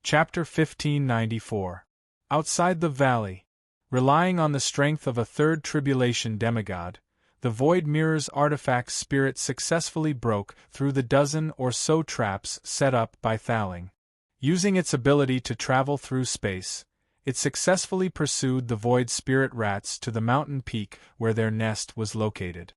Chapter 1594. Outside the valley. Relying on the strength of a third tribulation demigod, the Void Mirror's artifact spirit successfully broke through the dozen or so traps set up by Thaling. Using its ability to travel through space, it successfully pursued the Void Spirit Rats to the mountain peak where their nest was located.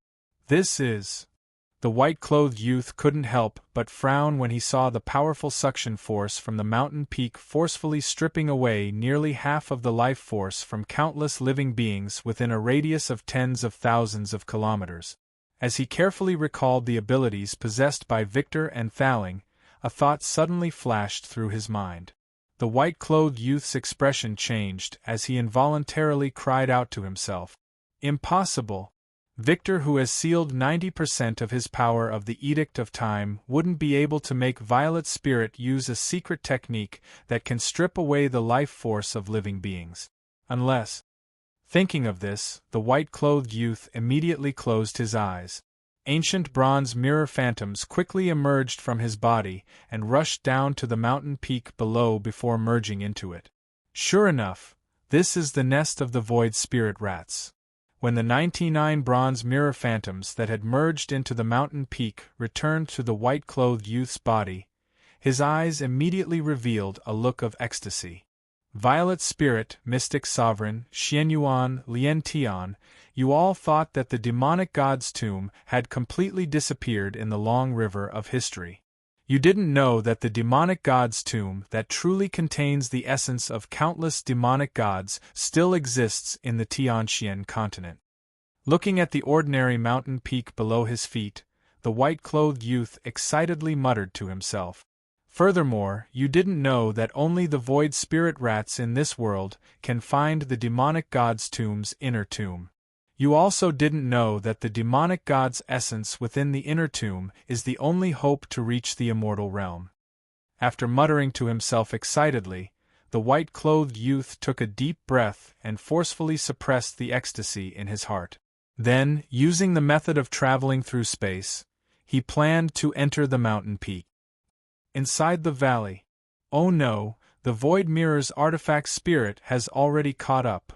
The white-clothed youth couldn't help but frown when he saw the powerful suction force from the mountain peak forcefully stripping away nearly half of the life force from countless living beings within a radius of tens of thousands of kilometers. As he carefully recalled the abilities possessed by Victor and Thaling, a thought suddenly flashed through his mind. The white-clothed youth's expression changed as he involuntarily cried out to himself, "Impossible! Victor, who has sealed 90% of his power of the Edict of Time, wouldn't be able to make Violet Spirit use a secret technique that can strip away the life force of living beings. Unless..." Thinking of this, the white-clothed youth immediately closed his eyes. Ancient bronze mirror phantoms quickly emerged from his body and rushed down to the mountain peak below before merging into it. Sure enough, this is the nest of the Void Spirit Rats. When the 99 bronze mirror phantoms that had merged into the mountain peak returned to the white-clothed youth's body, his eyes immediately revealed a look of ecstasy. Violet Spirit, Mystic Sovereign, Xianyuan, Lian Tian, you all thought that the demonic god's tomb had completely disappeared in the long river of history. You didn't know that the demonic god's tomb that truly contains the essence of countless demonic gods still exists in the Tianxian continent. Looking at the ordinary mountain peak below his feet, the white-clothed youth excitedly muttered to himself. Furthermore, you didn't know that only the Void Spirit Rats in this world can find the demonic god's tomb's inner tomb. You also didn't know that the demonic god's essence within the inner tomb is the only hope to reach the immortal realm. After muttering to himself excitedly, the white-clothed youth took a deep breath and forcefully suppressed the ecstasy in his heart. Then, using the method of traveling through space, he planned to enter the mountain peak. Inside the valley. Oh no, the Void Mirror's artifact spirit has already caught up.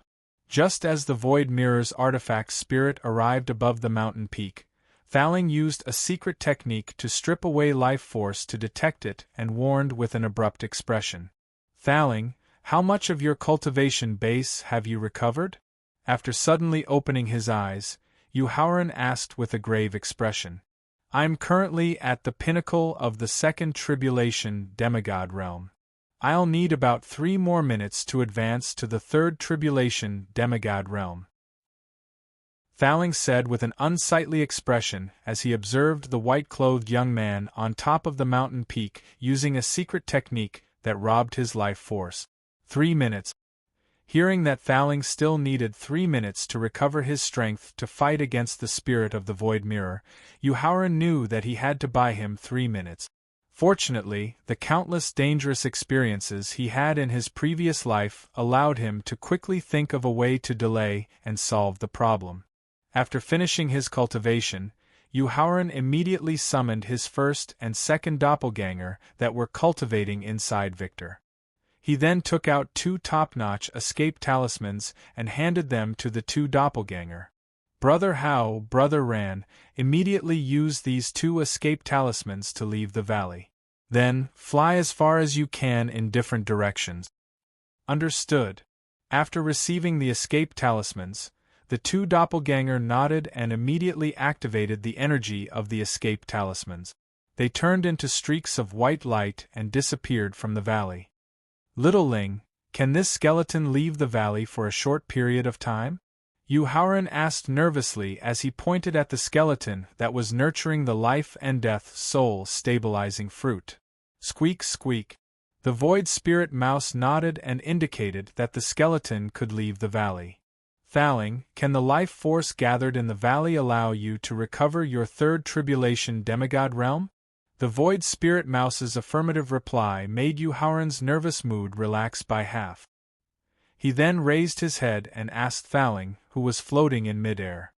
Just as the Void Mirror's artifact spirit arrived above the mountain peak, Thaling used a secret technique to strip away life force to detect it and warned with an abrupt expression. "Thaling, how much of your cultivation base have you recovered?" After suddenly opening his eyes, Yuhauran asked with a grave expression. "I'm currently at the pinnacle of the second tribulation demigod realm. I'll need about 3 more minutes to advance to the third tribulation demigod realm," Thaling said with an unsightly expression as he observed the white-clothed young man on top of the mountain peak using a secret technique that robbed his life force. 3 minutes. Hearing that Thaling still needed 3 minutes to recover his strength to fight against the spirit of the Void Mirror, Yuhauran knew that he had to buy him 3 minutes. Fortunately, the countless dangerous experiences he had in his previous life allowed him to quickly think of a way to delay and solve the problem. After finishing his cultivation, Yuhauran immediately summoned his first and second doppelganger that were cultivating inside Victor. He then took out 2 top-notch escape talismans and handed them to the 2 doppelganger. Brother Hao, Brother Ran, immediately used these 2 escape talismans to leave the valley. Then, fly as far as you can in different directions. Understood. After receiving the escape talismans, the 2 doppelganger nodded and immediately activated the energy of the escape talismans. They turned into streaks of white light and disappeared from the valley. "Little Ling, can this skeleton leave the valley for a short period of time?" Yuhauran asked nervously as he pointed at the skeleton that was nurturing the life and death soul-stabilizing fruit. Squeak, squeak. The Void Spirit Mouse nodded and indicated that the skeleton could leave the valley. "Thaling, can the life force gathered in the valley allow you to recover your third tribulation demigod realm?" The Void Spirit Mouse's affirmative reply made Yuhauran's nervous mood relax by half. He then raised his head and asked Thaling, who was floating in midair.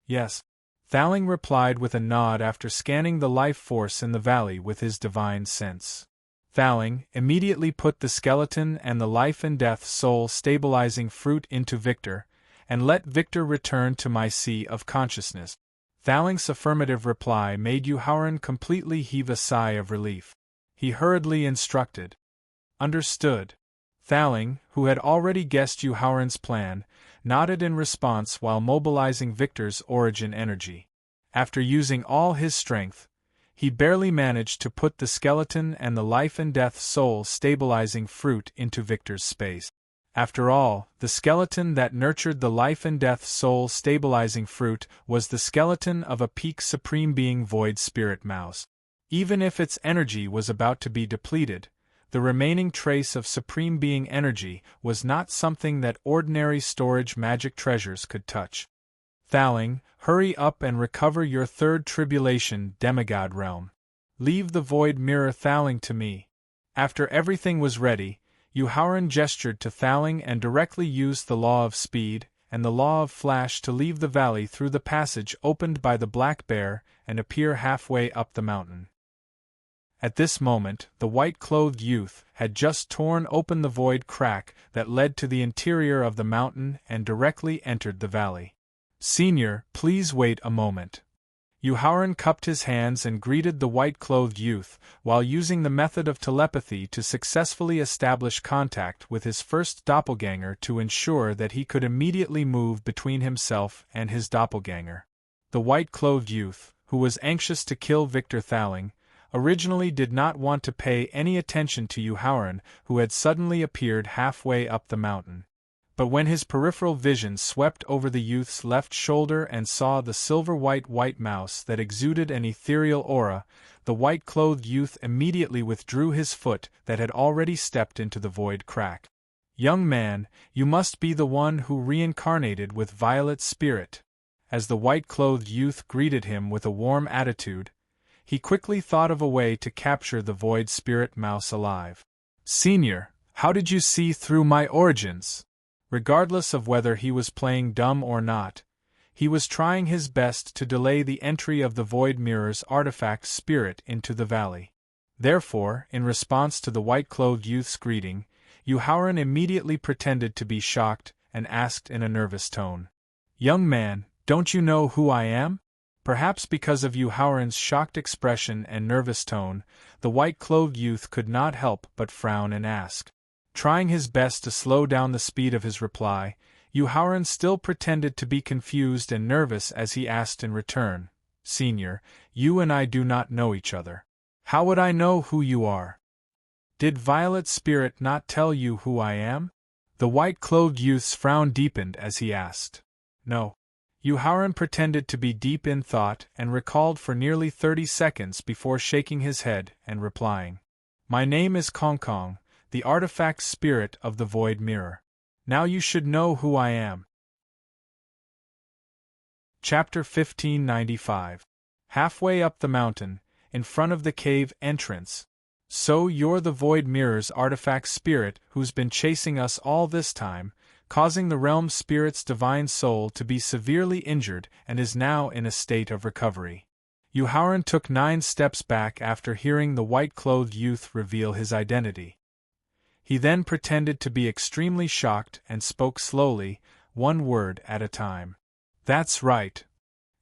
"Yes." Thaling replied with a nod after scanning the life force in the valley with his divine sense. Thowling immediately put the skeleton and the life and death soul stabilizing fruit into Victor, and let Victor return to my sea of consciousness. Thowling's affirmative reply made Yuhauran completely heave a sigh of relief. He hurriedly instructed. Understood. Thowling, who had already guessed Yuhauran's plan, nodded in response while mobilizing Victor's origin energy. After using all his strength, he barely managed to put the skeleton and the life and death soul stabilizing fruit into Victor's space. After all, the skeleton that nurtured the life and death soul stabilizing fruit was the skeleton of a peak supreme being void spirit mouse. Even if its energy was about to be depleted, the remaining trace of supreme being energy was not something that ordinary storage magic treasures could touch. Thowling, hurry up and recover your third tribulation demigod realm. Leave the void mirror Thowling to me. After everything was ready, Yuhauran gestured to Thowling and directly used the law of speed and the law of flash to leave the valley through the passage opened by the black bear and appear halfway up the mountain. At this moment, the white-clothed youth had just torn open the void crack that led to the interior of the mountain and directly entered the valley. "Senior, please wait a moment." Yuhauran cupped his hands and greeted the white-clothed youth, while using the method of telepathy to successfully establish contact with his first doppelganger to ensure that he could immediately move between himself and his doppelganger. The white-clothed youth, who was anxious to kill Victor Thowling, originally did not want to pay any attention to Yuhauran, who had suddenly appeared halfway up the mountain. But when his peripheral vision swept over the youth's left shoulder and saw the silver-white mouse that exuded an ethereal aura, the white-clothed youth immediately withdrew his foot that had already stepped into the void crack. "Young man, you must be the one who reincarnated with Violet's spirit." As the white-clothed youth greeted him with a warm attitude, he quickly thought of a way to capture the void spirit mouse alive. "Senior, how did you see through my origins?" Regardless of whether he was playing dumb or not, he was trying his best to delay the entry of the Void Mirror's artifact spirit into the valley. Therefore, in response to the white-clothed youth's greeting, Yuhauran immediately pretended to be shocked and asked in a nervous tone, "Young man, don't you know who I am?" Perhaps because of Yuhauran's shocked expression and nervous tone, the white-clothed youth could not help but frown and ask. Trying his best to slow down the speed of his reply, Yuhauran still pretended to be confused and nervous as he asked in return, "Senior, you and I do not know each other. How would I know who you are? Did Violet's spirit not tell you who I am?" The white-clothed youth's frown deepened as he asked. "No." Yuhauran pretended to be deep in thought and recalled for nearly 30 seconds before shaking his head and replying, "My name is Kong Kong, the artifact spirit of the Void Mirror. Now you should know who I am." Chapter 1595. Halfway up the mountain, in front of the cave entrance. "So you're the Void Mirror's artifact spirit who's been chasing us all this time, causing the realm spirit's divine soul to be severely injured and is now in a state of recovery." Yuhauran took 9 steps back after hearing the white-clothed youth reveal his identity. He then pretended to be extremely shocked and spoke slowly, one word at a time. "That's right."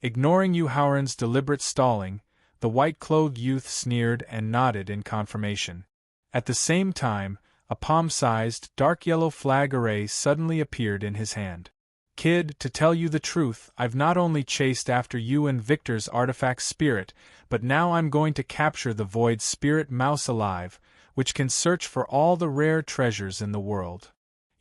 Ignoring Yuhauran's deliberate stalling, the white-clothed youth sneered and nodded in confirmation. At the same time, a palm-sized, dark yellow flag array suddenly appeared in his hand. "Kid, to tell you the truth, I've not only chased after you and Victor's artifact spirit, but now I'm going to capture the void spirit mouse alive, which can search for all the rare treasures in the world."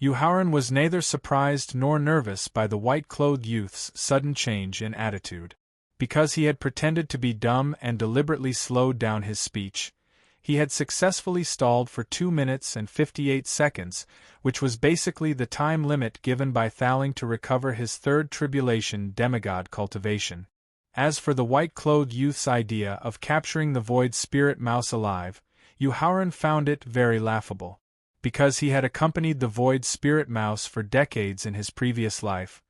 Yuhauran was neither surprised nor nervous by the white-clothed youth's sudden change in attitude. Because he had pretended to be dumb and deliberately slowed down his speech, he had successfully stalled for 2 minutes and 58 seconds, which was basically the time limit given by Thowling to recover his third tribulation demigod cultivation. As for the white-clothed youth's idea of capturing the void spirit mouse alive, Yuhauran found it very laughable. Because he had accompanied the void spirit mouse for decades in his previous life,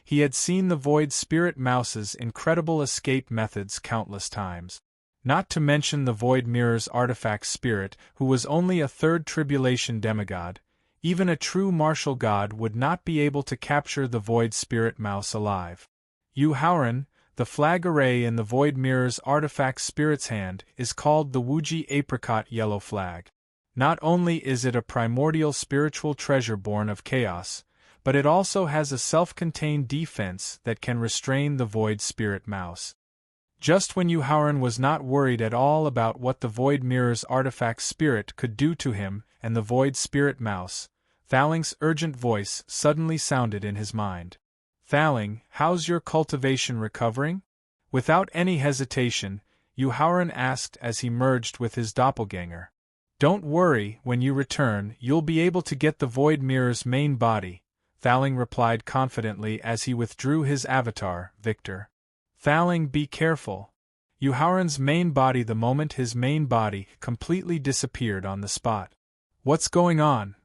he had seen the void spirit mouse's incredible escape methods countless times. Not to mention the Void Mirror's artifact spirit, who was only a third tribulation demigod. Even a true martial god would not be able to capture the Void Spirit Mouse alive. Yu Haoran, the flag array in the Void Mirror's artifact spirit's hand, is called the Wuji Apricot Yellow Flag. Not only is it a primordial spiritual treasure born of chaos, but it also has a self-contained defense that can restrain the Void Spirit Mouse. Just when Yu Haoran was not worried at all about what the Void Mirror's artifact spirit could do to him and the Void Spirit Mouse, Thaling's urgent voice suddenly sounded in his mind. "Thaling, how's your cultivation recovering?" Without any hesitation, Yu Haoran asked as he merged with his doppelganger. "Don't worry, when you return, you'll be able to get the Void Mirror's main body," Thaling replied confidently as he withdrew his avatar, Victor. "Thaling, be careful." Yu Haoran's main body the moment his main body completely disappeared on the spot. "What's going on?"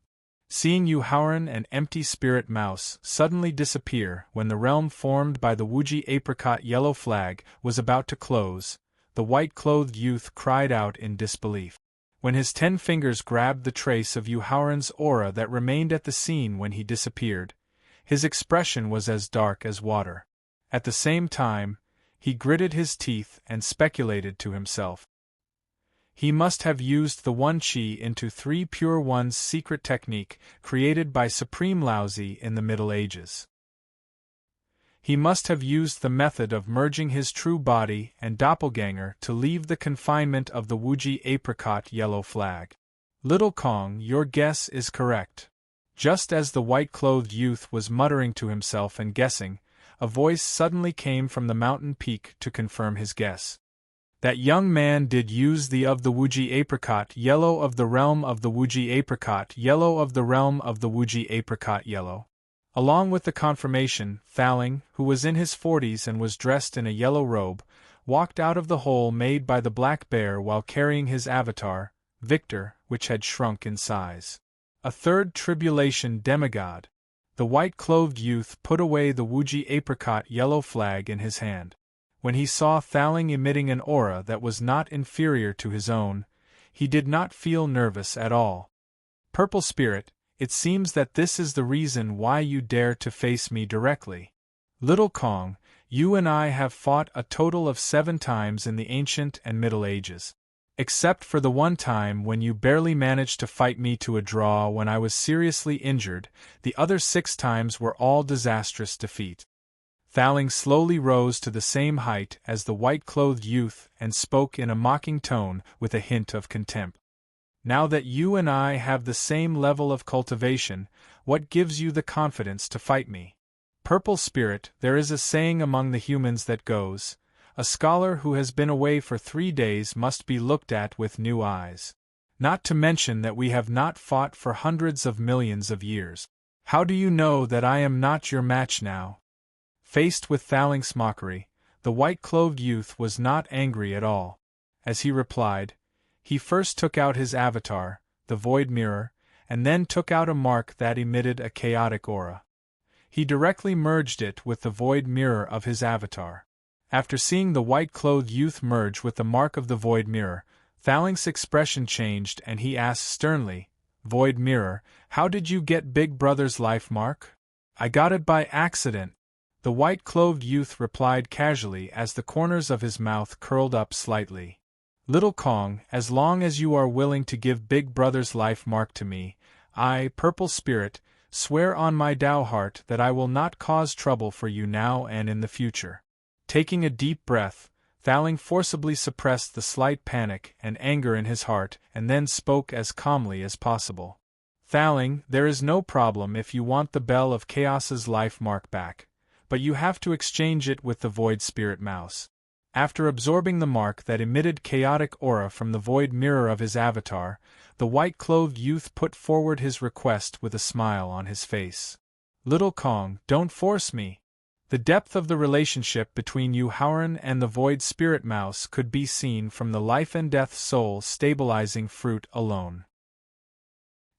Seeing Yu Haoran and empty spirit mouse suddenly disappear when the realm formed by the Wuji Apricot Yellow Flag was about to close, the white-clothed youth cried out in disbelief. When his 10 fingers grabbed the trace of Yu Haoran's aura that remained at the scene when he disappeared, his expression was as dark as water. At the same time, he gritted his teeth and speculated to himself. He must have used the One Qi into 3 Pure One's secret technique created by Supreme Laozi in the Middle Ages. He must have used the method of merging his true body and doppelganger to leave the confinement of the Wuji Apricot Yellow Flag. Little Kong, your guess is correct. Just as the white-clothed youth was muttering to himself and guessing, a voice suddenly came from the mountain peak to confirm his guess. That young man did use the of the Wuji Apricot Yellow of the realm of the Wuji Apricot Yellow of the realm of the Wuji Apricot Yellow. Along with the confirmation, Thaling, who was in his 40s and was dressed in a yellow robe, walked out of the hole made by the black bear while carrying his avatar, Victor, which had shrunk in size. A third tribulation demigod. The white-clothed youth put away the Wuji Apricot Yellow Flag in his hand. When he saw Thaling emitting an aura that was not inferior to his own, he did not feel nervous at all. "Purple Spirit, it seems that this is the reason why you dare to face me directly. Little Kong, you and I have fought a total of 7 times in the Ancient and Middle Ages. Except for the one time when you barely managed to fight me to a draw when I was seriously injured, the other 6 times were all disastrous defeat." Thaling slowly rose to the same height as the white-clothed youth and spoke in a mocking tone with a hint of contempt. "Now that you and I have the same level of cultivation, what gives you the confidence to fight me? Purple Spirit, there is a saying among the humans that goes, a scholar who has been away for 3 days must be looked at with new eyes. Not to mention that we have not fought for hundreds of millions of years. How do you know that I am not your match now?" Faced with Thaling's mockery, the white-clothed youth was not angry at all. As he replied, he first took out his avatar, the Void Mirror, and then took out a mark that emitted a chaotic aura. He directly merged it with the Void Mirror of his avatar. After seeing the white-clothed youth merge with the mark of the Void Mirror, Thaling's expression changed and he asked sternly, "Void Mirror, how did you get Big Brother's life mark?" "I got it by accident," the white-clothed youth replied casually as the corners of his mouth curled up slightly. "Little Kong, as long as you are willing to give Big Brother's life mark to me, I, Purple Spirit, swear on my Tao heart that I will not cause trouble for you now and in the future." Taking a deep breath, Thaling forcibly suppressed the slight panic and anger in his heart and then spoke as calmly as possible. "Thaling, there is no problem if you want the Bell of Chaos's life mark back, but you have to exchange it with the Void Spirit Mouse." After absorbing the mark that emitted chaotic aura from the Void Mirror of his avatar, the white-clothed youth put forward his request with a smile on his face. "Little Kong, don't force me." The depth of the relationship between Yu Haoran and the Void Spirit Mouse could be seen from the life and death soul stabilizing fruit alone.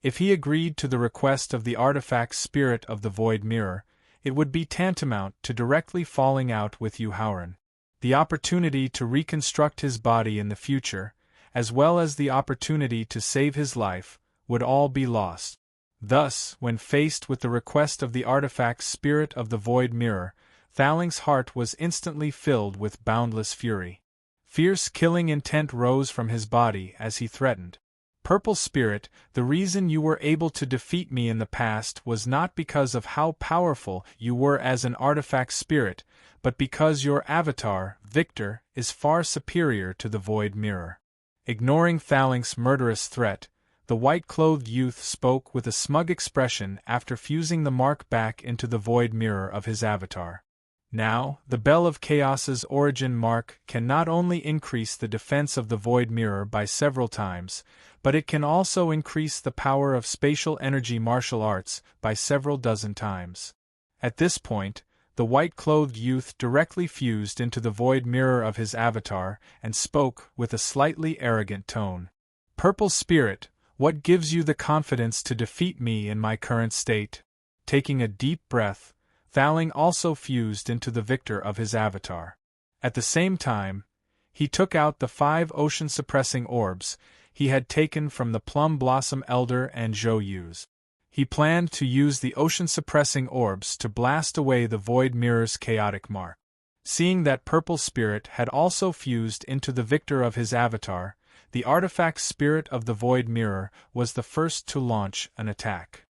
If he agreed to the request of the artifact spirit of the Void Mirror, it would be tantamount to directly falling out with Yu Haoran. the opportunity to reconstruct his body in the future, as well as the opportunity to save his life, would all be lost. Thus, when faced with the request of the artifact's spirit of the void mirror, Thaling's heart was instantly filled with boundless fury. Fierce killing intent rose from his body as he threatened. Purple Spirit, the reason you were able to defeat me in the past was not because of how powerful you were as an artifact spirit, but because your avatar, Victor, is far superior to the void mirror. Ignoring Thaling's murderous threat, the white-clothed youth spoke with a smug expression after fusing the mark back into the void mirror of his avatar. Now, the Bell of Chaos's origin mark can not only increase the defense of the void mirror by several times, but it can also increase the power of spatial energy martial arts by several dozen times. At this point, the white-clothed youth directly fused into the void mirror of his avatar and spoke with a slightly arrogant tone. Purple Spirit, what gives you the confidence to defeat me in my current state? Taking a deep breath, Thaling also fused into the victor of his avatar. At the same time, he took out the 5 ocean-suppressing orbs he had taken from the Plum Blossom Elder and Zhou Yu's. He planned to use the ocean-suppressing orbs to blast away the Void Mirror's chaotic mark. Seeing that Purple Spirit had also fused into the victor of his avatar, the artifact spirit of the Void Mirror was the first to launch an attack.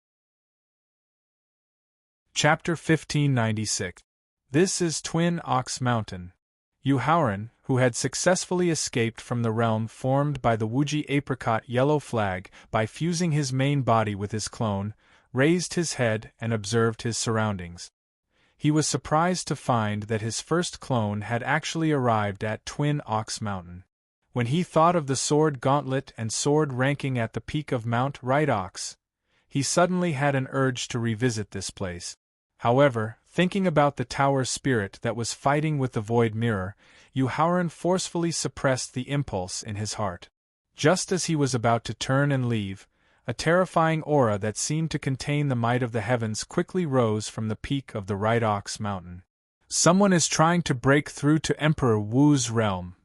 Chapter 1596. This is Twin Ox Mountain. Yu Haoran, who had successfully escaped from the realm formed by the Wuji apricot yellow flag by fusing his main body with his clone, raised his head and observed his surroundings. He was surprised to find that his first clone had actually arrived at Twin Ox Mountain. When he thought of the sword gauntlet and sword ranking at the peak of Mount Right Ox, he suddenly had an urge to revisit this place. However, thinking about the tower spirit that was fighting with the void mirror, Yu Haoran forcefully suppressed the impulse in his heart. Just as he was about to turn and leave, a terrifying aura that seemed to contain the might of the heavens quickly rose from the peak of the Right Ox Mountain. Someone is trying to break through to Emperor Wu's realm.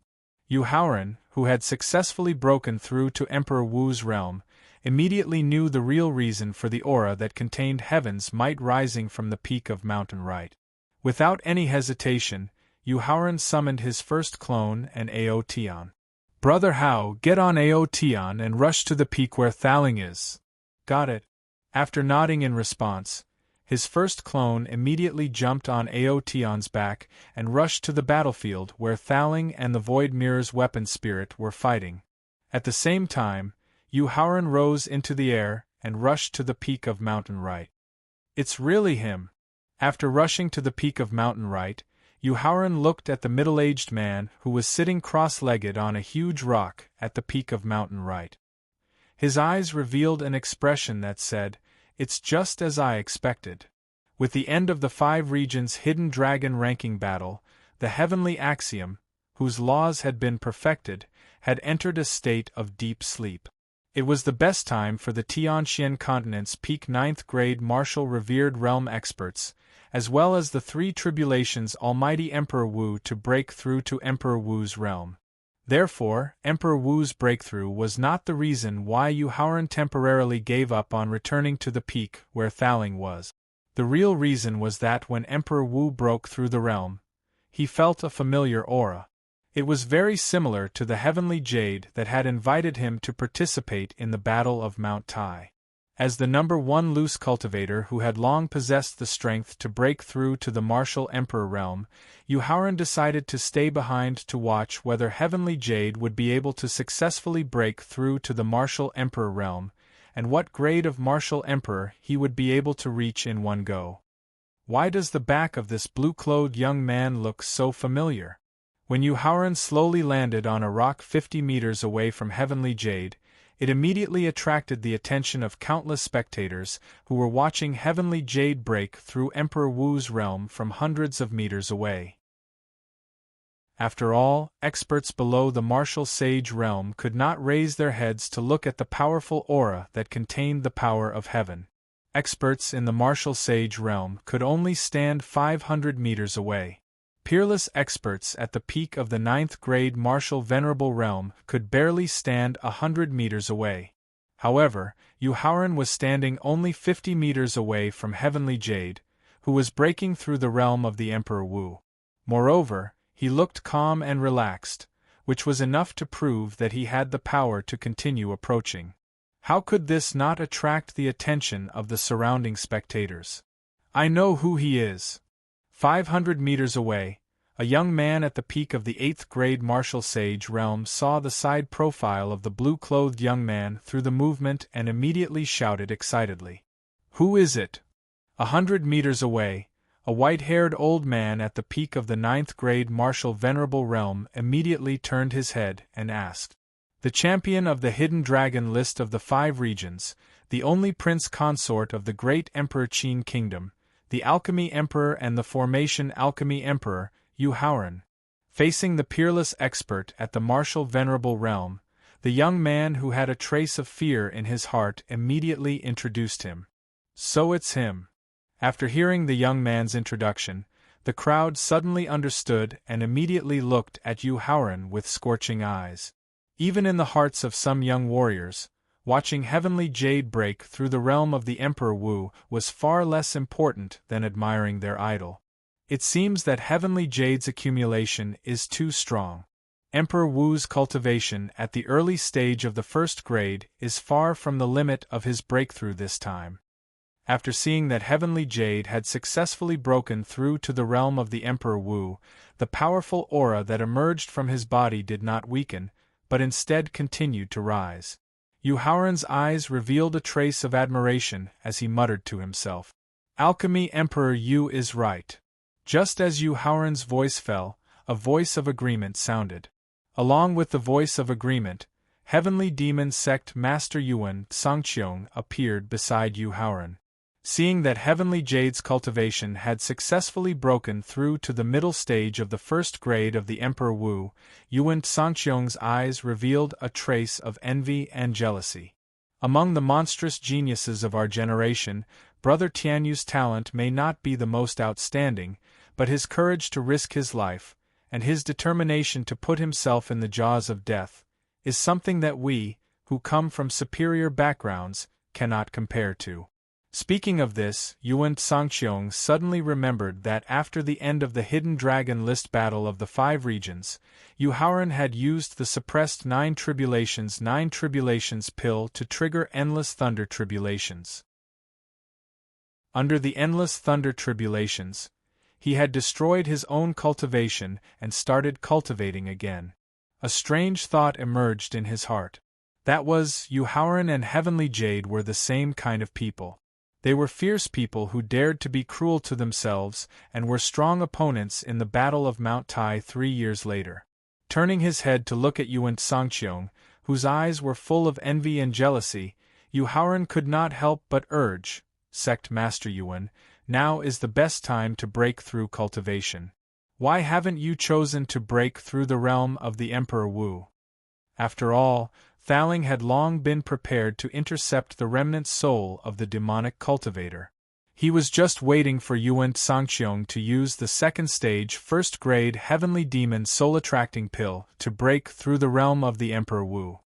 Yu Haoran, who had successfully broken through to Emperor Wu's realm, immediately knew the real reason for the aura that contained heaven's might rising from the peak of Mountain Right. Without any hesitation, Yu Haoran summoned his first clone and Aotian. Brother Hao, get on Aotian and rush to the peak where Thaling is. Got it. After nodding in response, his first clone immediately jumped on Aotian's back and rushed to the battlefield where Thaling and the Void Mirror's weapon spirit were fighting. At the same time, Yu Haoran rose into the air and rushed to the peak of Mountain Right. It's really him. After rushing to the peak of Mountain Right, Yu Haoran looked at the middle-aged man who was sitting cross-legged on a huge rock at the peak of Mountain Right. His eyes revealed an expression that said, "It's just as I expected." With the end of the 5 regions hidden dragon ranking battle, the heavenly axiom, whose laws had been perfected, had entered a state of deep sleep. It was the best time for the Tianxian continent's peak 9th grade martial revered realm experts, as well as the 3 tribulations almighty Emperor Wu to break through to Emperor Wu's realm. Therefore, Emperor Wu's breakthrough was not the reason why Yu Haoran temporarily gave up on returning to the peak where Thaling was. The real reason was that when Emperor Wu broke through the realm, he felt a familiar aura. It was very similar to the heavenly jade that had invited him to participate in the Battle of Mount Tai. As the number 1 loose cultivator who had long possessed the strength to break through to the martial emperor realm, Yu Haoran decided to stay behind to watch whether heavenly jade would be able to successfully break through to the martial emperor realm, and what grade of martial emperor he would be able to reach in one go. Why does the back of this blue-clothed young man look so familiar? When Yu Haoran slowly landed on a rock 50 meters away from heavenly jade, it immediately attracted the attention of countless spectators who were watching heavenly jade break through Emperor Wu's realm from hundreds of meters away. After all, experts below the martial sage realm could not raise their heads to look at the powerful aura that contained the power of heaven. Experts in the martial sage realm could only stand 500 meters away. Peerless experts at the peak of the ninth grade martial venerable realm could barely stand 100 meters away. However, Yuhaoran was standing only 50 meters away from Heavenly Jade, who was breaking through the realm of the Emperor Wu. Moreover, he looked calm and relaxed, which was enough to prove that he had the power to continue approaching. How could this not attract the attention of the surrounding spectators? I know who he is. 500 meters away, a young man at the peak of the 8th grade martial sage realm saw the side profile of the blue-clothed young man through the movement and immediately shouted excitedly. Who is it? 100 meters away, a white-haired old man at the peak of the 9th grade martial venerable realm immediately turned his head and asked. The champion of the hidden dragon list of the 5 regions, the only prince consort of the great Emperor Qin Kingdom, the Alchemy Emperor and the Formation Alchemy Emperor, Yuhaoran. Facing the peerless expert at the martial venerable realm, the young man who had a trace of fear in his heart immediately introduced him. So it's him. After hearing the young man's introduction, the crowd suddenly understood and immediately looked at Yuhaoran with scorching eyes. Even in the hearts of some young warriors, watching Heavenly Jade break through the realm of the Emperor Wu was far less important than admiring their idol. It seems that Heavenly Jade's accumulation is too strong. Emperor Wu's cultivation at the early stage of the 1st grade is far from the limit of his breakthrough this time. After seeing that Heavenly Jade had successfully broken through to the realm of the Emperor Wu, the powerful aura that emerged from his body did not weaken, but instead continued to rise. Yuhaoran's eyes revealed a trace of admiration as he muttered to himself. Alchemy Emperor Yu is right. Just as Yuhaoran's voice fell, a voice of agreement sounded. Along with the voice of agreement, Heavenly Demon Sect Master Yuan Sangqiong appeared beside Yuhaoran. Seeing that Heavenly Jade's cultivation had successfully broken through to the middle stage of the 1st grade of the Emperor Wu, Yuan Sangqiong's eyes revealed a trace of envy and jealousy. Among the monstrous geniuses of our generation, Brother Tianyu's talent may not be the most outstanding, but his courage to risk his life, and his determination to put himself in the jaws of death, is something that we, who come from superior backgrounds, cannot compare to. Speaking of this, Yuan Sangqiong suddenly remembered that after the end of the Hidden Dragon List battle of the 5 regions, Yuhaoran had used the suppressed 9 tribulations pill to trigger Endless Thunder Tribulations. Under the Endless Thunder Tribulations, he had destroyed his own cultivation and started cultivating again. A strange thought emerged in his heart. That was, Yuhaoran and Heavenly Jade were the same kind of people. They were fierce people who dared to be cruel to themselves and were strong opponents in the Battle of Mount Tai 3 years later. Turning his head to look at Yuan Sangqiong, whose eyes were full of envy and jealousy, Yuhaoran could not help but urge, Sect Master Yuan, now is the best time to break through cultivation. Why haven't you chosen to break through the realm of the Emperor Wu? After all, Thaling had long been prepared to intercept the remnant soul of the demonic cultivator. He was just waiting for Yuan Sangqiong to use the 2nd stage 1st grade Heavenly Demon soul-attracting pill to break through the realm of the Emperor Wu.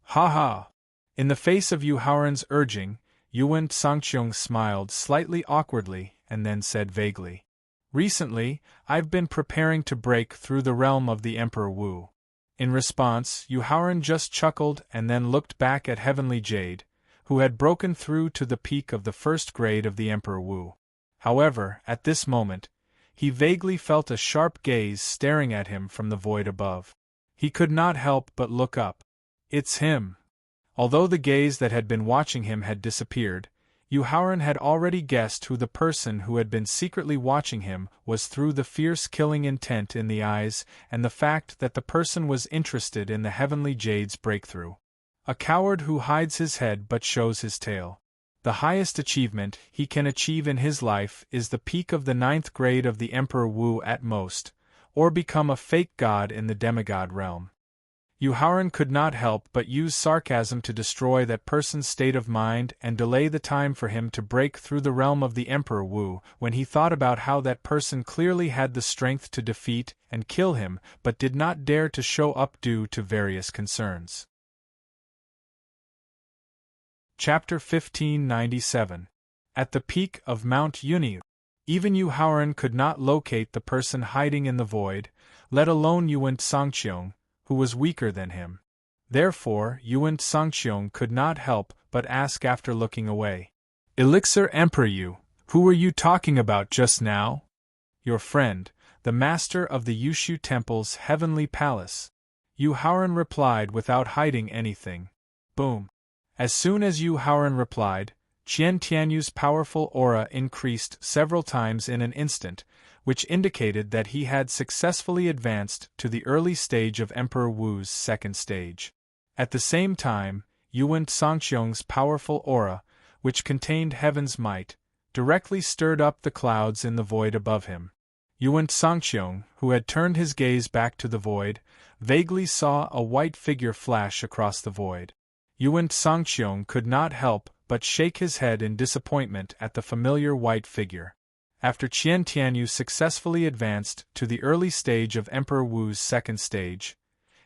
Ha ha! In the face of Yuhaoran's urging, Yuan Sangqiong smiled slightly awkwardly and then said vaguely, Recently, I've been preparing to break through the realm of the Emperor Wu. In response, Yuhaoran just chuckled and then looked back at Heavenly Jade, who had broken through to the peak of the 1st grade of the Emperor Wu. However, at this moment, he vaguely felt a sharp gaze staring at him from the void above. He could not help but look up. It's him. Although the gaze that had been watching him had disappeared, Yuhaoran had already guessed who the person who had been secretly watching him was through the fierce killing intent in the eyes and the fact that the person was interested in the Heavenly Jade's breakthrough. A coward who hides his head but shows his tail. The highest achievement he can achieve in his life is the peak of the 9th grade of the Emperor Wu at most, or become a fake god in the demigod realm. Yuhaoran could not help but use sarcasm to destroy that person's state of mind and delay the time for him to break through the realm of the Emperor Wu when he thought about how that person clearly had the strength to defeat and kill him but did not dare to show up due to various concerns. Chapter 1597. At the peak of Mount Yunyu, even Yuhaoran could not locate the person hiding in the void, let alone Yuan Sangqiong, who was weaker than him. Therefore, Yuan Sangqiong could not help but ask after looking away. "Elixir Emperor Yu, who were you talking about just now?" "Your friend, the master of the Yushu Temple's heavenly palace," Yuhaoran replied without hiding anything. Boom. As soon as Yuhaoran replied, Qian Tianyu's powerful aura increased several times in an instant, which indicated that he had successfully advanced to the early stage of Emperor Wu's second stage. At the same time, Yuan Sangqiong's powerful aura, which contained heaven's might, directly stirred up the clouds in the void above him. Yuan Sangqiong, who had turned his gaze back to the void, vaguely saw a white figure flash across the void. Yuan Sangqiong could not help but shake his head in disappointment at the familiar white figure. After Qian Tianyu successfully advanced to the early stage of Emperor Wu's second stage,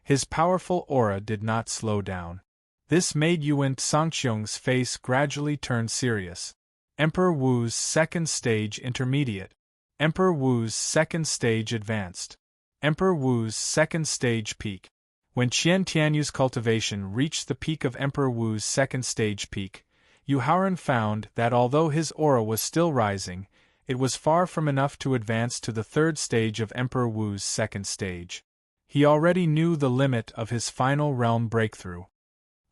his powerful aura did not slow down. This made Yuan Sangqiong's face gradually turn serious. Emperor Wu's second stage intermediate. Emperor Wu's second stage advanced. Emperor Wu's second stage peak. When Qian Tianyu's cultivation reached the peak of Emperor Wu's second stage peak, Yuhaoran found that although his aura was still rising, it was far from enough to advance to the third stage of Emperor Wu's second stage. He already knew the limit of his final realm breakthrough.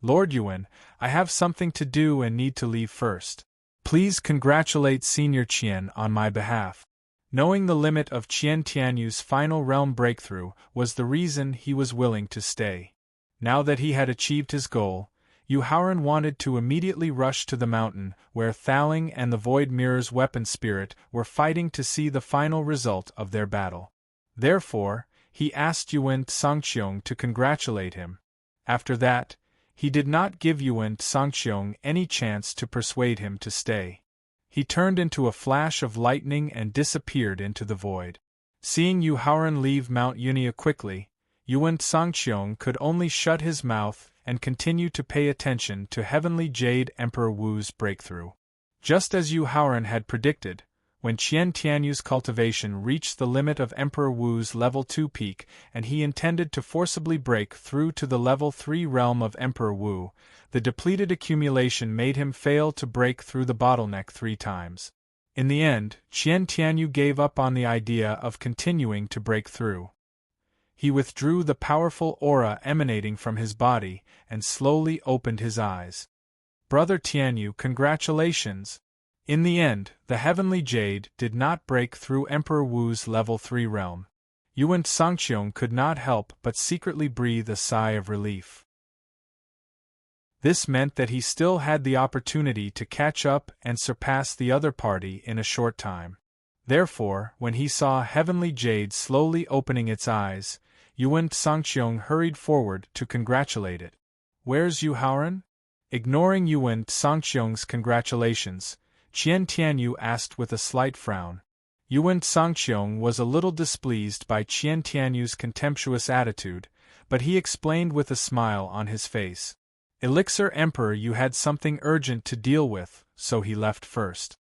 "Lord Yuan, I have something to do and need to leave first. Please congratulate Senior Qian on my behalf." Knowing the limit of Qian Tianyu's final realm breakthrough was the reason he was willing to stay. Now that he had achieved his goal, Yuhaoran wanted to immediately rush to the mountain where Thaling and the Void Mirror's weapon spirit were fighting to see the final result of their battle. Therefore, he asked Yuan Sangqiong to congratulate him. After that, he did not give Yuan Sangqiong any chance to persuade him to stay. He turned into a flash of lightning and disappeared into the void. Seeing Yuhaoran leave Mount Yunia quickly, Yuan Sangqiong could only shut his mouth and continue to pay attention to Heavenly Jade Emperor Wu's breakthrough. Just as Yuhaoran had predicted, when Qian Tianyu's cultivation reached the limit of Emperor Wu's level 2 peak and he intended to forcibly break through to the level 3 realm of Emperor Wu, the depleted accumulation made him fail to break through the bottleneck 3 times. In the end, Qian Tianyu gave up on the idea of continuing to break through. He withdrew the powerful aura emanating from his body and slowly opened his eyes. "Brother Tianyu, congratulations!" In the end, the Heavenly Jade did not break through Emperor Wu's level 3 realm. Yuan Sangqiong could not help but secretly breathe a sigh of relief. This meant that he still had the opportunity to catch up and surpass the other party in a short time. Therefore, when he saw Heavenly Jade slowly opening its eyes, Yuan Sangqiong hurried forward to congratulate it. "Where's Yuhaoran?" Ignoring Yuan Sangqiong's congratulations, Qian Tianyu asked with a slight frown. Yuan Sangqiong was a little displeased by Qian Tianyu's contemptuous attitude, but he explained with a smile on his face. "Elixir Emperor, you had something urgent to deal with, so he left first.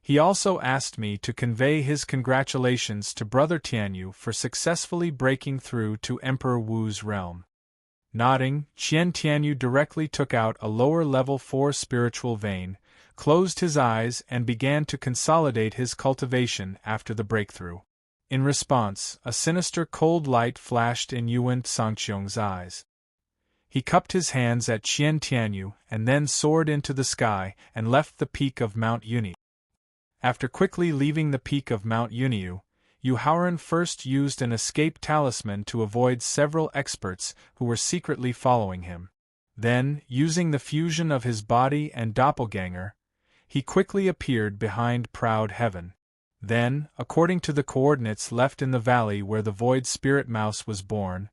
He also asked me to convey his congratulations to Brother Tianyu for successfully breaking through to Emperor Wu's realm." Nodding, Qian Tianyu directly took out a lower level 4 spiritual vein, closed his eyes and began to consolidate his cultivation after the breakthrough. In response, a sinister cold light flashed in Yuan Sangqiong's eyes. He cupped his hands at Qian Tianyu and then soared into the sky and left the peak of Mount Yuni. After quickly leaving the peak of Mount Yuniu, Yuhaoran first used an escape talisman to avoid several experts who were secretly following him. Then, using the fusion of his body and doppelganger, he quickly appeared behind Proud Heaven. Then, according to the coordinates left in the valley where the Void Spirit Mouse was born,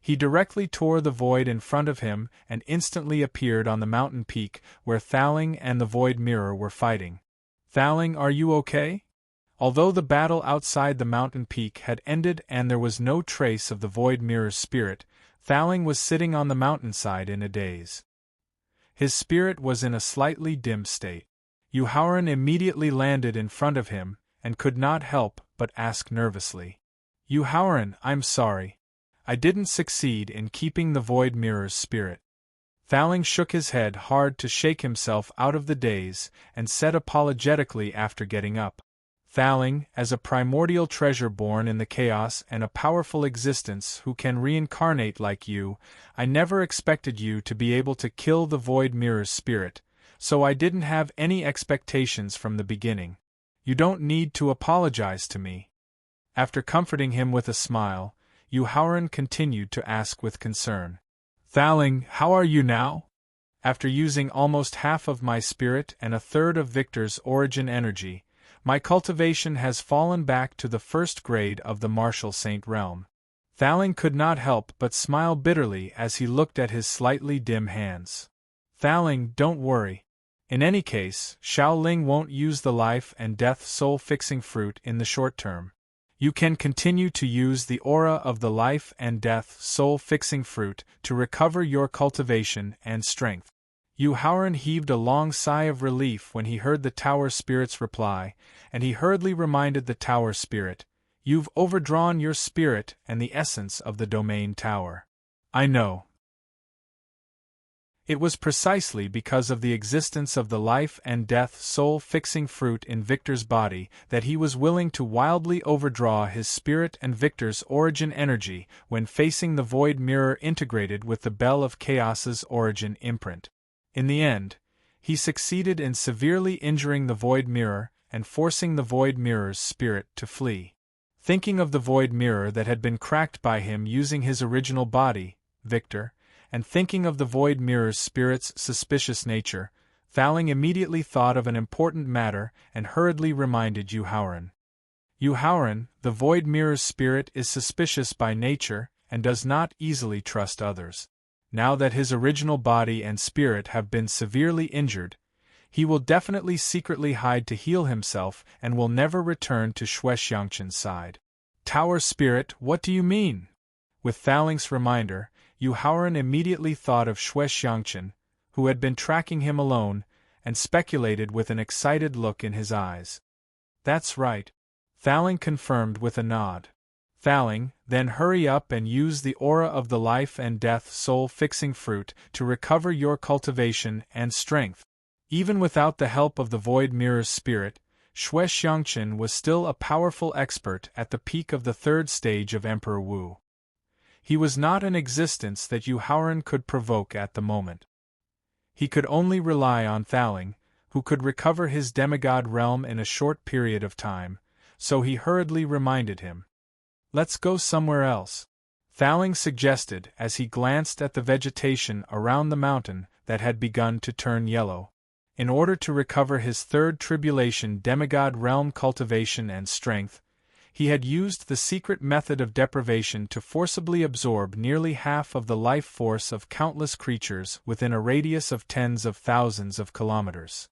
He directly tore the void in front of him and instantly appeared on the mountain peak where Thaling and the void mirror were fighting. Thaling, are you okay? Although the battle outside the mountain peak had ended and there was no trace of the void mirror's spirit, Thaling was sitting on the mountainside in a daze. His spirit was in a slightly dim state. Yuhauran immediately landed in front of him, and could not help but ask nervously. Yuhauran, I'm sorry. I didn't succeed in keeping the void mirror's spirit. Thaling shook his head hard to shake himself out of the daze, and said apologetically after getting up. Thaling, as a primordial treasure born in the chaos and a powerful existence who can reincarnate like you, I never expected you to be able to kill the void mirror's spirit, so I didn't have any expectations from the beginning. You don't need to apologize to me. After comforting him with a smile, Yuhauran continued to ask with concern. Thaling, how are you now? After using almost half of my spirit and a third of Victor's origin energy, my cultivation has fallen back to the first grade of the martial saint realm. Thaling could not help but smile bitterly as he looked at his slightly dim hands. Thaling, don't worry. In any case, Shaoling won't use the life and death soul-fixing fruit in the short term. You can continue to use the aura of the life and death soul-fixing fruit to recover your cultivation and strength. Yuhauran heaved a long sigh of relief when he heard the Tower Spirit's reply, and he hurriedly reminded the Tower Spirit, "You've overdrawn your spirit and the essence of the Domain Tower." "I know." It was precisely because of the existence of the life and death soul-fixing fruit in Victor's body that he was willing to wildly overdraw his spirit and Victor's origin energy when facing the void mirror integrated with the Bell of Chaos's origin imprint. In the end, he succeeded in severely injuring the void mirror and forcing the void mirror's spirit to flee. Thinking of the void mirror that had been cracked by him using his original body, Victor, and thinking of the void mirror's spirit's suspicious nature, Thaling immediately thought of an important matter and hurriedly reminded Yuhauran. Yuhauran, the void mirror's spirit is suspicious by nature and does not easily trust others. Now that his original body and spirit have been severely injured, he will definitely secretly hide to heal himself and will never return to Shuexiangchen's side. Tower Spirit, what do you mean? With Thaling's reminder, Yuhauran immediately thought of Shuexiangchen, who had been tracking him alone, and speculated with an excited look in his eyes. That's right. Thaling confirmed with a nod. Thaling, then hurry up and use the aura of the life and death soul-fixing fruit to recover your cultivation and strength. Even without the help of the void mirror's spirit, Shuexiangchen was still a powerful expert at the peak of the third stage of Emperor Wu. He was not an existence that Yuhauran could provoke at the moment. He could only rely on Thaling, who could recover his demigod realm in a short period of time, so he hurriedly reminded him. Let's go somewhere else, Thaling suggested as he glanced at the vegetation around the mountain that had begun to turn yellow. In order to recover his third tribulation demigod realm cultivation and strength, he had used the secret method of deprivation to forcibly absorb nearly half of the life force of countless creatures within a radius of tens of thousands of kilometers.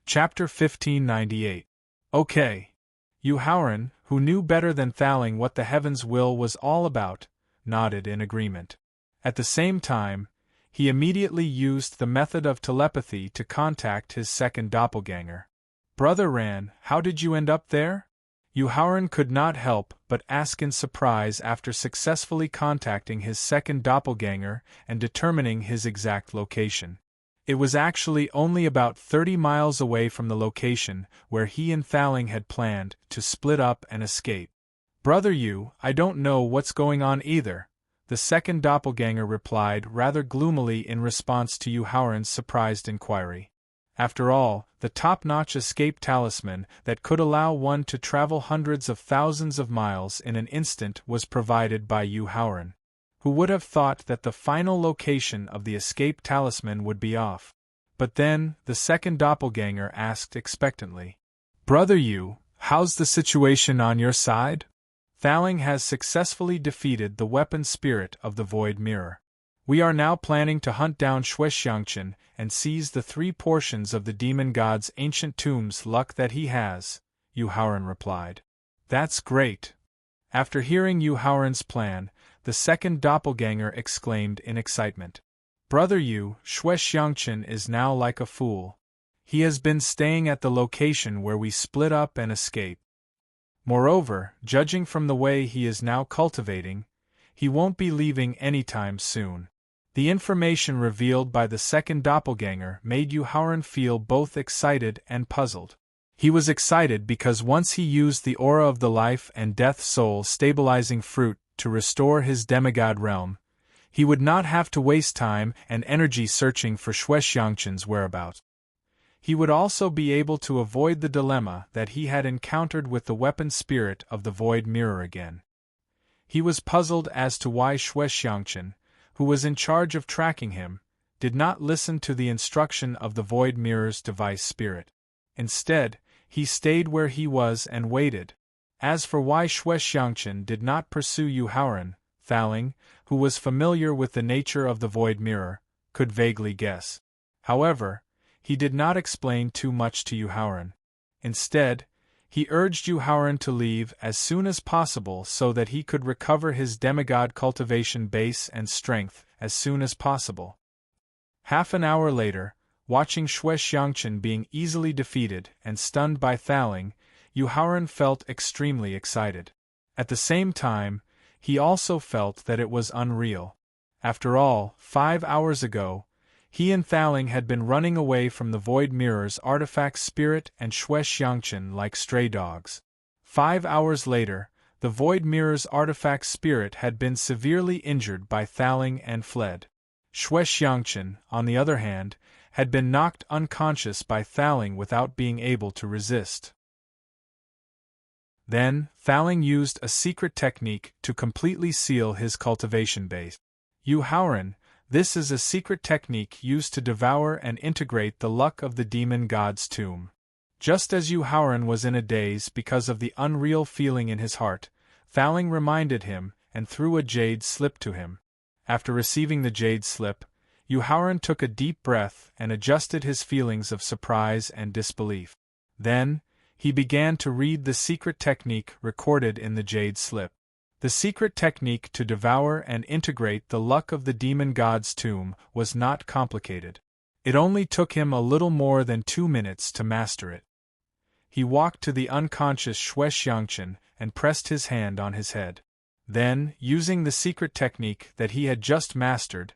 Chapter 1598. Okay. Yuhauran, who knew better than Thaling what the Heaven's will was all about, nodded in agreement. At the same time, he immediately used the method of telepathy to contact his second doppelganger. Brother Ran, how did you end up there? Yuhauran could not help but ask in surprise after successfully contacting his second doppelganger and determining his exact location. It was actually only about 30 miles away from the location where he and Thaling had planned to split up and escape. Brother Yu, I don't know what's going on either, the second doppelganger replied rather gloomily in response to Yuhauran's surprised inquiry. After all, the top-notch escape talisman that could allow one to travel hundreds of thousands of miles in an instant was provided by Yuhauran. Who would have thought that the final location of the escape talisman would be off? But then, the second doppelganger asked expectantly. Brother Yu, how's the situation on your side? Thaling has successfully defeated the weapon spirit of the Void Mirror. We are now planning to hunt down Shuexiangchen and seize the 3 portions of the demon god's ancient tomb's luck that he has, Yu Haoran replied. That's great. After hearing Yu Haoran's plan, the second doppelganger exclaimed in excitement. Brother Yu, Shuexiangchen is now like a fool. He has been staying at the location where we split up and escaped. Moreover, judging from the way he is now cultivating, he won't be leaving anytime soon. The information revealed by the second doppelganger made Yu Haoran feel both excited and puzzled. He was excited because once he used the aura of the life and death soul stabilizing fruit to restore his demigod realm, he would not have to waste time and energy searching for Shuexiangchen's whereabouts. He would also be able to avoid the dilemma that he had encountered with the weapon spirit of the Void Mirror again. He was puzzled as to why Shuexiangchen, who was in charge of tracking him, did not listen to the instruction of the Void Mirror's device spirit. Instead, he stayed where he was and waited. As for why Shuexiangchen did not pursue Yu Haoran, Thaling, who was familiar with the nature of the Void Mirror, could vaguely guess. However, he did not explain too much to Yu Haoran. Instead, he urged Yu Haoran to leave as soon as possible so that he could recover his demigod cultivation base and strength as soon as possible. Half an hour later, watching Shuexiangchen being easily defeated and stunned by Thaling, Yu Haoran felt extremely excited. At the same time, he also felt that it was unreal. After all, 5 hours ago, he and Thaling had been running away from the Void Mirror's artifact spirit and Shuexiangchen like stray dogs. 5 hours later, the Void Mirror's artifact spirit had been severely injured by Thaling and fled. Shuexiangchen, on the other hand, had been knocked unconscious by Thaling without being able to resist. Then, Thaling used a secret technique to completely seal his cultivation base. Yu Haoran, this is a secret technique used to devour and integrate the luck of the demon god's tomb. Just as Yu Haoran was in a daze because of the unreal feeling in his heart, Thaling reminded him and threw a jade slip to him. After receiving the jade slip, Yu Haoran took a deep breath and adjusted his feelings of surprise and disbelief. Then, he began to read the secret technique recorded in the jade slip. The secret technique to devour and integrate the luck of the demon god's tomb was not complicated. It only took him a little more than 2 minutes to master it. He walked to the unconscious Shuexiangchen and pressed his hand on his head. Then, using the secret technique that he had just mastered,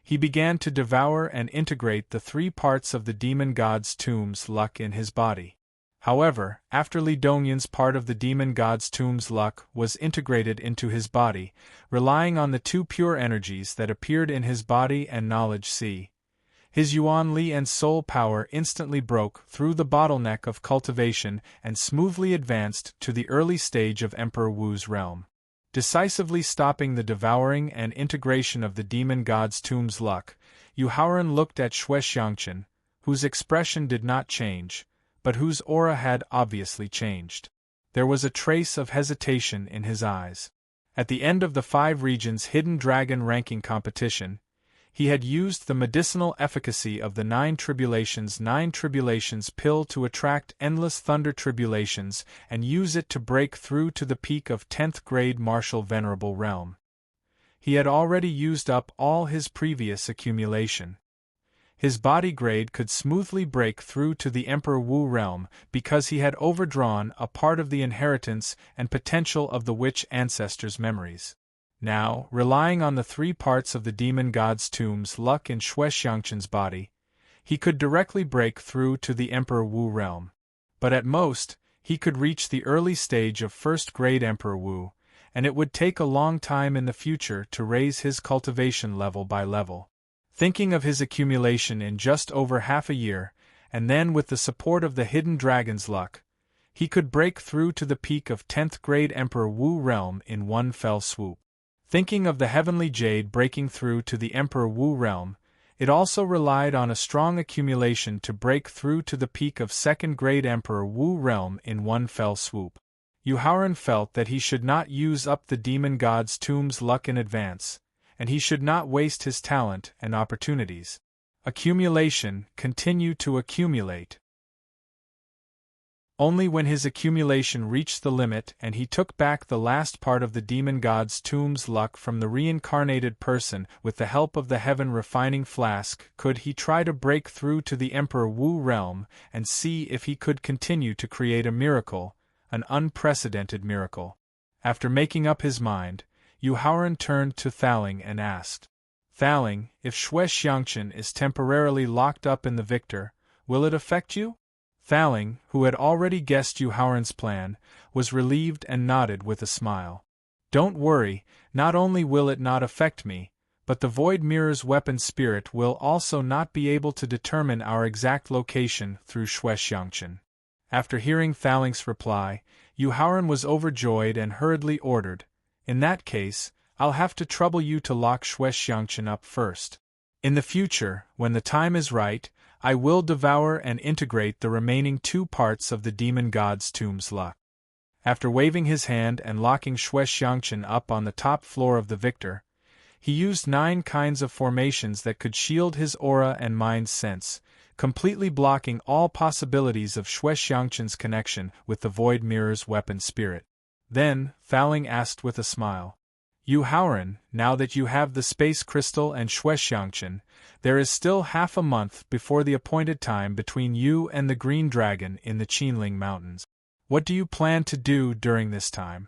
he began to devour and integrate the 3 parts of the demon god's tomb's luck in his body. However, after Li Dongyan's part of the demon god's tomb's luck was integrated into his body, relying on the 2 pure energies that appeared in his body and knowledge C, his Yuan Li and soul power instantly broke through the bottleneck of cultivation and smoothly advanced to the early stage of Emperor Wu's realm. Decisively stopping the devouring and integration of the demon god's tomb's luck, Yu Haoran looked at Shuexiangchen, whose expression did not change, but whose aura had obviously changed. There was a trace of hesitation in his eyes. At the end of the 5 regions hidden dragon ranking competition, he had used the medicinal efficacy of the 9 tribulations pill to attract endless thunder tribulations and use it to break through to the peak of 10th grade martial venerable realm. He had already used up all his previous accumulation. His body grade could smoothly break through to the Emperor Wu realm because he had overdrawn a part of the inheritance and potential of the witch ancestors' memories. Now, relying on the 3 parts of the demon god's tomb's luck in Shuexiangchen's body, he could directly break through to the Emperor Wu realm. But at most, he could reach the early stage of 1st grade Emperor Wu, and it would take a long time in the future to raise his cultivation level by level. Thinking of his accumulation in just over half a year, and then with the support of the hidden dragon's luck, he could break through to the peak of 10th grade Emperor Wu realm in one fell swoop. Thinking of the heavenly jade breaking through to the Emperor Wu realm, it also relied on a strong accumulation to break through to the peak of 2nd grade Emperor Wu realm in one fell swoop. Yu Haoran felt that he should not use up the demon god's tomb's luck in advance, and he should not waste his talent and opportunities. Accumulation continued to accumulate. Only when his accumulation reached the limit and he took back the last part of the demon god's tomb's luck from the reincarnated person with the help of the heaven refining flask could he try to break through to the Emperor Wu realm and see if he could continue to create a miracle, an unprecedented miracle. After making up his mind, Yu Haoran turned to Thaling and asked, Thaling, if Xue Xiangqin is temporarily locked up in the Victor, will it affect you? Thaling, who had already guessed Yu Haoran's plan, was relieved and nodded with a smile. Don't worry, not only will it not affect me, but the Void Mirror's weapon spirit will also not be able to determine our exact location through Xue Xiangqin. After hearing Thaling's reply, Yu Haoran was overjoyed and hurriedly ordered, In that case, I'll have to trouble you to lock Xue Xiangqin up first. In the future, when the time is right, I will devour and integrate the remaining 2 parts of the demon god's tomb's luck. After waving his hand and locking Xue Xiangqin up on the top floor of the Victor, he used 9 kinds of formations that could shield his aura and mind sense, completely blocking all possibilities of Xue Xiangqin's connection with the Void Mirror's weapon spirit. Then, Thaling asked with a smile, Yu Haoran, now that you have the space crystal and Xue Xiangqin, there is still half a month before the appointed time between you and the Green Dragon in the Qinling Mountains. What do you plan to do during this time?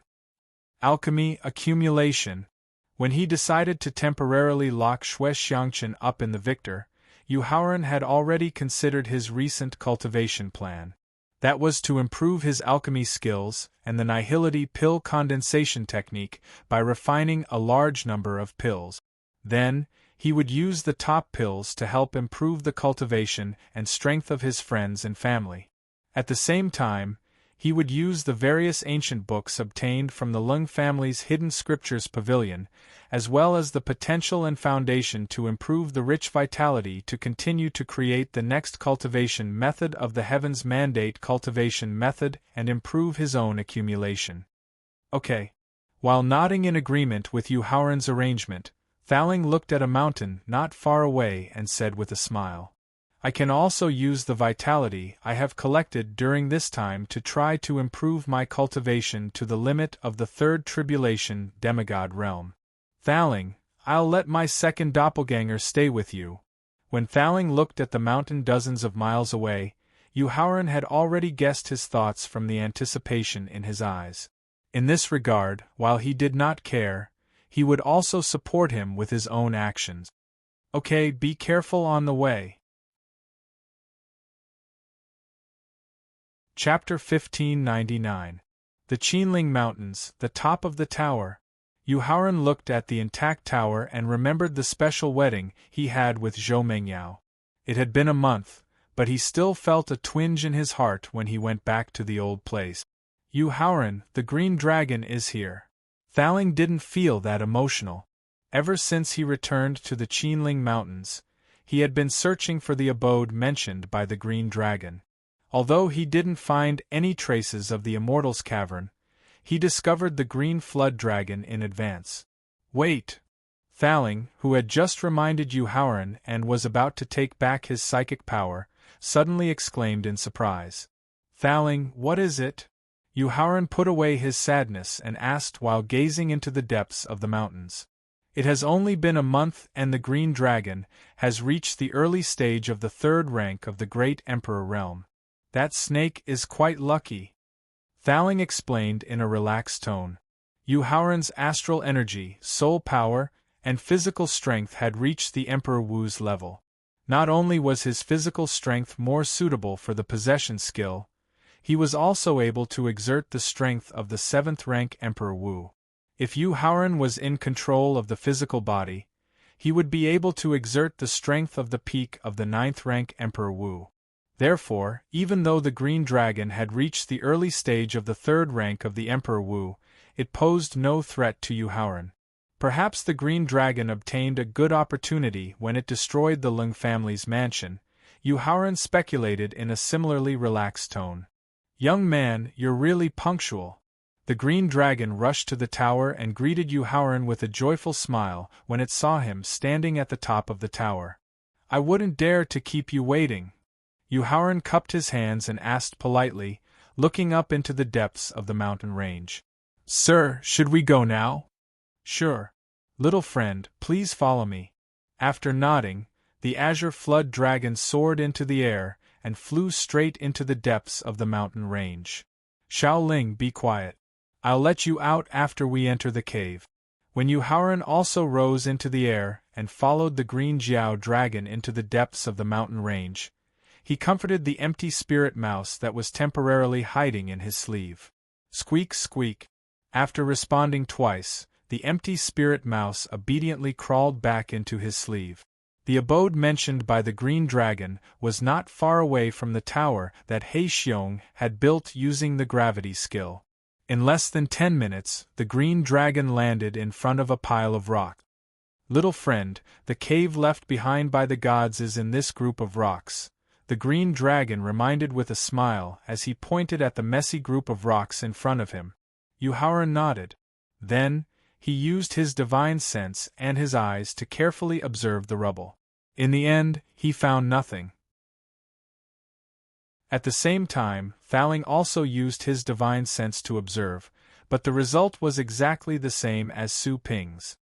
Alchemy accumulation. When he decided to temporarily lock Xue Xiangqin up in the Victor, Yu Haoran had already considered his recent cultivation plan. That was to improve his alchemy skills and the nihility pill condensation technique by refining a large number of pills. Then, he would use the top pills to help improve the cultivation and strength of his friends and family. At the same time, he would use the various ancient books obtained from the Lung family's Hidden Scriptures Pavilion, as well as the potential and foundation to improve the rich vitality to continue to create the next cultivation method of the Heaven's Mandate cultivation method and improve his own accumulation. Okay. While nodding in agreement with Yu Haoran's arrangement, Thaling looked at a mountain not far away and said with a smile, I can also use the vitality I have collected during this time to try to improve my cultivation to the limit of the 3rd Tribulation demigod realm. Thaling, I'll let my second doppelganger stay with you. When Thaling looked at the mountain dozens of miles away, Yu Haoran had already guessed his thoughts from the anticipation in his eyes. In this regard, while he did not care, he would also support him with his own actions. Okay, be careful on the way. Chapter 1599. The Qinling Mountains, the top of the tower. Yu Haoran looked at the intact tower and remembered the special wedding he had with Zhou Mengyao. It had been a month, but he still felt a twinge in his heart when he went back to the old place. Yu Haoran, the Green Dragon is here. Thaling didn't feel that emotional. Ever since he returned to the Qinling Mountains, he had been searching for the abode mentioned by the Green Dragon. Although he didn't find any traces of the Immortal's Cavern, he discovered the Green Flood Dragon in advance. Wait! Thaling, who had just reminded Yu Haoran and was about to take back his psychic power, suddenly exclaimed in surprise. Thaling, what is it? Yu Haoran put away his sadness and asked while gazing into the depths of the mountains. It has only been a month and the Green Dragon has reached the early stage of the 3rd rank of the Great Emperor realm. That snake is quite lucky. Thaling explained in a relaxed tone. Yu Haoran's astral energy, soul power, and physical strength had reached the Emperor Wu's level. Not only was his physical strength more suitable for the possession skill, he was also able to exert the strength of the 7th rank Emperor Wu. If Yu Haoran was in control of the physical body, he would be able to exert the strength of the peak of the 9th rank Emperor Wu. Therefore, even though the Green Dragon had reached the early stage of the 3rd rank of the Emperor Wu, it posed no threat to Yu Haoran. Perhaps the Green Dragon obtained a good opportunity when it destroyed the Lung family's mansion. Yu Haoran speculated in a similarly relaxed tone. Young man, you're really punctual. The green dragon rushed to the tower and greeted Yuhauran with a joyful smile when it saw him standing at the top of the tower. "I wouldn't dare to keep you waiting." Yuhauran cupped his hands and asked politely, looking up into the depths of the mountain range. "Sir, should we go now?" "Sure. Little friend, please follow me." After nodding, the azure flood dragon soared into the air and flew straight into the depths of the mountain range. "Shaoling, be quiet. I'll let you out after we enter the cave." When Yuhauran also rose into the air and followed the green Jiao dragon into the depths of the mountain range, he comforted the empty spirit mouse that was temporarily hiding in his sleeve. Squeak, squeak. After responding twice, the empty spirit mouse obediently crawled back into his sleeve. The abode mentioned by the green dragon was not far away from the tower that He Xiong had built using the gravity skill. In less than 10 minutes, the green dragon landed in front of a pile of rock. "Little friend, the cave left behind by the gods is in this group of rocks," the green dragon reminded with a smile as he pointed at the messy group of rocks in front of him. Yuhauran nodded. Then, he used his divine sense and his eyes to carefully observe the rubble. In the end, he found nothing. At the same time, Thaling also used his divine sense to observe, but the result was exactly the same as Su Ping's.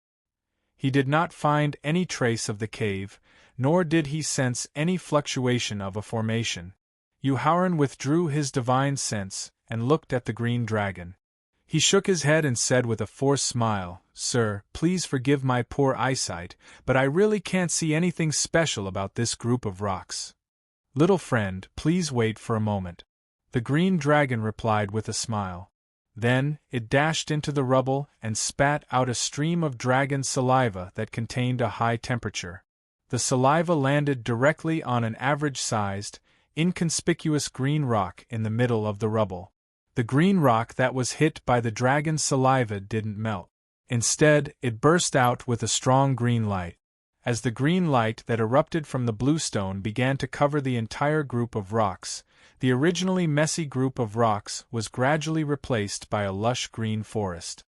He did not find any trace of the cave, nor did he sense any fluctuation of a formation. Yuhauran withdrew his divine sense and looked at the green dragon. He shook his head and said with a forced smile, "Sir, please forgive my poor eyesight, but I really can't see anything special about this group of rocks." "Little friend, please wait for a moment," the green dragon replied with a smile. Then, it dashed into the rubble and spat out a stream of dragon saliva that contained a high temperature. The saliva landed directly on an average-sized, inconspicuous green rock in the middle of the rubble. The green rock that was hit by the dragon's saliva didn't melt. Instead, it burst out with a strong green light. As the green light that erupted from the bluestone began to cover the entire group of rocks, the originally messy group of rocks was gradually replaced by a lush green forest.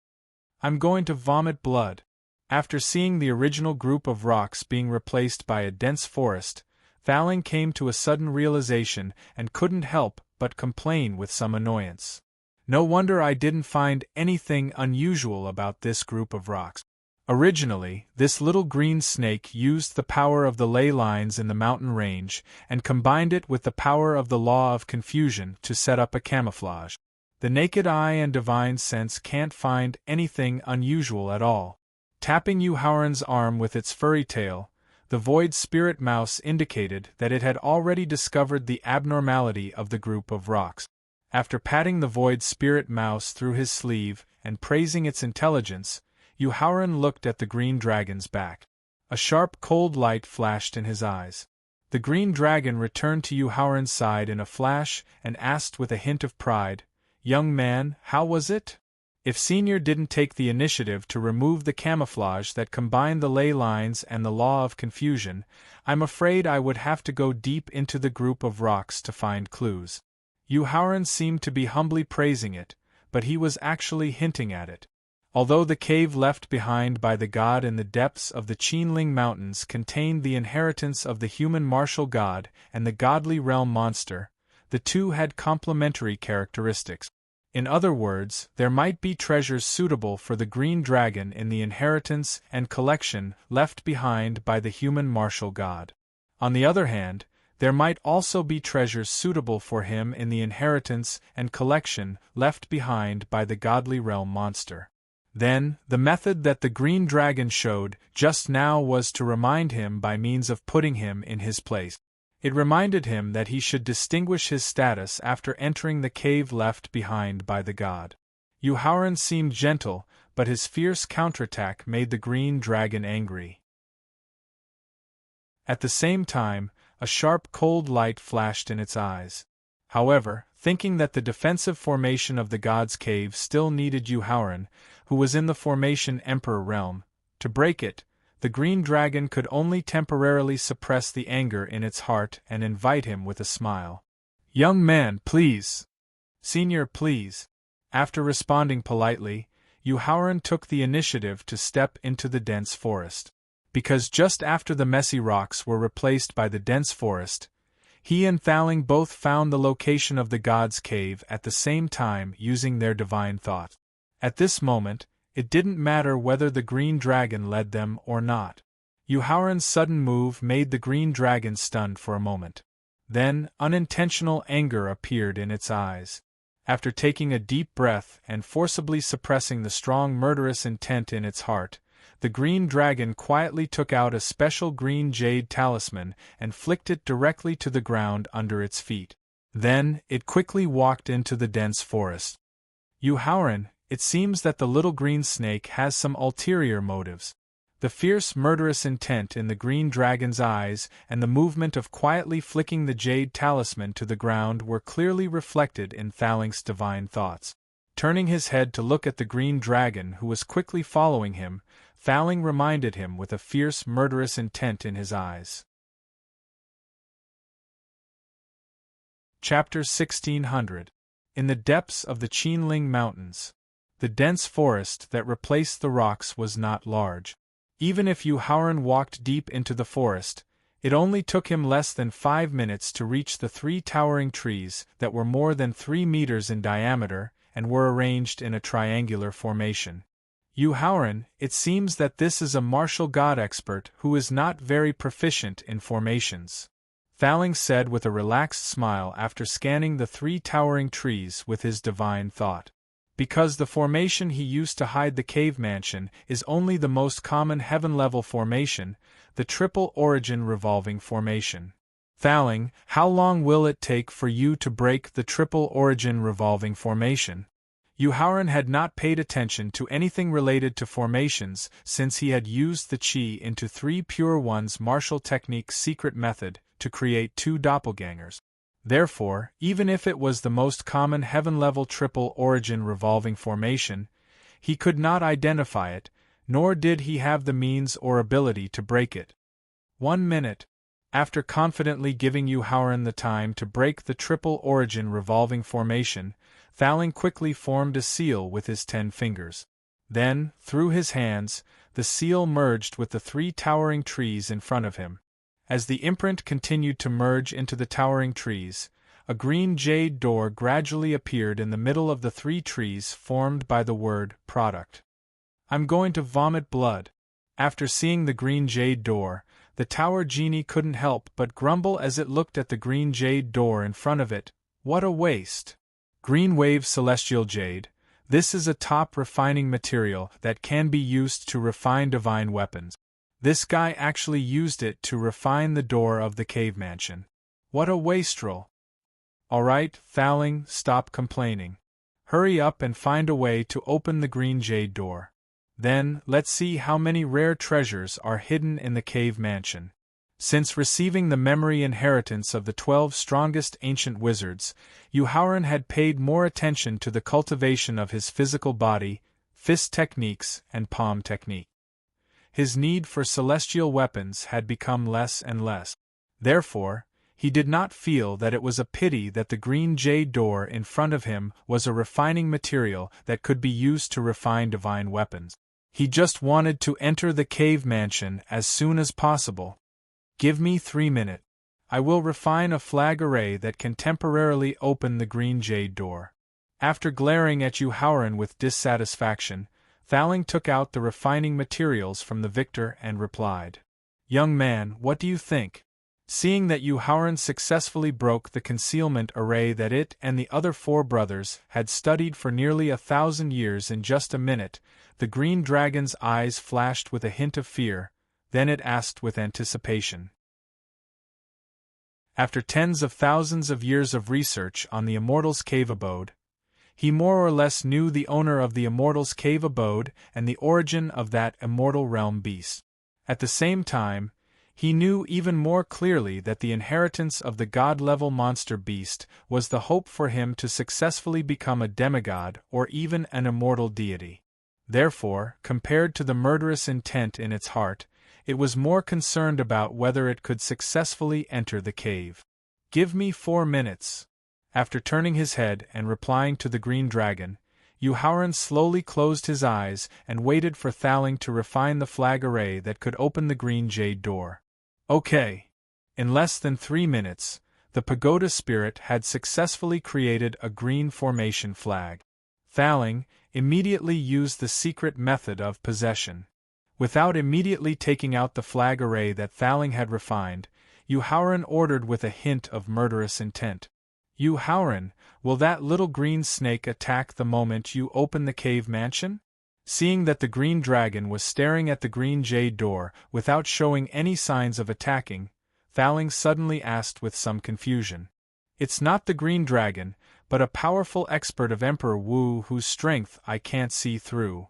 "I'm going to vomit blood." After seeing the original group of rocks being replaced by a dense forest, Thaling came to a sudden realization and couldn't help but complain with some annoyance. "No wonder I didn't find anything unusual about this group of rocks. Originally, this little green snake used the power of the ley lines in the mountain range and combined it with the power of the law of confusion to set up a camouflage. The naked eye and divine sense can't find anything unusual at all." Tapping Yuhauran's arm with its furry tail, the void spirit mouse indicated that it had already discovered the abnormality of the group of rocks. After patting the void spirit mouse through his sleeve and praising its intelligence, Yuhauran looked at the green dragon's back. A sharp cold light flashed in his eyes. The green dragon returned to Yuhauran's side in a flash and asked with a hint of pride, "Young man, how was it?" "If Senior didn't take the initiative to remove the camouflage that combined the ley lines and the law of confusion, I'm afraid I would have to go deep into the group of rocks to find clues." Yuhauran seemed to be humbly praising it, but he was actually hinting at it. Although the cave left behind by the god in the depths of the Qinling Mountains contained the inheritance of the human martial god and the godly realm monster, the two had complementary characteristics. In other words, there might be treasures suitable for the green dragon in the inheritance and collection left behind by the human martial god. On the other hand, there might also be treasures suitable for him in the inheritance and collection left behind by the godly realm monster. Then, the method that the green dragon showed just now was to remind him by means of putting him in his place. It reminded him that he should distinguish his status after entering the cave left behind by the god. Yuhauran seemed gentle, but his fierce counterattack made the green dragon angry. At the same time, a sharp cold light flashed in its eyes. However, thinking that the defensive formation of the god's cave still needed Yuhauran, who was in the formation Emperor realm, to break it, the green dragon could only temporarily suppress the anger in its heart and invite him with a smile. "Young man, please! Senior, please!" After responding politely, Yuhauran took the initiative to step into the dense forest. Because just after the messy rocks were replaced by the dense forest, he and Thaling both found the location of the god's cave at the same time using their divine thought. At this moment, it didn't matter whether the green dragon led them or not. Yuhauran's sudden move made the green dragon stunned for a moment. Then, unintentional anger appeared in its eyes. After taking a deep breath and forcibly suppressing the strong murderous intent in its heart, the green dragon quietly took out a special green jade talisman and flicked it directly to the ground under its feet. Then, it quickly walked into the dense forest. Yuhauran, it seems that the little green snake has some ulterior motives. The fierce murderous intent in the green dragon's eyes and the movement of quietly flicking the jade talisman to the ground were clearly reflected in Thaling's divine thoughts. Turning his head to look at the green dragon who was quickly following him, Thaling reminded him with a fierce murderous intent in his eyes. Chapter 1600. In the depths of the Qinling Mountains. The dense forest that replaced the rocks was not large. Even if Yuhauran walked deep into the forest, it only took him less than 5 minutes to reach the 3 towering trees that were more than 3 meters in diameter and were arranged in a triangular formation. Yuhauran, it seems that this is a martial god expert who is not very proficient in formations, Thaling said with a relaxed smile after scanning the 3 towering trees with his divine thought. Because the formation he used to hide the cave mansion is only the most common heaven-level formation, the triple origin revolving formation. Thaling, how long will it take for you to break the triple origin revolving formation? Yuhauran had not paid attention to anything related to formations since he had used the Qi into 3 Pure One's martial technique's secret method to create 2 doppelgangers. Therefore, even if it was the most common heaven-level triple origin revolving formation, he could not identify it, nor did he have the means or ability to break it. 1 minute. After confidently giving Yuhauran the time to break the triple origin revolving formation, Thaling quickly formed a seal with his 10 fingers. Then, through his hands, the seal merged with the 3 towering trees in front of him. As the imprint continued to merge into the towering trees, a green jade door gradually appeared in the middle of the 3 trees formed by the word product. I'm going to vomit blood. After seeing the green jade door, the tower genie couldn't help but grumble as it looked at the green jade door in front of it. What a waste! Green wave celestial jade. This is a top refining material that can be used to refine divine weapons. This guy actually used it to refine the door of the cave mansion. What a wastrel! Alright, Thaling, stop complaining. Hurry up and find a way to open the green jade door. Then, let's see how many rare treasures are hidden in the cave mansion. Since receiving the memory inheritance of the 12 strongest ancient wizards, Yuhauran had paid more attention to the cultivation of his physical body, fist techniques, and palm technique. His need for celestial weapons had become less and less. Therefore, he did not feel that it was a pity that the green jade door in front of him was a refining material that could be used to refine divine weapons. He just wanted to enter the cave mansion as soon as possible. Give me 3 minutes. I will refine a flag array that can temporarily open the green jade door. After glaring at Yuhauran with dissatisfaction, Thaling took out the refining materials from the victor and replied, "Young man, what do you think?" Seeing that Yuhauran successfully broke the concealment array that it and the other 4 brothers had studied for nearly 1,000 years in just a minute, the green dragon's eyes flashed with a hint of fear, then it asked with anticipation. After tens of thousands of years of research on the Immortal's cave abode, he more or less knew the owner of the Immortal's cave abode and the origin of that immortal realm beast. At the same time, he knew even more clearly that the inheritance of the god-level monster beast was the hope for him to successfully become a demigod or even an immortal deity. Therefore, compared to the murderous intent in its heart, it was more concerned about whether it could successfully enter the cave. Give me 4 minutes. After turning his head and replying to the green dragon, Yuhauran slowly closed his eyes and waited for Thaling to refine the flag array that could open the green jade door. Okay. In less than 3 minutes, the pagoda spirit had successfully created a green formation flag. Thaling immediately used the secret method of possession. Without immediately taking out the flag array that Thaling had refined, Yuhauran ordered with a hint of murderous intent. Yuhauran, will that little green snake attack the moment you open the cave mansion? Seeing that the green dragon was staring at the green jade door without showing any signs of attacking, Thaling suddenly asked with some confusion. It's not the green dragon, but a powerful expert of Emperor Wu whose strength I can't see through.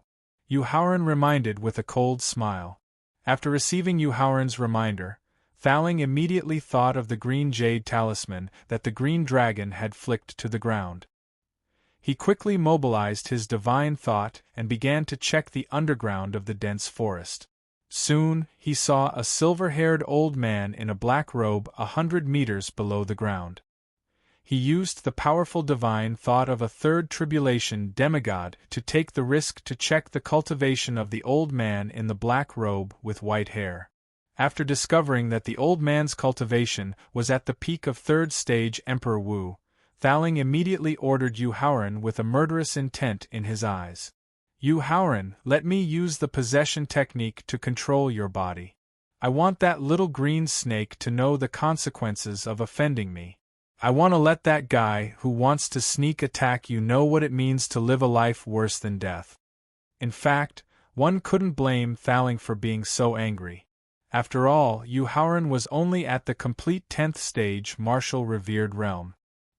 Yuhauran reminded with a cold smile. After receiving Yuhauran's reminder, Thaling immediately thought of the green jade talisman that the green dragon had flicked to the ground. He quickly mobilized his divine thought and began to check the underground of the dense forest. Soon, he saw a silver-haired old man in a black robe 100 meters below the ground. He used the powerful divine thought of a third tribulation demigod to take the risk to check the cultivation of the old man in the black robe with white hair. After discovering that the old man's cultivation was at the peak of third stage Emperor Wu, Thaling immediately ordered Yuhauran with a murderous intent in his eyes. Yuhauran, let me use the possession technique to control your body. I want that little green snake to know the consequences of offending me. I want to let that guy who wants to sneak attack you know what it means to live a life worse than death. In fact, one couldn't blame Thaling for being so angry. After all, Yuhauran was only at the complete 10th stage martial revered realm.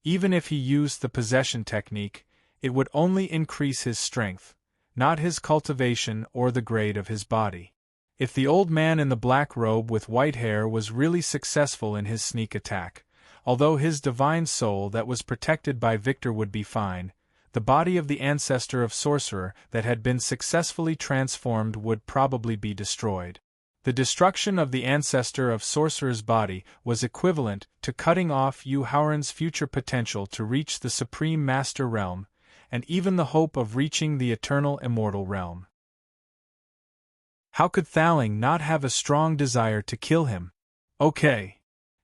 Even if he used the possession technique, it would only increase his strength, not his cultivation or the grade of his body. If the old man in the black robe with white hair was really successful in his sneak attack, although his divine soul that was protected by Victor would be fine, the body of the ancestor of sorcerer that had been successfully transformed would probably be destroyed. The destruction of the ancestor of sorcerer's body was equivalent to cutting off Yuhauran's future potential to reach the Supreme Master Realm, and even the hope of reaching the eternal immortal realm. How could Thaling not have a strong desire to kill him? Okay.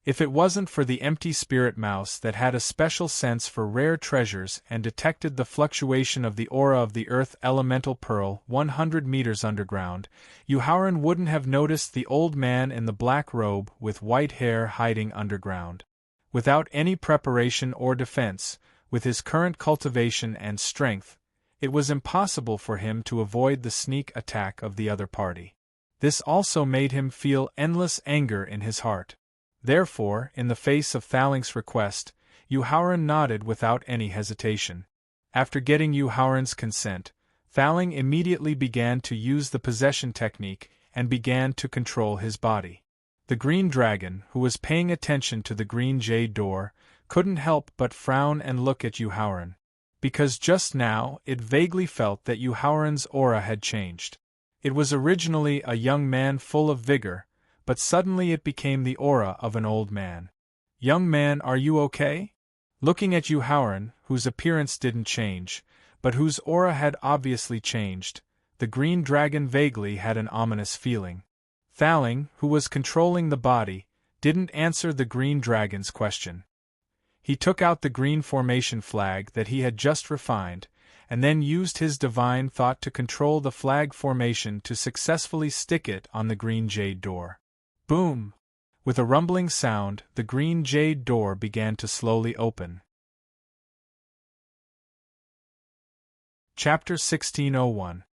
If it wasn't for the empty spirit mouse that had a special sense for rare treasures and detected the fluctuation of the aura of the earth elemental pearl 100 meters underground, Yuhauran wouldn't have noticed the old man in the black robe with white hair hiding underground. Without any preparation or defense, with his current cultivation and strength, it was impossible for him to avoid the sneak attack of the other party. This also made him feel endless anger in his heart. Therefore, in the face of Thaling's request, Yuhauran nodded without any hesitation. After getting Yuhauran's consent, Thaling immediately began to use the possession technique and began to control his body. The green dragon, who was paying attention to the green jade door, couldn't help but frown and look at Yuhauran, because just now it vaguely felt that Yuhauran's aura had changed. It was originally a young man full of vigor, but suddenly it became the aura of an old man. Young man, are you okay? Looking at Yuhauran, whose appearance didn't change, but whose aura had obviously changed, the green dragon vaguely had an ominous feeling. Thaling, who was controlling the body, didn't answer the green dragon's question. He took out the green formation flag that he had just refined, and then used his divine thought to control the flag formation to successfully stick it on the green jade door. Boom! With a rumbling sound, the green jade door began to slowly open. Chapter 1601.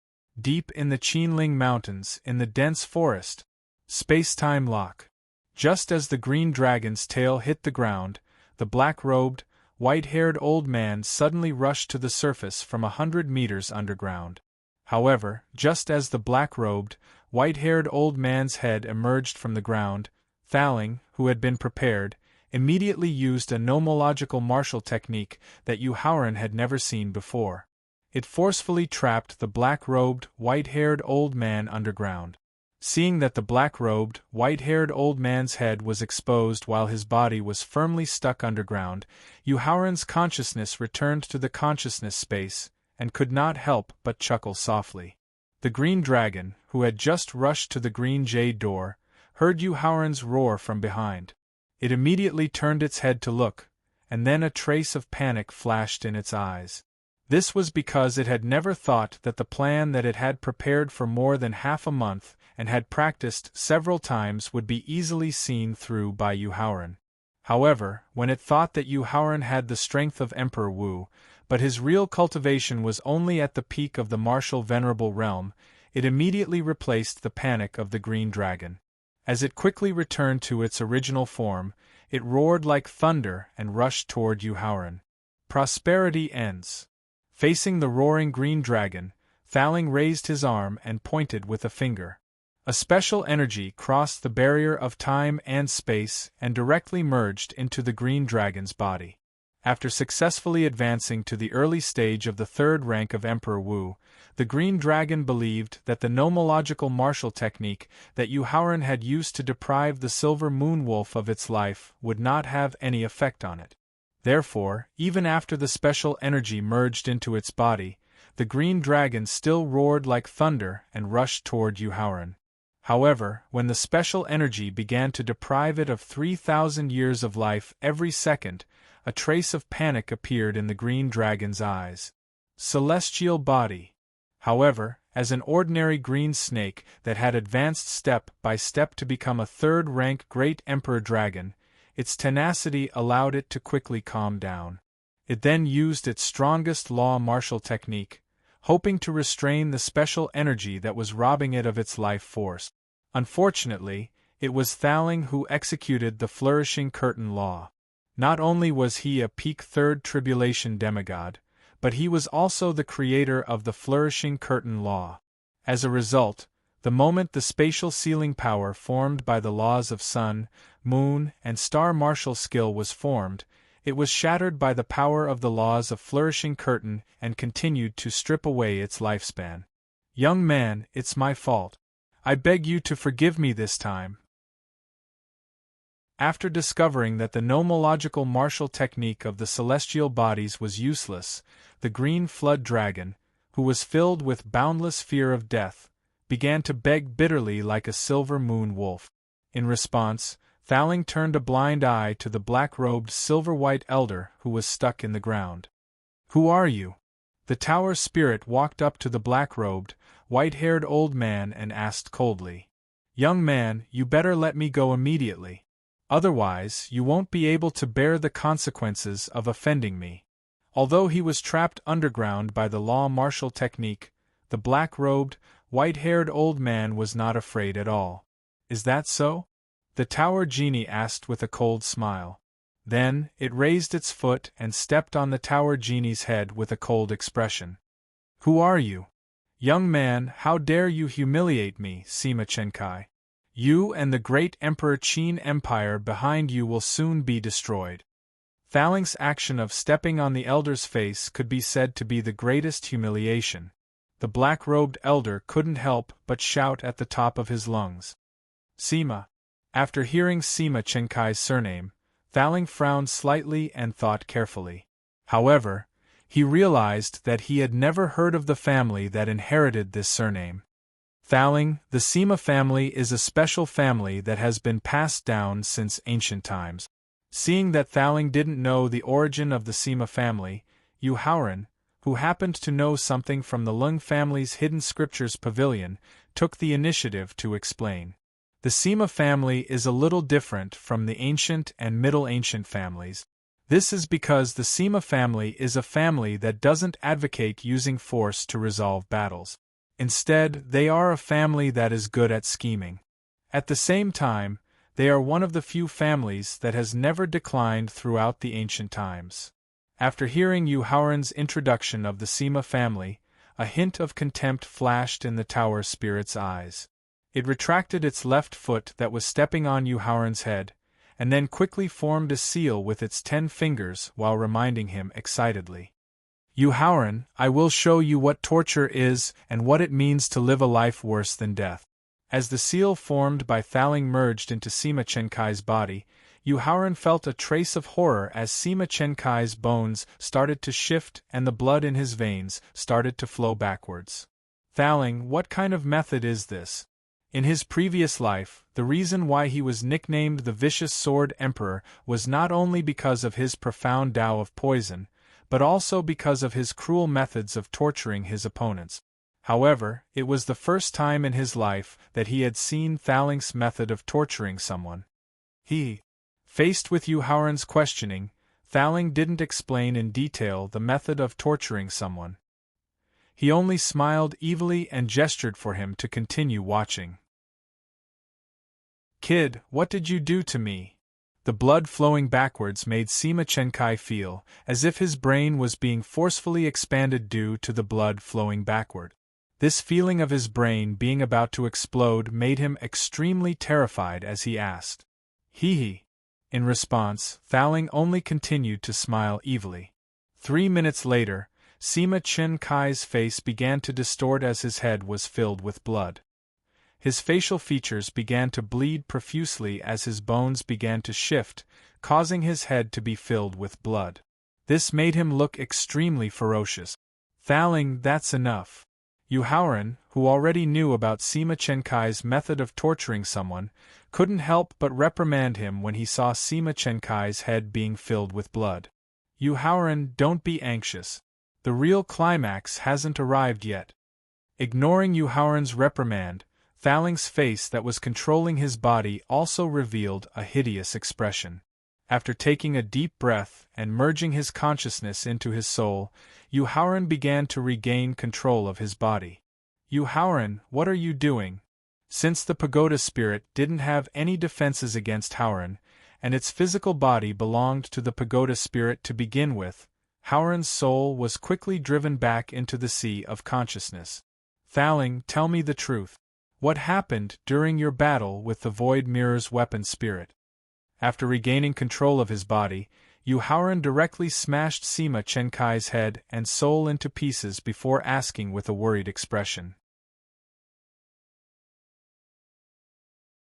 Deep in the Qinling Mountains, in the dense forest. Space-time lock. Just as the green dragon's tail hit the ground, the black-robed, white-haired old man suddenly rushed to the surface from 100 meters underground. However, just as the black-robed, white-haired old man's head emerged from the ground, Thaling, who had been prepared, immediately used a nomological martial technique that Yuhauran had never seen before. It forcefully trapped the black-robed, white-haired old man underground. Seeing that the black-robed, white-haired old man's head was exposed while his body was firmly stuck underground, Yuhauran's consciousness returned to the consciousness space, and could not help but chuckle softly. The green dragon, who had just rushed to the green jade door, heard Yu Haoran's roar from behind. It immediately turned its head to look, and then a trace of panic flashed in its eyes. This was because it had never thought that the plan that it had prepared for more than half a month and had practiced several times would be easily seen through by Yu Haoran. However, when it thought that Yu Haoran had the strength of Emperor Wu, but his real cultivation was only at the peak of the martial venerable realm, it immediately replaced the panic of the green dragon. As it quickly returned to its original form, it roared like thunder and rushed toward Yu Haoran. Prosperity ends. Facing the roaring green dragon, Thaling raised his arm and pointed with a finger. A special energy crossed the barrier of time and space and directly merged into the green dragon's body. After successfully advancing to the early stage of the third rank of Emperor Wu, the green dragon believed that the nomological martial technique that Yu Haoran had used to deprive the silver moon wolf of its life would not have any effect on it. Therefore, even after the special energy merged into its body, the green dragon still roared like thunder and rushed toward Yu Haoran. However, when the special energy began to deprive it of 3,000 years of life every second, a trace of panic appeared in the green dragon's eyes. Celestial body. However, as an ordinary green snake that had advanced step by step to become a third-rank great emperor dragon, its tenacity allowed it to quickly calm down. It then used its strongest law martial technique, hoping to restrain the special energy that was robbing it of its life force. Unfortunately, it was Thaling who executed the flourishing curtain law. Not only was he a peak third tribulation demigod, but he was also the creator of the flourishing curtain law. As a result, the moment the spatial sealing power formed by the laws of sun, moon, and star martial skill was formed, it was shattered by the power of the laws of flourishing curtain and continued to strip away its lifespan. Young man, it's my fault. I beg you to forgive me this time. After discovering that the nomological martial technique of the celestial bodies was useless, the green flood dragon, who was filled with boundless fear of death, began to beg bitterly like a silver moon wolf. In response, Thaling turned a blind eye to the black-robed silver-white elder who was stuck in the ground. "Who are you?" The tower spirit walked up to the black-robed, white-haired old man and asked coldly. "Young man, you better let me go immediately. Otherwise, you won't be able to bear the consequences of offending me." Although he was trapped underground by the law martial technique, the black-robed, white-haired old man was not afraid at all. "Is that so?" the tower genie asked with a cold smile. Then, it raised its foot and stepped on the tower genie's head with a cold expression. "Who are you? Young man, how dare you humiliate me, Sima Chenkai? You and the great Emperor Qin Empire behind you will soon be destroyed." Thaling's action of stepping on the elder's face could be said to be the greatest humiliation. The black-robed elder couldn't help but shout at the top of his lungs. "Sima." After hearing Sima Chenkai's surname, Thaling frowned slightly and thought carefully. However, he realized that he had never heard of the family that inherited this surname. Thaling, the Sima family is a special family that has been passed down since ancient times. Seeing that Thaling didn't know the origin of the Sima family, Yu Haoran, who happened to know something from the Lung family's hidden scriptures pavilion, took the initiative to explain. The Sima family is a little different from the ancient and middle ancient families. This is because the Sima family is a family that doesn't advocate using force to resolve battles. Instead, they are a family that is good at scheming. At the same time, they are one of the few families that has never declined throughout the ancient times. After hearing Yu Haoran's introduction of the Sima family, a hint of contempt flashed in the tower spirit's eyes. It retracted its left foot that was stepping on Yu Haoran's head, and then quickly formed a seal with its 10 fingers while reminding him excitedly. "Yu Haoran, I will show you what torture is and what it means to live a life worse than death." As the seal formed by Thaling merged into Sima Chenkai's body, Yu Haoran felt a trace of horror as Sima Chenkai's bones started to shift and the blood in his veins started to flow backwards. Thaling, what kind of method is this? In his previous life, the reason why he was nicknamed the Vicious Sword Emperor was not only because of his profound Tao of poison, but also because of his cruel methods of torturing his opponents. However, it was the first time in his life that he had seen Thaling's method of torturing someone. Faced with Yu Haoran's questioning, Thaling didn't explain in detail the method of torturing someone. He only smiled evilly and gestured for him to continue watching. "Kid, what did you do to me?" The blood flowing backwards made Sima Chenkai feel as if his brain was being forcefully expanded due to the blood flowing backward. This feeling of his brain being about to explode made him extremely terrified as he asked. In response, Thaling only continued to smile evilly. 3 minutes later, Sima Chenkai's face began to distort as his head was filled with blood. His facial features began to bleed profusely as his bones began to shift, causing his head to be filled with blood. This made him look extremely ferocious. "Thaling, that's enough." Yu Haoran, who already knew about Sima Chenkai's method of torturing someone, couldn't help but reprimand him when he saw Sima Chenkai's head being filled with blood. "Yu Haoran, don't be anxious. The real climax hasn't arrived yet." Ignoring Yu Haoran's reprimand, Thaling's face that was controlling his body also revealed a hideous expression. After taking a deep breath and merging his consciousness into his soul, Yu Haoran began to regain control of his body. "Yu Haoran, what are you doing?" Since the pagoda spirit didn't have any defenses against Haoran, and its physical body belonged to the pagoda spirit to begin with, Haoran's soul was quickly driven back into the sea of consciousness. "Thaling, tell me the truth. What happened during your battle with the Void Mirror's weapon spirit?" After regaining control of his body, Yu Haoran directly smashed Sima Chenkai's head and soul into pieces before asking with a worried expression.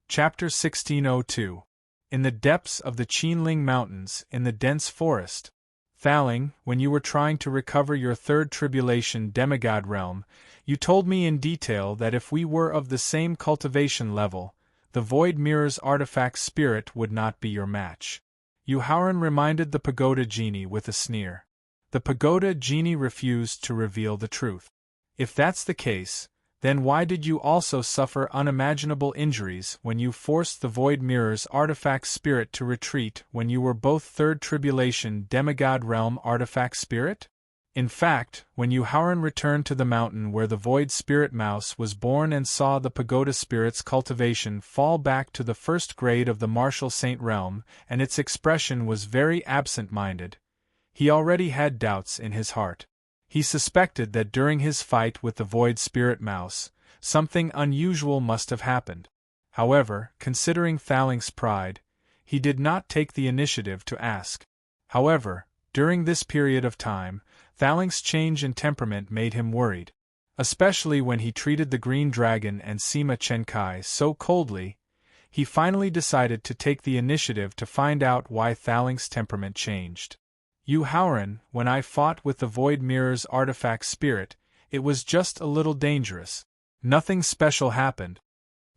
Chapter 1602. In the depths of the Qinling Mountains, in the dense forest. Thaling, when you were trying to recover your third tribulation demigod realm, you told me in detail that if we were of the same cultivation level, the Void Mirror's artifact spirit would not be your match. Yu Haoran reminded the pagoda genie with a sneer. The pagoda genie refused to reveal the truth. "If that's the case, then why did you also suffer unimaginable injuries when you forced the Void Mirror's artifact spirit to retreat when you were both third tribulation demigod realm artifact spirit?" In fact, when Yu Haoran returned to the mountain where the Void Spirit Mouse was born and saw the pagoda spirit's cultivation fall back to the first grade of the martial saint realm, and its expression was very absent-minded, he already had doubts in his heart. He suspected that during his fight with the Void Spirit Mouse, something unusual must have happened. However, considering Thaling's pride, he did not take the initiative to ask. However, during this period of time, Thaling's change in temperament made him worried. Especially when he treated the Green Dragon and Sima Chenkai so coldly, he finally decided to take the initiative to find out why Thaling's temperament changed. "Yu Haoran, when I fought with the Void Mirror's artifact spirit, it was just a little dangerous. Nothing special happened."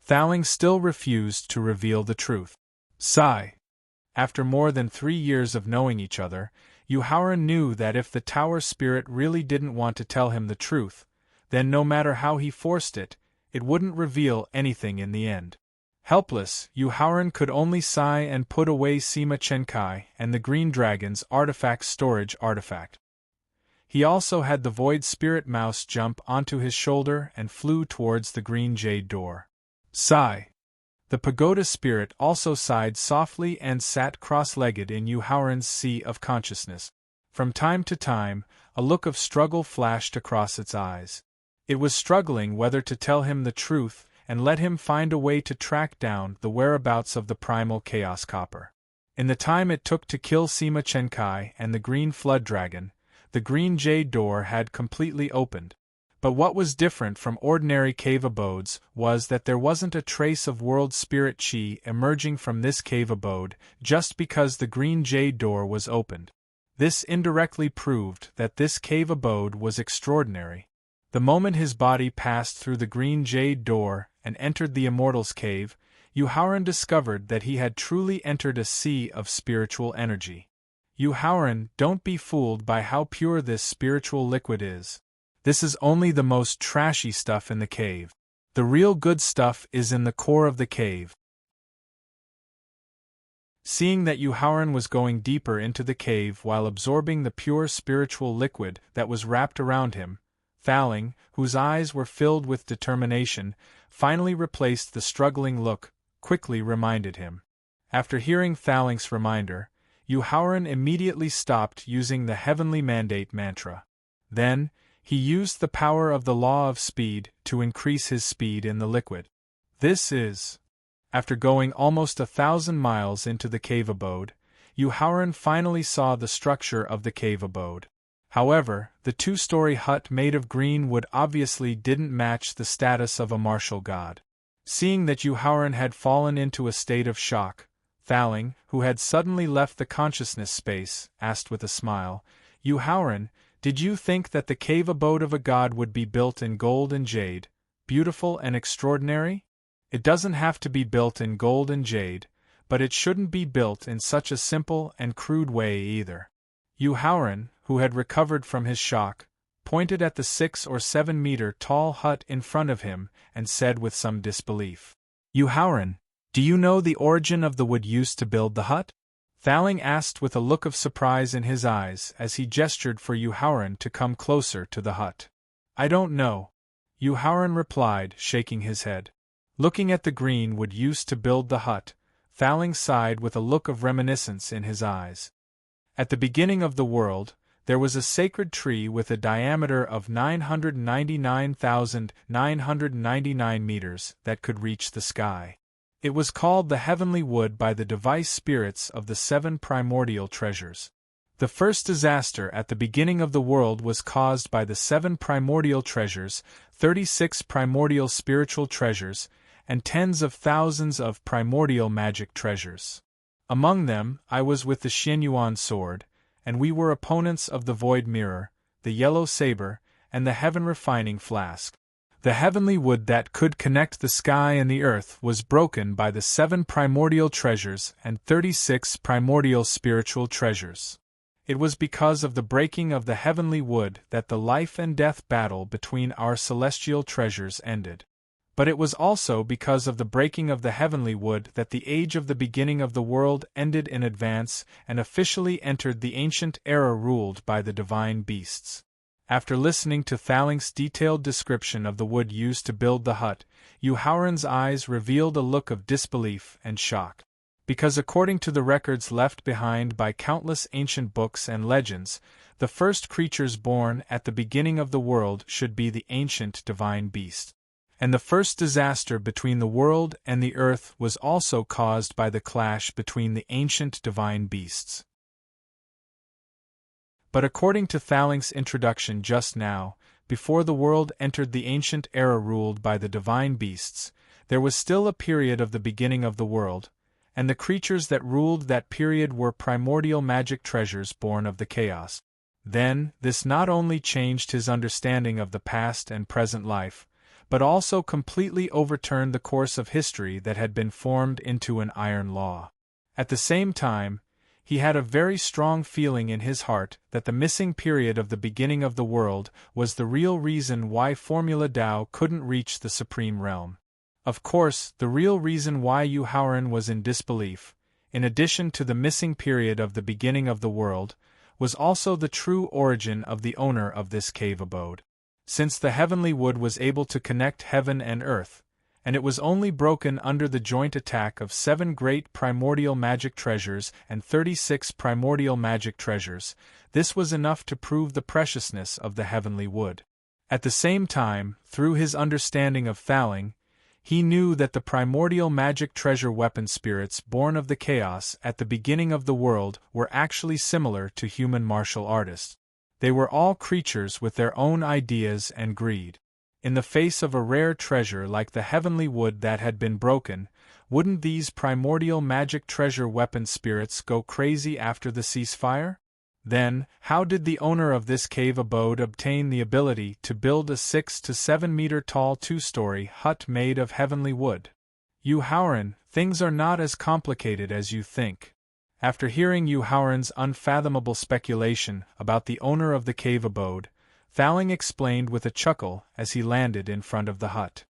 Thaling still refused to reveal the truth. Sigh. After more than 3 years of knowing each other, Yu Haoran knew that if the tower spirit really didn't want to tell him the truth, then no matter how he forced it, it wouldn't reveal anything in the end. Helpless, Yu Haoran could only sigh and put away Sima Chenkai and the Green Dragon's artifact storage artifact. He also had the Void Spirit Mouse jump onto his shoulder and flew towards the Green Jade door. Sigh. The pagoda spirit also sighed softly and sat cross-legged in Yu Haoran's sea of consciousness. From time to time, a look of struggle flashed across its eyes. It was struggling whether to tell him the truth and let him find a way to track down the whereabouts of the primal Chaos Copper. In the time it took to kill Sima Chenkai and the Green Flood Dragon, the Green Jade door had completely opened. But what was different from ordinary cave abodes was that there wasn't a trace of world spirit chi emerging from this cave abode just because the green jade door was opened. This indirectly proved that this cave abode was extraordinary. The moment his body passed through the green jade door and entered the Immortal's cave, Yuhaoran discovered that he had truly entered a sea of spiritual energy. Yuhaoran, don't be fooled by how pure this spiritual liquid is. This is only the most trashy stuff in the cave. The real good stuff is in the core of the cave. Seeing that Yuhaoran was going deeper into the cave while absorbing the pure spiritual liquid that was wrapped around him, Thaling, whose eyes were filled with determination, finally replaced the struggling look, quickly reminded him. After hearing Thaling's reminder, Yuhaoran immediately stopped using the heavenly mandate mantra. Then, he used the power of the law of speed to increase his speed in the liquid. This is. After going almost 1,000 miles into the cave abode, Yuhaoran finally saw the structure of the cave abode. However, the 2-story hut made of green wood obviously didn't match the status of a martial god. Seeing that Yuhaoran had fallen into a state of shock, Thaling, who had suddenly left the consciousness space, asked with a smile, "Yuhaoran, did you think that the cave abode of a god would be built in gold and jade, beautiful and extraordinary? It doesn't have to be built in gold and jade, but it shouldn't be built in such a simple and crude way either." Yuhaoran, who had recovered from his shock, pointed at the 6 or 7 meter tall hut in front of him and said with some disbelief, "Yuhaoran, do you know the origin of the wood used to build the hut?" Thaling asked with a look of surprise in his eyes as he gestured for Yuhaoran to come closer to the hut. "I don't know," Yuhaoran replied, shaking his head. Looking at the green wood used to build the hut, Thaling sighed with a look of reminiscence in his eyes. At the beginning of the world, there was a sacred tree with a diameter of 999,999 meters that could reach the sky. It was called the Heavenly Wood by the device spirits of the 7 primordial treasures. The first disaster at the beginning of the world was caused by the 7 primordial treasures, 36 primordial spiritual treasures, and tens of thousands of primordial magic treasures. Among them, I was with the Xianyuan sword, and we were opponents of the Void Mirror, the Yellow Saber, and the Heaven Refining Flask. The heavenly wood that could connect the sky and the earth was broken by the 7 primordial treasures and 36 primordial spiritual treasures. It was because of the breaking of the heavenly wood that the life and death battle between our celestial treasures ended. But it was also because of the breaking of the heavenly wood that the age of the beginning of the world ended in advance and officially entered the ancient era ruled by the divine beasts. After listening to Thaling's detailed description of the wood used to build the hut, Yuhaoran's eyes revealed a look of disbelief and shock. Because according to the records left behind by countless ancient books and legends, the first creatures born at the beginning of the world should be the ancient divine beast. And the first disaster between the world and the earth was also caused by the clash between the ancient divine beasts. But according to Thaling's introduction just now, before the world entered the ancient era ruled by the divine beasts, there was still a period of the beginning of the world, and the creatures that ruled that period were primordial magic treasures born of the chaos. Then, this not only changed his understanding of the past and present life, but also completely overturned the course of history that had been formed into an iron law. At the same time, he had a very strong feeling in his heart that the missing period of the beginning of the world was the real reason why Formula Tao couldn't reach the Supreme Realm. Of course, the real reason why Yuhaoran was in disbelief, in addition to the missing period of the beginning of the world, was also the true origin of the owner of this cave abode. Since the heavenly wood was able to connect heaven and earth, and it was only broken under the joint attack of 7 great primordial magic treasures and 36 primordial magic treasures, this was enough to prove the preciousness of the heavenly wood. At the same time, through his understanding of Thaling, he knew that the primordial magic treasure weapon spirits born of the chaos at the beginning of the world were actually similar to human martial artists. They were all creatures with their own ideas and greed. In the face of a rare treasure like the heavenly wood that had been broken, wouldn't these primordial magic treasure weapon spirits go crazy after the ceasefire? Then, how did the owner of this cave abode obtain the ability to build a 6 to 7 meter tall 2-story hut made of heavenly wood? Howren, things are not as complicated as you think. After hearing Howren's unfathomable speculation about the owner of the cave abode, Thaling explained with a chuckle as he landed in front of the hut.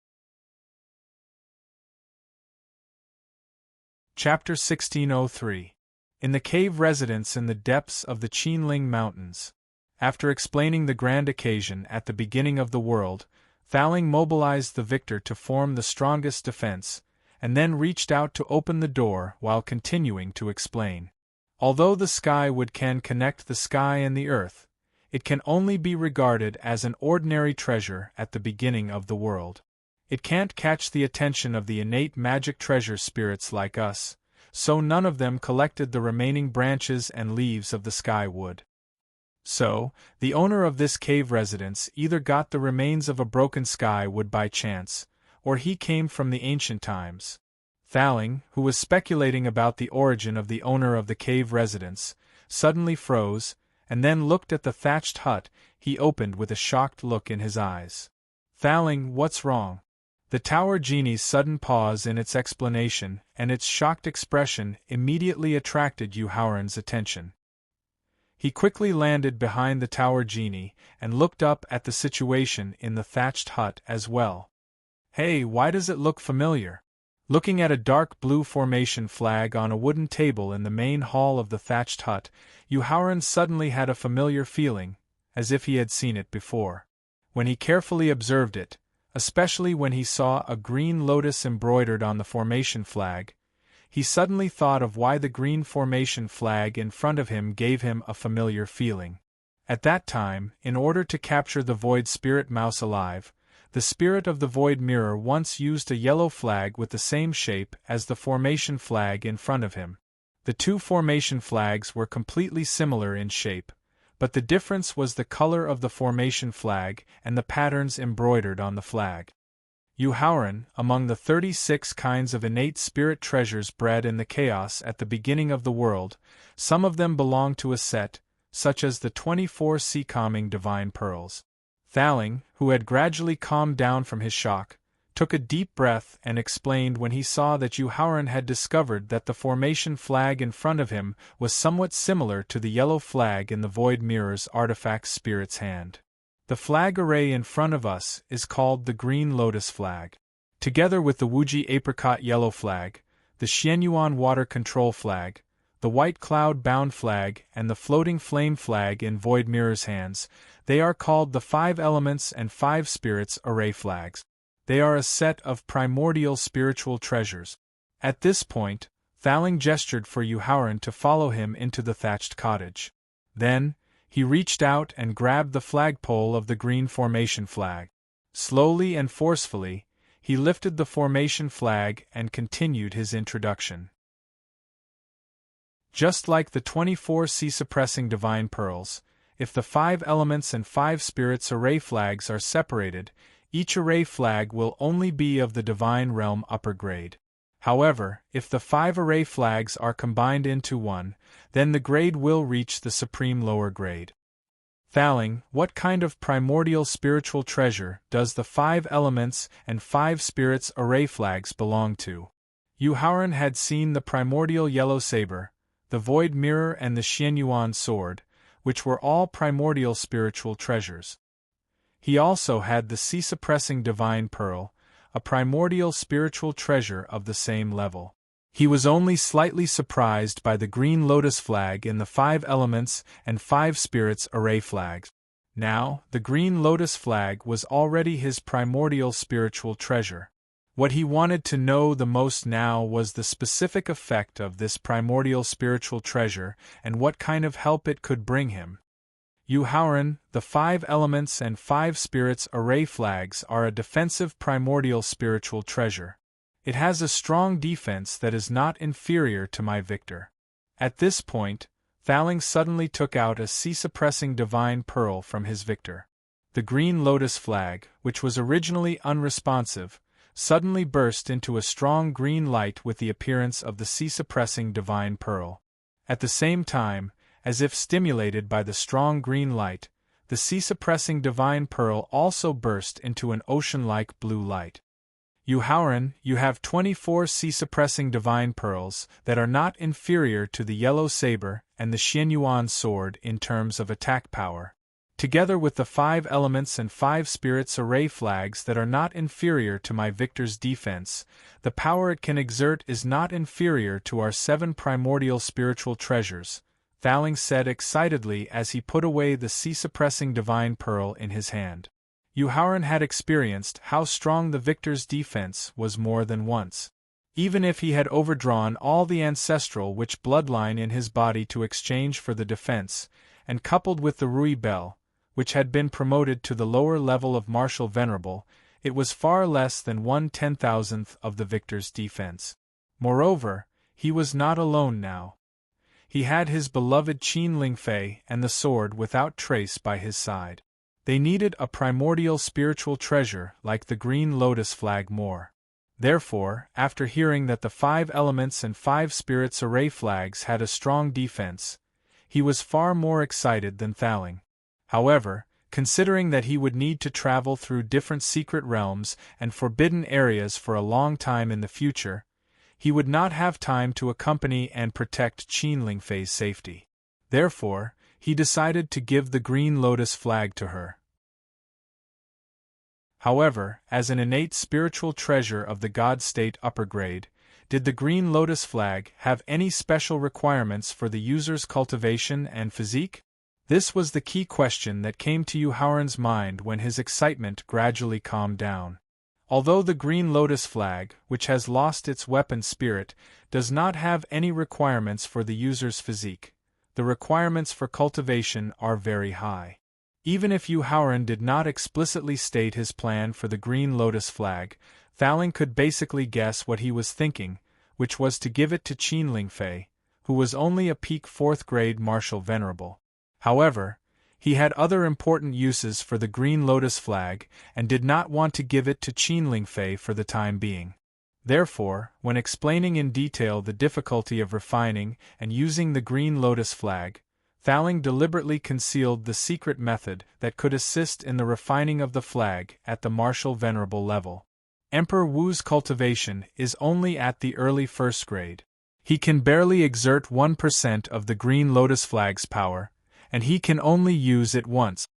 Chapter 1603. In the cave residence in the depths of the Qinling Mountains. After explaining the grand occasion at the beginning of the world, Thaling mobilized the victor to form the strongest defense, and then reached out to open the door while continuing to explain. Although the sky wood can connect the sky and the earth, it can only be regarded as an ordinary treasure at the beginning of the world. It can't catch the attention of the innate magic treasure spirits like us, so none of them collected the remaining branches and leaves of the sky wood. So, the owner of this cave residence either got the remains of a broken sky wood by chance, or he came from the ancient times. Thaling, who was speculating about the origin of the owner of the cave residence, suddenly froze, and then looked at the thatched hut he opened with a shocked look in his eyes. Thaling, what's wrong? The tower genie's sudden pause in its explanation and its shocked expression immediately attracted Howren's attention. He quickly landed behind the tower genie and looked up at the situation in the thatched hut as well. Hey, why does it look familiar? Looking at a dark blue formation flag on a wooden table in the main hall of the thatched hut, Howren suddenly had a familiar feeling, as if he had seen it before. When he carefully observed it, especially when he saw a green lotus embroidered on the formation flag, he suddenly thought of why the green formation flag in front of him gave him a familiar feeling. At that time, in order to capture the void spirit mouse alive, the spirit of the void mirror once used a yellow flag with the same shape as the formation flag in front of him. The two formation flags were completely similar in shape, but the difference was the color of the formation flag and the patterns embroidered on the flag. Howren, among the 36 kinds of innate spirit treasures bred in the chaos at the beginning of the world, some of them belong to a set, such as the 24 sea-calming divine pearls. Thaling, who had gradually calmed down from his shock, took a deep breath and explained when he saw that Howren had discovered that the formation flag in front of him was somewhat similar to the yellow flag in the Void Mirror's artifact spirit's hand. The flag array in front of us is called the Green Lotus flag. Together with the Wuji Apricot Yellow flag, the Xianyuan Water Control flag, the White Cloud Bound flag and the Floating Flame flag in Void Mirror's hands, they are called the 5 Elements and 5 Spirits array flags. They are a set of primordial spiritual treasures. At this point, Thaling gestured for Howren to follow him into the thatched cottage. Then, he reached out and grabbed the flagpole of the green formation flag. Slowly and forcefully, he lifted the formation flag and continued his introduction. Just like the 24 sea-suppressing divine pearls, if the 5 elements and 5 spirits array flags are separated, each array flag will only be of the divine realm upper grade. However, if the 5 array flags are combined into one, then the grade will reach the supreme lower grade. Thaling, what kind of primordial spiritual treasure does the 5 elements and 5 spirits array flags belong to? Howren had seen the primordial yellow saber, the void mirror and the Xianyuan sword, which were all primordial spiritual treasures. He also had the sea-suppressing divine pearl, a primordial spiritual treasure of the same level. He was only slightly surprised by the green lotus flag in the 5 elements and 5 spirits array flags. Now, the green lotus flag was already his primordial spiritual treasure. What he wanted to know the most now was the specific effect of this primordial spiritual treasure and what kind of help it could bring him. Howren, the 5 elements and 5 spirits array flags are a defensive primordial spiritual treasure. It has a strong defense that is not inferior to my victor. At this point, Thaling suddenly took out a sea-suppressing divine pearl from his victor. The green lotus flag, which was originally unresponsive, suddenly burst into a strong green light with the appearance of the sea-suppressing divine pearl. At the same time, as if stimulated by the strong green light, the sea-suppressing divine pearl also burst into an ocean-like blue light. Yuhauran, you have 24 sea-suppressing divine pearls that are not inferior to the yellow saber and the Xianyuan sword in terms of attack power, together with the 5 elements and 5 spirits array flags that are not inferior to my victor's defense. The power it can exert is not inferior to our 7 primordial spiritual treasures, Thaling said excitedly as he put away the sea-suppressing divine pearl in his hand. Yuhauran had experienced how strong the victor's defense was more than once. Even if he had overdrawn all the ancestral witch bloodline in his body to exchange for the defense, and coupled with the Rui Bell, which had been promoted to the lower level of martial venerable, it was far less than 1/10,000th of the victor's defense. Moreover, he was not alone now. He had his beloved Qin Lingfei and the sword without trace by his side. They needed a primordial spiritual treasure like the green lotus flag more. Therefore, after hearing that the 5 elements and 5 spirits array flags had a strong defense, he was far more excited than Thaling. However, considering that he would need to travel through different secret realms and forbidden areas for a long time in the future, he would not have time to accompany and protect Qin Lingfei's safety. Therefore, he decided to give the green lotus flag to her. However, as an innate spiritual treasure of the God State upper grade, did the green lotus flag have any special requirements for the user's cultivation and physique? This was the key question that came to Yuhauran's mind when his excitement gradually calmed down. Although the green lotus flag, which has lost its weapon spirit, does not have any requirements for the user's physique, the requirements for cultivation are very high. Even if Yuhauran did not explicitly state his plan for the green lotus flag, Thaling could basically guess what he was thinking, which was to give it to Qin Lingfei, who was only a peak 4th grade martial venerable. However, he had other important uses for the green lotus flag and did not want to give it to Qin Lingfei for the time being. Therefore, when explaining in detail the difficulty of refining and using the green lotus flag, Thaling deliberately concealed the secret method that could assist in the refining of the flag at the martial venerable level. Emperor Wu's cultivation is only at the early 1st grade. He can barely exert 1% of the green lotus flag's power, and he can only use it once.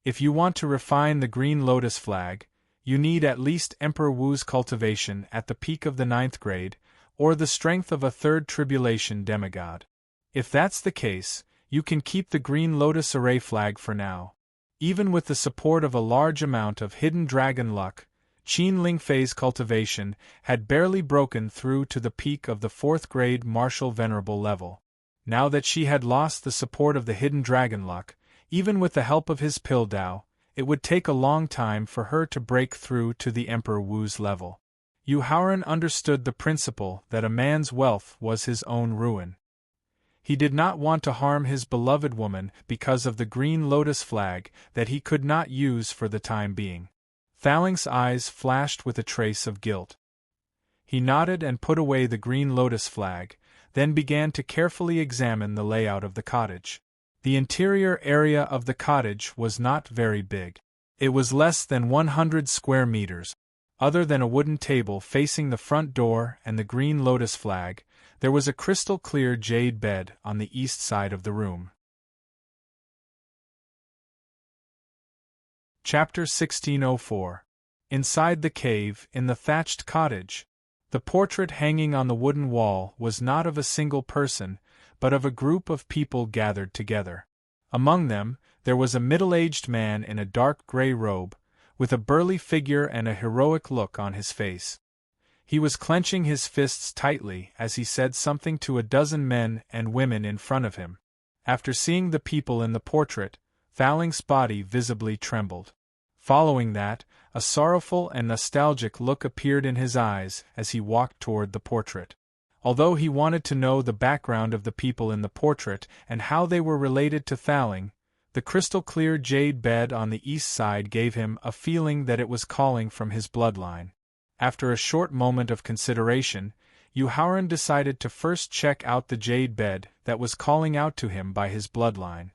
If you want to refine the green lotus flag, you need at least Emperor Wu's cultivation at the peak of the 9th grade, or the strength of a 3rd tribulation demigod. If that's the case, you can keep the green lotus array flag for now. Even with the support of a large amount of hidden dragon luck, Qin Lingfei's cultivation had barely broken through to the peak of the 4th grade martial venerable level. Now that she had lost the support of the hidden dragon luck, even with the help of his Pildao, it would take a long time for her to break through to the Emperor Wu's level. Yuhauran understood the principle that a man's wealth was his own ruin. He did not want to harm his beloved woman because of the green lotus flag that he could not use for the time being. Thaling's eyes flashed with a trace of guilt. He nodded and put away the green lotus flag, then began to carefully examine the layout of the cottage. The interior area of the cottage was not very big. It was less than 100 square meters. Other than a wooden table facing the front door and the green lotus flag, there was a crystal-clear jade bed on the east side of the room. Chapter 1604. Inside the cave, in the thatched cottage. The portrait hanging on the wooden wall was not of a single person, but of a group of people gathered together. Among them, there was a middle-aged man in a dark gray robe, with a burly figure and a heroic look on his face. He was clenching his fists tightly as he said something to a dozen men and women in front of him. After seeing the people in the portrait, Thaling's body visibly trembled. Following that, a sorrowful and nostalgic look appeared in his eyes as he walked toward the portrait. Although he wanted to know the background of the people in the portrait and how they were related to Thaling, the crystal-clear jade bed on the east side gave him a feeling that it was calling from his bloodline. After a short moment of consideration, Yuhauran decided to first check out the jade bed that was calling out to him by his bloodline.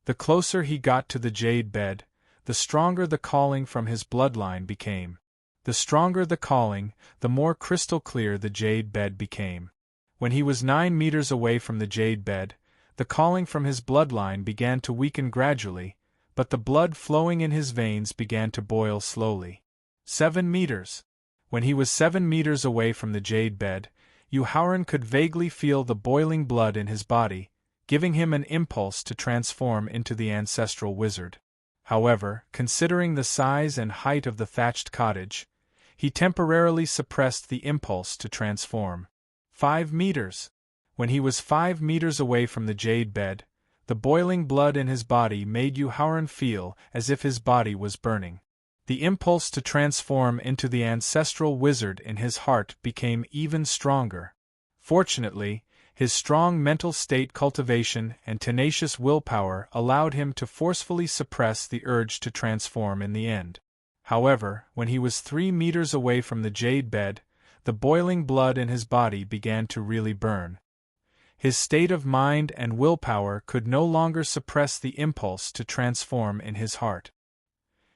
The closer he got to the jade bed, the stronger the calling from his bloodline became. The stronger the calling, the more crystal clear the jade bed became. When he was 9 meters away from the jade bed, the calling from his bloodline began to weaken gradually, but the blood flowing in his veins began to boil slowly. 7 meters. When he was 7 meters away from the jade bed, Yuhauran could vaguely feel the boiling blood in his body, giving him an impulse to transform into the ancestral wizard. However, considering the size and height of the thatched cottage, he temporarily suppressed the impulse to transform. 5 meters. When he was 5 meters away from the jade bed, the boiling blood in his body made Yuhauran feel as if his body was burning. The impulse to transform into the ancestral wizard in his heart became even stronger. Fortunately, his strong mental state cultivation and tenacious willpower allowed him to forcefully suppress the urge to transform in the end. However, when he was 3 meters away from the jade bed, the boiling blood in his body began to really burn. His state of mind and willpower could no longer suppress the impulse to transform in his heart.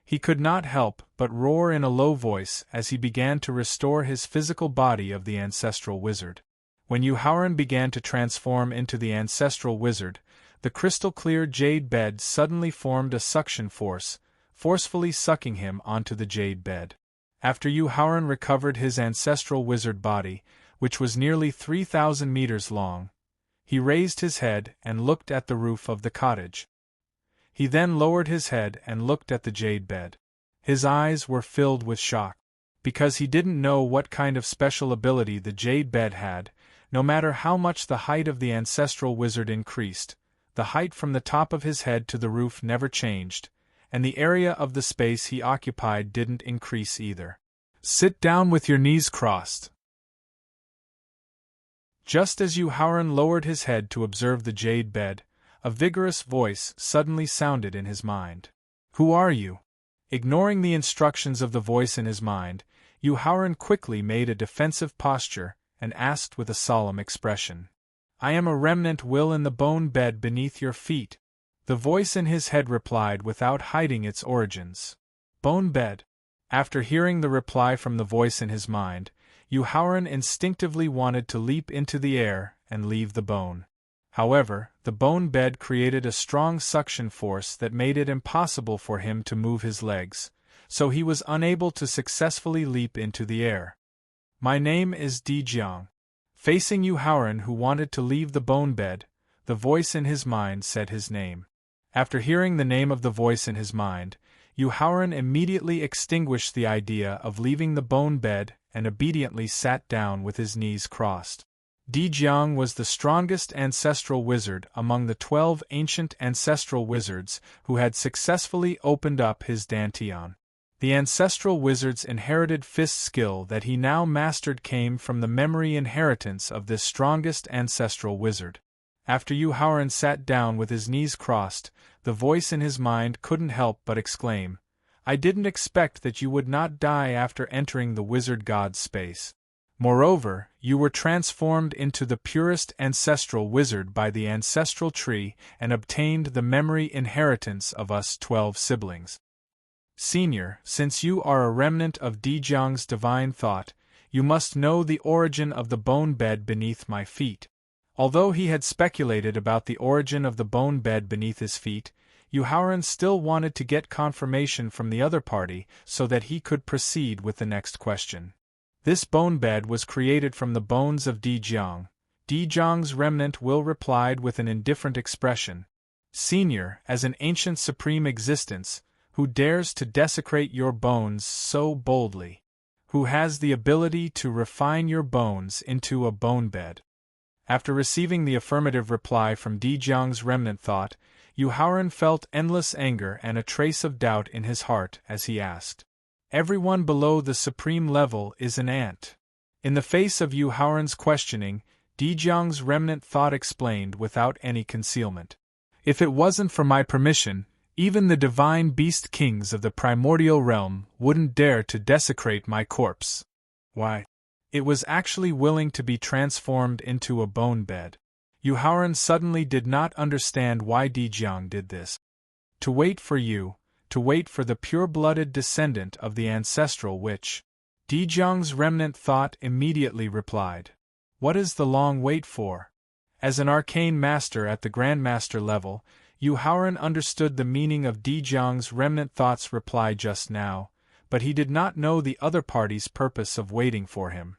He could not help but roar in a low voice as he began to restore his physical body of the ancestral wizard. When Yuhauran began to transform into the ancestral wizard, the crystal-clear jade bed suddenly formed a suction force, forcefully sucking him onto the jade bed. After Yuhauran recovered his ancestral wizard body, which was nearly 3,000 meters long, he raised his head and looked at the roof of the cottage. He then lowered his head and looked at the jade bed. His eyes were filled with shock. Because he didn't know what kind of special ability the jade bed had, no matter how much the height of the ancestral wizard increased, the height from the top of his head to the roof never changed, and the area of the space he occupied didn't increase either. Sit down with your knees crossed. Just as Yuhauran lowered his head to observe the jade bed, a vigorous voice suddenly sounded in his mind. Who are you? Ignoring the instructions of the voice in his mind, Yuhauran quickly made a defensive posture and asked with a solemn expression. I am a remnant will in the bone bed beneath your feet. The voice in his head replied without hiding its origins. Bone bed. After hearing the reply from the voice in his mind, Yuhauran instinctively wanted to leap into the air and leave the bone. However, the bone bed created a strong suction force that made it impossible for him to move his legs, so he was unable to successfully leap into the air. My name is Dejiang. Facing Yuhauran, who wanted to leave the bone bed, the voice in his mind said his name. After hearing the name of the voice in his mind, Yuhauran immediately extinguished the idea of leaving the bone bed and obediently sat down with his knees crossed. Dejiang was the strongest ancestral wizard among the 12 ancient ancestral wizards who had successfully opened up his dantian. The ancestral wizard's inherited fist skill that he now mastered came from the memory inheritance of this strongest ancestral wizard. After Yuhauran sat down with his knees crossed, the voice in his mind couldn't help but exclaim, I didn't expect that you would not die after entering the wizard god's space. Moreover, you were transformed into the purest ancestral wizard by the ancestral tree and obtained the memory inheritance of us 12 siblings. Senior, since you are a remnant of Dejiang's divine thought, you must know the origin of the bone bed beneath my feet. Although he had speculated about the origin of the bone bed beneath his feet, Yuhauran still wanted to get confirmation from the other party so that he could proceed with the next question. This bone bed was created from the bones of Dejiang. Dejiang's remnant will replied with an indifferent expression. Senior, as an ancient supreme existence, who dares to desecrate your bones so boldly? Who has the ability to refine your bones into a bone bed? After receiving the affirmative reply from Dejiang's remnant thought, Yuhauran felt endless anger and a trace of doubt in his heart as he asked. Everyone below the supreme level is an ant. In the face of Yuhauran's questioning, Jiang's remnant thought explained without any concealment. If it wasn't for my permission, even the divine beast kings of the primordial realm wouldn't dare to desecrate my corpse. Why? It was actually willing to be transformed into a bone bed. Yu Haoran suddenly did not understand why Jiang did this. To wait for you, to wait for the pure-blooded descendant of the ancestral witch. Jiang's remnant thought immediately replied. What is the long wait for? As an arcane master at the grandmaster level, Yu Haoran understood the meaning of Jiang's remnant thought's reply just now, but he did not know the other party's purpose of waiting for him.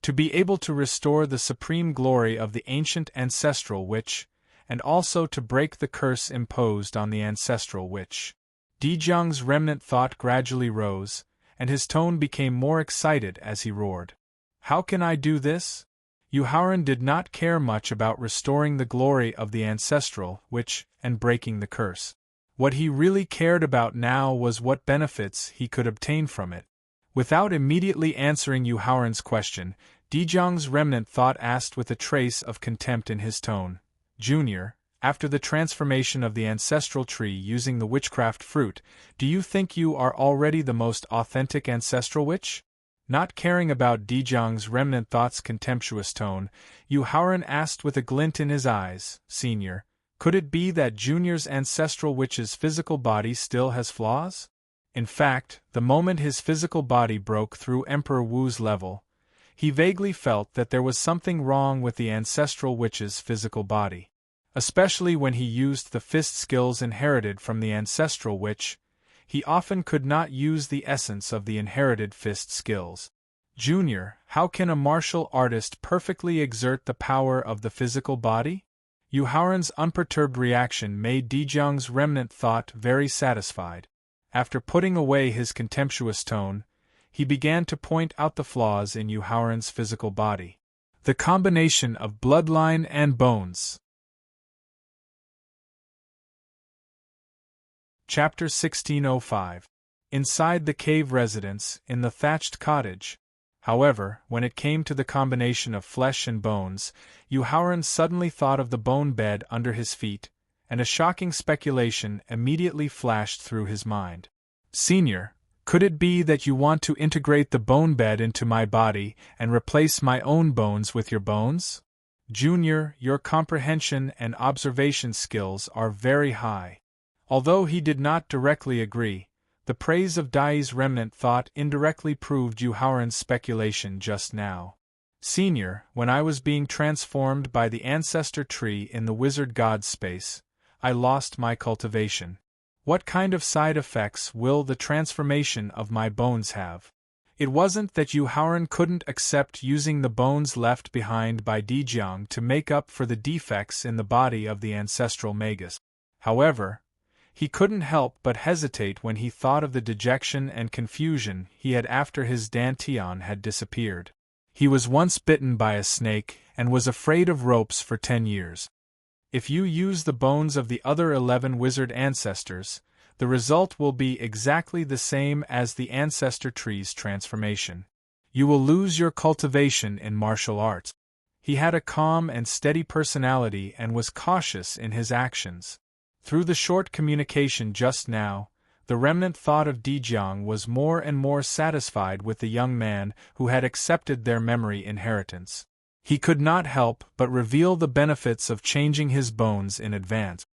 To be able to restore the supreme glory of the ancient ancestral witch, and also to break the curse imposed on the ancestral witch. Jiang's remnant thought gradually rose, and his tone became more excited as he roared. How can I do this? Yu Haoran did not care much about restoring the glory of the ancestral witch and breaking the curse. What he really cared about now was what benefits he could obtain from it. Without immediately answering Yu Haoran's question, Jiang's remnant thought asked with a trace of contempt in his tone, Junior, after the transformation of the ancestral tree using the witchcraft fruit, do you think you are already the most authentic ancestral witch? Not caring about Jiang's remnant thought's contemptuous tone, Yu Haoran asked with a glint in his eyes, Senior, could it be that Junior's ancestral witch's physical body still has flaws? In fact, the moment his physical body broke through Emperor Wu's level, he vaguely felt that there was something wrong with the ancestral witch's physical body. Especially when he used the fist skills inherited from the ancestral witch, he often could not use the essence of the inherited fist skills. Junior, how can a martial artist perfectly exert the power of the physical body? Yu Haoran's unperturbed reaction made Jiang's remnant thought very satisfied. After putting away his contemptuous tone, he began to point out the flaws in Yu Haoran's physical body. The combination of bloodline and bones. Chapter 1605. Inside the cave residence, in the thatched cottage. However, when it came to the combination of flesh and bones, Yu Haoran suddenly thought of the bone bed under his feet, and a shocking speculation immediately flashed through his mind. Senior, could it be that you want to integrate the bone bed into my body and replace my own bones with your bones? Junior, your comprehension and observation skills are very high. Although he did not directly agree, the praise of Dai's remnant thought indirectly proved Yu Haoran's speculation just now. Senior, when I was being transformed by the ancestor tree in the wizard god space, I lost my cultivation. What kind of side effects will the transformation of my bones have? It wasn't that Yu Haoran couldn't accept using the bones left behind by Jiang to make up for the defects in the body of the ancestral magus. However, he couldn't help but hesitate when he thought of the dejection and confusion he had after his dantian had disappeared. He was once bitten by a snake and was afraid of ropes for 10 years. If you use the bones of the other 11 wizard ancestors, the result will be exactly the same as the ancestor tree's transformation. You will lose your cultivation in martial arts. He had a calm and steady personality and was cautious in his actions. Through the short communication just now, the remnant thought of Jiang was more and more satisfied with the young man who had accepted their memory inheritance. He could not help but reveal the benefits of changing his bones in advance.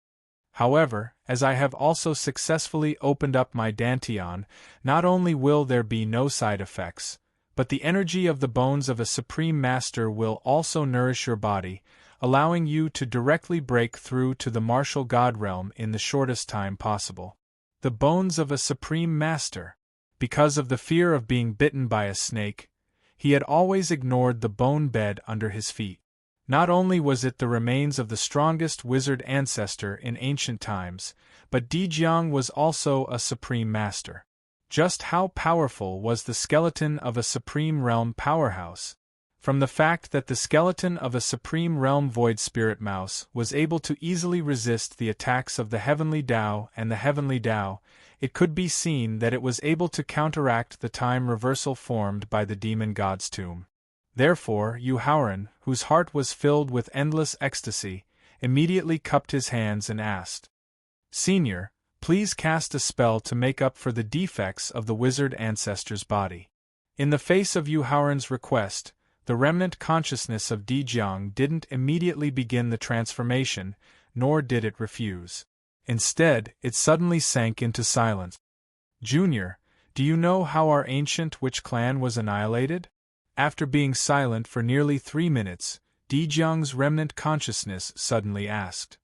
However, as I have also successfully opened up my dantian, not only will there be no side effects, but the energy of the bones of a supreme master will also nourish your body, allowing you to directly break through to the martial god realm in the shortest time possible. The bones of a supreme master. Because of the fear of being bitten by a snake, he had always ignored the bone bed under his feet. Not only was it the remains of the strongest wizard ancestor in ancient times, but Jiang was also a supreme master. Just how powerful was the skeleton of a supreme realm powerhouse? From the fact that the skeleton of a supreme realm void spirit mouse was able to easily resist the attacks of the heavenly Tao and the heavenly Tao, it could be seen that it was able to counteract the time reversal formed by the demon god's tomb. Therefore, Yu Haoran, whose heart was filled with endless ecstasy, immediately cupped his hands and asked, "Senior, please cast a spell to make up for the defects of the wizard ancestor's body." In the face of Yu Haoran's request, the remnant consciousness of Dijiang didn't immediately begin the transformation, nor did it refuse. Instead, it suddenly sank into silence. "Junior, do you know how our ancient witch clan was annihilated?" After being silent for nearly 3 minutes, Dijiang's remnant consciousness suddenly asked.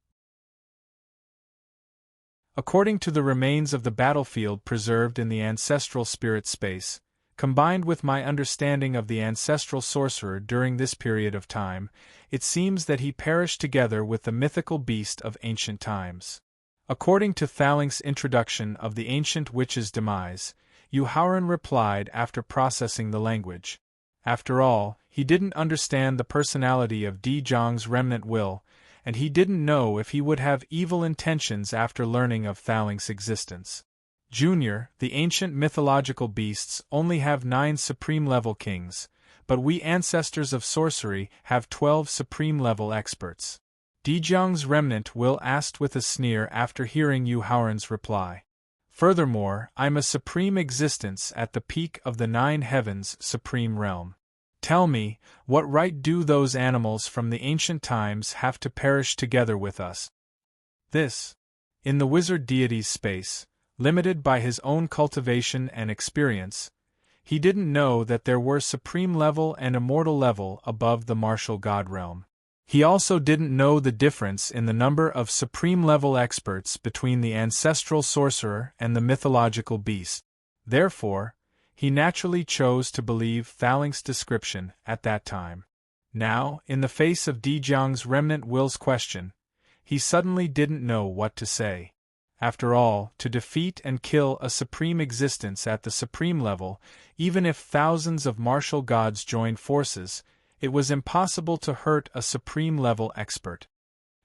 According to the remains of the battlefield preserved in the ancestral spirit space, combined with my understanding of the ancestral sorcerer during this period of time, it seems that he perished together with the mythical beast of ancient times. According to Thalink's introduction of the ancient witch's demise, Yu Haoran replied after processing the language. After all, he didn't understand the personality of Dijiang's remnant will, and he didn't know if he would have evil intentions after learning of Thalink's existence. "Junior, the ancient mythological beasts only have 9 supreme-level kings, but we ancestors of sorcery have 12 supreme-level experts." Dijiang's remnant will asked with a sneer after hearing Yu Haoran's reply. "Furthermore, I'm a supreme existence at the peak of the 9 heavens supreme realm. Tell me, what right do those animals from the ancient times have to perish together with us?" This. In the wizard deity's space, limited by his own cultivation and experience, he didn't know that there were supreme level and immortal level above the martial god realm. He also didn't know the difference in the number of supreme-level experts between the ancestral sorcerer and the mythological beast. Therefore, he naturally chose to believe Thalink's description at that time. Now, in the face of Dijiang's remnant will's question, he suddenly didn't know what to say. After all, to defeat and kill a supreme existence at the supreme level, even if thousands of martial gods joined forces, it was impossible to hurt a supreme-level expert.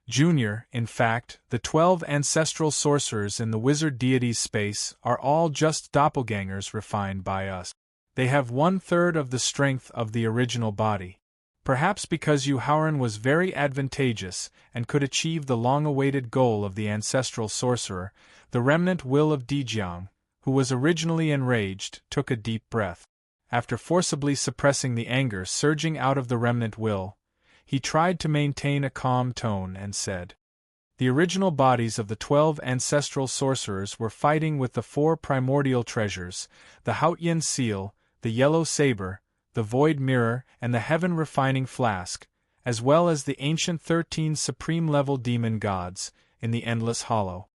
"Junior, in fact, the 12 ancestral sorcerers in the wizard deity's space are all just doppelgangers refined by us. They have 1/3 of the strength of the original body. Perhaps because Yu Haoran was very advantageous and could achieve the long-awaited goal of the ancestral sorcerer, the remnant will of Dijiang, who was originally enraged, took a deep breath. After forcibly suppressing the anger surging out of the remnant will, he tried to maintain a calm tone and said, "The original bodies of the 12 ancestral sorcerers were fighting with the 4 primordial treasures, the Haotian seal, the yellow saber, the void mirror, and the heaven-refining flask, as well as the ancient 13 supreme-level demon gods, in the endless hollow.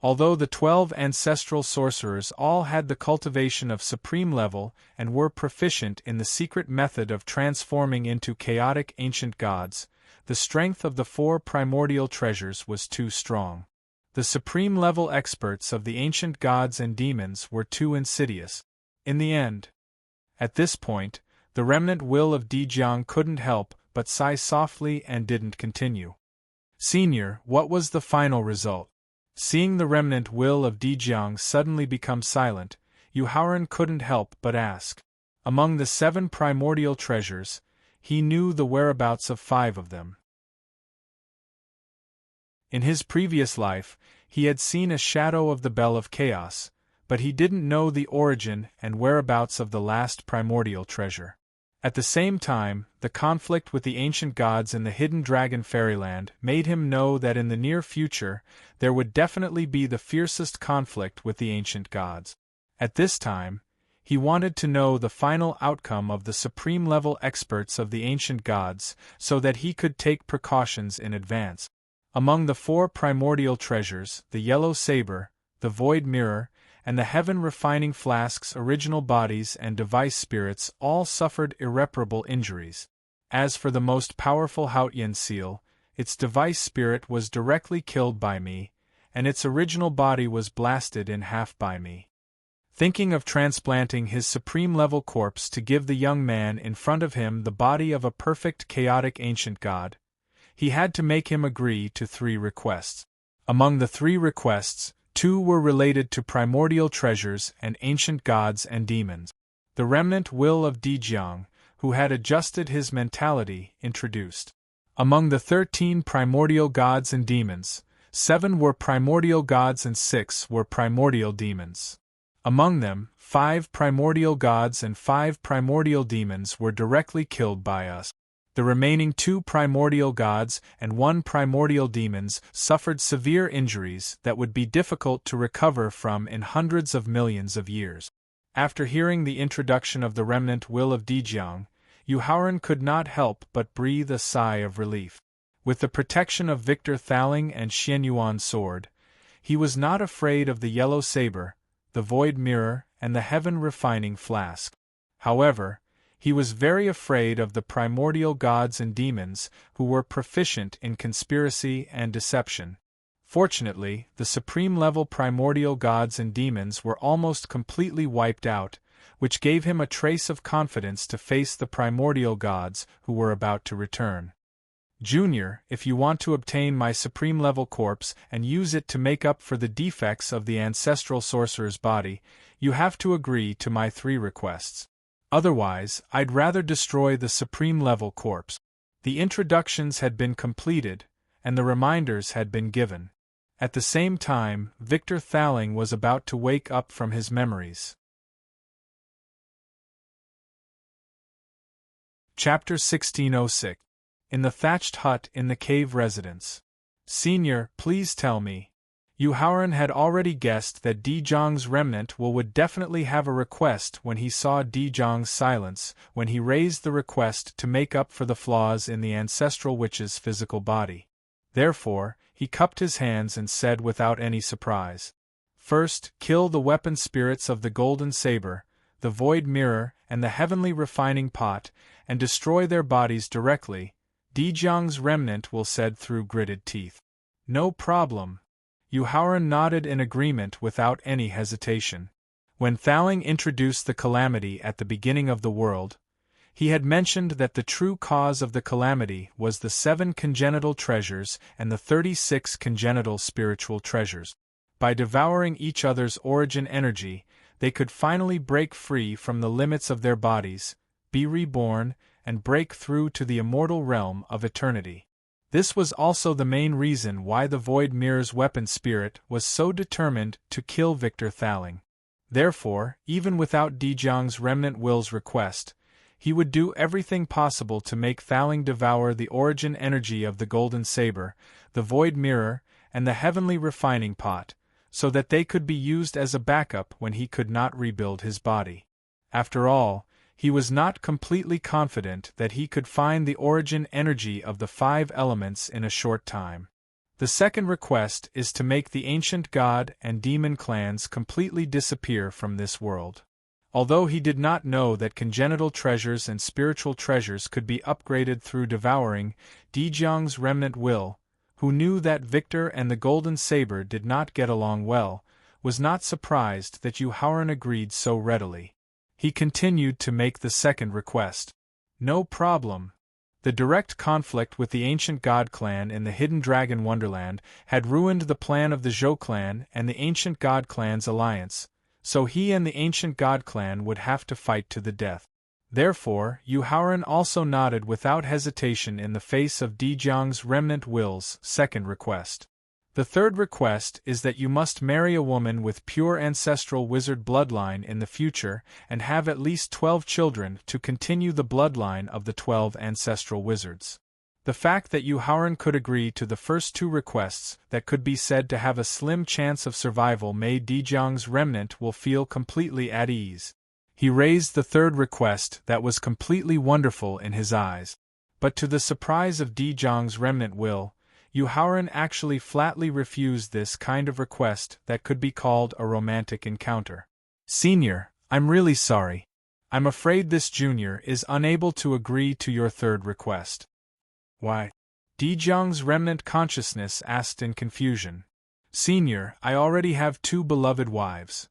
Although the 12 ancestral sorcerers all had the cultivation of supreme level and were proficient in the secret method of transforming into chaotic ancient gods, the strength of the 4 primordial treasures was too strong. The supreme level experts of the ancient gods and demons were too insidious. In the end." At this point, the remnant will of Dijiang couldn't help but sigh softly and didn't continue. "Senior, what was the final result?" Seeing the remnant will of Dijiang suddenly become silent, Yu Haoran couldn't help but ask. Among the 7 primordial treasures, he knew the whereabouts of 5 of them. In his previous life, he had seen a shadow of the Bell of Chaos, but he didn't know the origin and whereabouts of the last primordial treasure. At the same time, the conflict with the ancient gods in the hidden dragon fairyland made him know that in the near future there would definitely be the fiercest conflict with the ancient gods. At this time, he wanted to know the final outcome of the supreme-level experts of the ancient gods so that he could take precautions in advance. Among the 4 primordial treasures, the yellow saber, the void mirror, and the heaven-refining flask's original bodies and device spirits all suffered irreparable injuries. As for the most powerful Haotian seal, its device spirit was directly killed by me, and its original body was blasted in half by me. Thinking of transplanting his supreme-level corpse to give the young man in front of him the body of a perfect chaotic ancient god, he had to make him agree to 3 requests. Among the 3 requests, 2 were related to primordial treasures and ancient gods and demons. The remnant will of Dijiang, who had adjusted his mentality, introduced. Among the 13 primordial gods and demons, 7 were primordial gods and 6 were primordial demons. Among them, 5 primordial gods and 5 primordial demons were directly killed by us. The remaining 2 primordial gods and 1 primordial demons suffered severe injuries that would be difficult to recover from in hundreds of millions of years. After hearing the introduction of the remnant will of Dejiang, Yuhaoran could not help but breathe a sigh of relief. With the protection of Victor Thaling and Xianyuan's sword, he was not afraid of the yellow saber, the void mirror, and the heaven-refining flask. However, he was very afraid of the primordial gods and demons who were proficient in conspiracy and deception. Fortunately, the supreme-level primordial gods and demons were almost completely wiped out, which gave him a trace of confidence to face the primordial gods who were about to return. Junior, if you want to obtain my supreme-level corpse and use it to make up for the defects of the ancestral sorcerer's body, you have to agree to my 3 requests. Otherwise, I'd rather destroy the supreme-level corpse. The introductions had been completed, and the reminders had been given. At the same time, Victor Thaling was about to wake up from his memories. Chapter 1606. In the Thatched Hut in the Cave Residence. Senior, please tell me. Yuhaoran had already guessed that Dejiang's remnant would definitely have a request when he saw Dejiang's silence, when he raised the request to make up for the flaws in the ancestral witch's physical body. Therefore, he cupped his hands and said without any surprise. First, kill the weapon spirits of the golden saber, the void mirror, and the heavenly refining pot, and destroy their bodies directly, Dejiang's remnant will said through gritted teeth. No problem. Yuhaoran nodded in agreement without any hesitation. When Thaling introduced the calamity at the beginning of the world, he had mentioned that the true cause of the calamity was the 7 congenital treasures and the 36 congenital spiritual treasures. By devouring each other's origin energy, they could finally break free from the limits of their bodies, be reborn, and break through to the immortal realm of eternity. This was also the main reason why the Void Mirror's weapon spirit was so determined to kill Victor Thaling. Therefore, even without Dejiang's remnant will's request, he would do everything possible to make Thaling devour the origin energy of the Golden Saber, the Void Mirror, and the Heavenly Refining Pot, so that they could be used as a backup when he could not rebuild his body. After all, he was not completely confident that he could find the origin energy of the 5 elements in a short time. The second request is to make the ancient god and demon clans completely disappear from this world. Although he did not know that congenital treasures and spiritual treasures could be upgraded through devouring Dejiang's remnant will, who knew that Victor and the Golden Saber did not get along well, was not surprised that Yuhaoran agreed so readily. He continued to make the second request. No problem. The direct conflict with the ancient god clan in the Hidden Dragon Wonderland had ruined the plan of the Zhou clan and the ancient god clan's alliance, so he and the ancient god clan would have to fight to the death. Therefore, Yuhaoran also nodded without hesitation in the face of Dejiang's remnant will's second request. The third request is that you must marry a woman with pure ancestral wizard bloodline in the future and have at least 12 children to continue the bloodline of the 12 ancestral wizards. The fact that Yuhaoran could agree to the first 2 requests that could be said to have a slim chance of survival made Dejiang's remnant will feel completely at ease. He raised the third request that was completely wonderful in his eyes. But to the surprise of Dejiang's remnant will, Yuhaoran actually flatly refused this kind of request that could be called a romantic encounter. Senior, I'm really sorry. I'm afraid this junior is unable to agree to your third request. Why? Dejiang's remnant consciousness asked in confusion. Senior, I already have 2 beloved wives.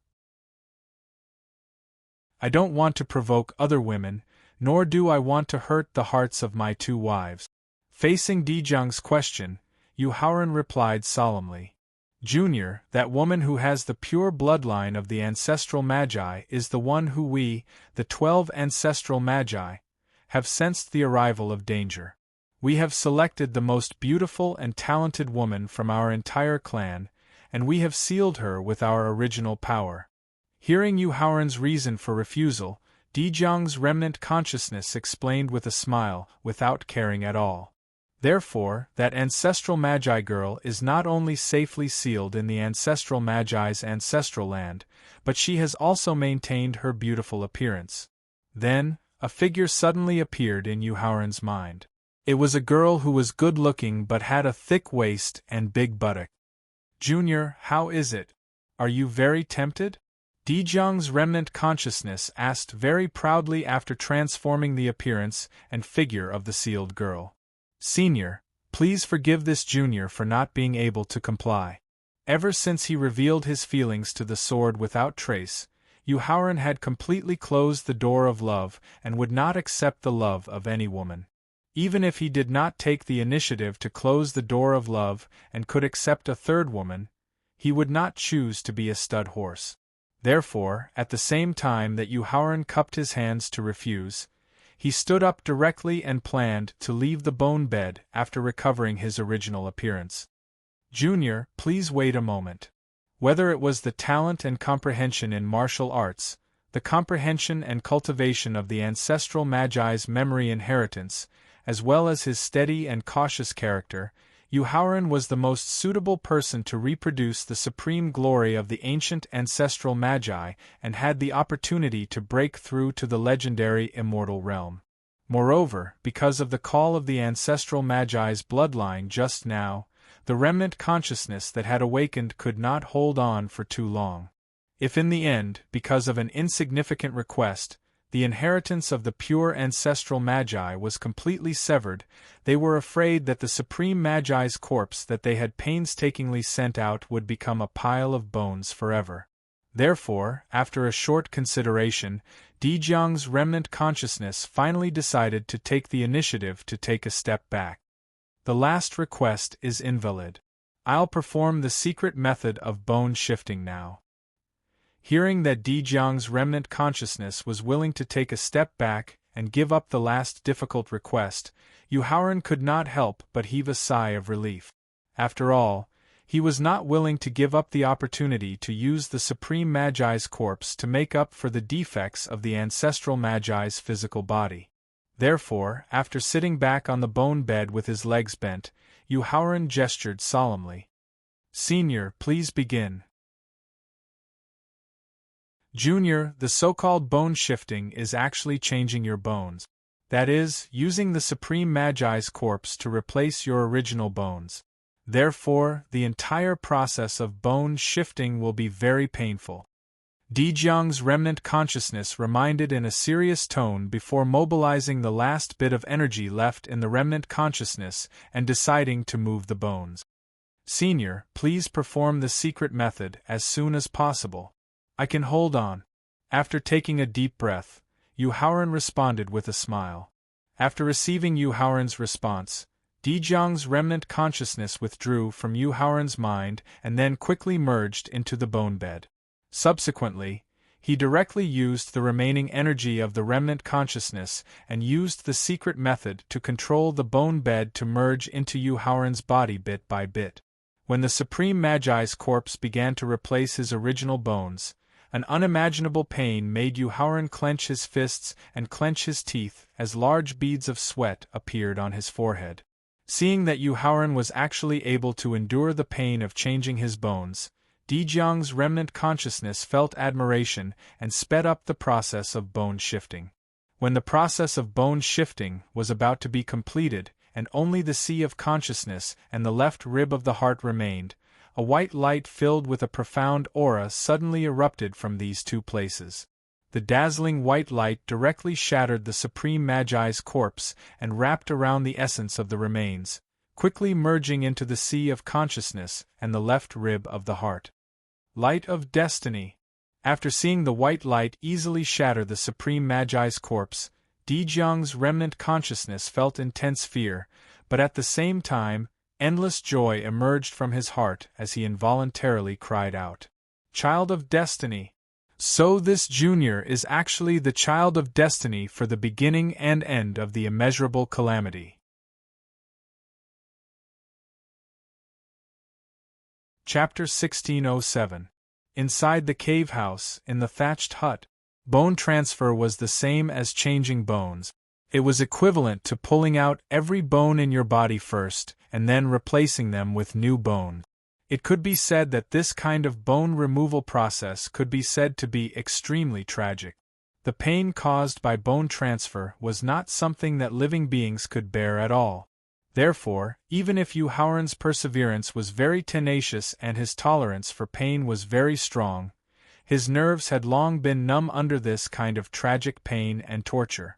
I don't want to provoke other women, nor do I want to hurt the hearts of my 2 wives. Facing Dejiang's question, Yuhaoran replied solemnly. Junior, that woman who has the pure bloodline of the ancestral magi is the one who we, the 12 ancestral magi, have sensed the arrival of danger. We have selected the most beautiful and talented woman from our entire clan, and we have sealed her with our original power. Hearing Yu Haoran's reason for refusal, Dijiang's remnant consciousness explained with a smile, without caring at all. Therefore, that ancestral Magi girl is not only safely sealed in the ancestral Magi's ancestral land, but she has also maintained her beautiful appearance. Then, a figure suddenly appeared in Yu Haoran's mind. It was a girl who was good-looking but had a thick waist and big buttock. "Junior, how is it? Are you very tempted?" Dijiang's remnant consciousness asked very proudly after transforming the appearance and figure of the sealed girl. "Senior, please forgive this junior for not being able to comply." Ever since he revealed his feelings to the sword without trace, Yu Haoran had completely closed the door of love and would not accept the love of any woman. Even if he did not take the initiative to close the door of love and could accept a third woman, he would not choose to be a stud horse. Therefore, at the same time that Yu Haoran cupped his hands to refuse, he stood up directly and planned to leave the bone bed after recovering his original appearance. "Junior, please wait a moment." Whether it was the talent and comprehension in martial arts, the comprehension and cultivation of the ancestral Magi's memory inheritance, as well as his steady and cautious character, Yu Haoran was the most suitable person to reproduce the supreme glory of the ancient ancestral Magi and had the opportunity to break through to the legendary immortal realm. Moreover, because of the call of the ancestral Magi's bloodline just now, the remnant consciousness that had awakened could not hold on for too long. If in the end, because of an insignificant request, the inheritance of the pure ancestral Magi was completely severed, they were afraid that the supreme Magi's corpse that they had painstakingly sent out would become a pile of bones forever. Therefore, after a short consideration, Dijiang's remnant consciousness finally decided to take the initiative to take a step back. "The last request is invalid. I'll perform the secret method of bone shifting now." Hearing that Dijiang's remnant consciousness was willing to take a step back and give up the last difficult request, Yu Haoran could not help but heave a sigh of relief. After all, he was not willing to give up the opportunity to use the supreme Magi's corpse to make up for the defects of the ancestral Magi's physical body. Therefore, after sitting back on the bone bed with his legs bent, Yu Haoran gestured solemnly. "Senior, please begin." "Junior, the so-called bone shifting is actually changing your bones. That is, using the supreme Magi's corpse to replace your original bones. Therefore, the entire process of bone shifting will be very painful." Dijiang's remnant consciousness reminded in a serious tone before mobilizing the last bit of energy left in the remnant consciousness and deciding to move the bones. "Senior, please perform the secret method as soon as possible. I can hold on." After taking a deep breath, Yu Haoran responded with a smile. After receiving Yu Haoran's response, Dijiang's remnant consciousness withdrew from Yu Haoran's mind and then quickly merged into the bone bed. Subsequently, he directly used the remaining energy of the remnant consciousness and used the secret method to control the bone bed to merge into Yu Haoran's body bit by bit. When the supreme Magi's corpse began to replace his original bones, an unimaginable pain made Yu Haoran clench his fists and clench his teeth as large beads of sweat appeared on his forehead. Seeing that Yu Haoran was actually able to endure the pain of changing his bones, Dijiang's remnant consciousness felt admiration and sped up the process of bone shifting. When the process of bone shifting was about to be completed and only the sea of consciousness and the left rib of the heart remained, a white light filled with a profound aura suddenly erupted from these two places. The dazzling white light directly shattered the supreme Magi's corpse and wrapped around the essence of the remains, quickly merging into the sea of consciousness and the left rib of the heart. Light of Destiny. After seeing the white light easily shatter the supreme Magi's corpse, Dijiang's remnant consciousness felt intense fear, but at the same time, endless joy emerged from his heart as he involuntarily cried out, "Child of Destiny!" So this Junior is actually the child of destiny for the beginning and end of the immeasurable calamity. Chapter 1607. Inside the cave house, in the thatched hut, bone transfer was the same as changing bones. It was equivalent to pulling out every bone in your body first, and then replacing them with new bone. It could be said that this kind of bone removal process could be said to be extremely tragic. The pain caused by bone transfer was not something that living beings could bear at all. Therefore, even if Yuhaoran's perseverance was very tenacious and his tolerance for pain was very strong, his nerves had long been numb under this kind of tragic pain and torture.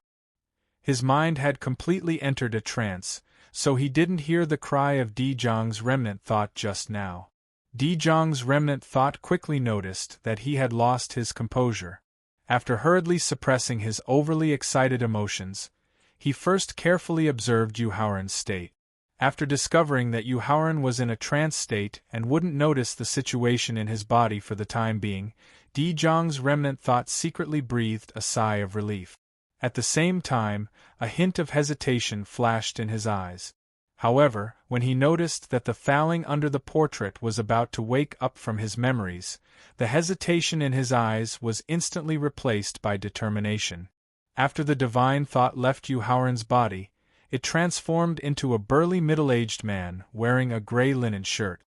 His mind had completely entered a trance, so he didn't hear the cry of Di Zhang's remnant thought just now. Di Zhang's remnant thought quickly noticed that he had lost his composure. After hurriedly suppressing his overly excited emotions, he first carefully observed Yuhaoran's state. After discovering that Yuhaoran was in a trance state and wouldn't notice the situation in his body for the time being, Di Zhang's remnant thought secretly breathed a sigh of relief. At the same time, a hint of hesitation flashed in his eyes. However, when he noticed that the fouling under the portrait was about to wake up from his memories, the hesitation in his eyes was instantly replaced by determination. After the divine thought left Yuhaoran's body, it transformed into a burly middle-aged man wearing a gray linen shirt.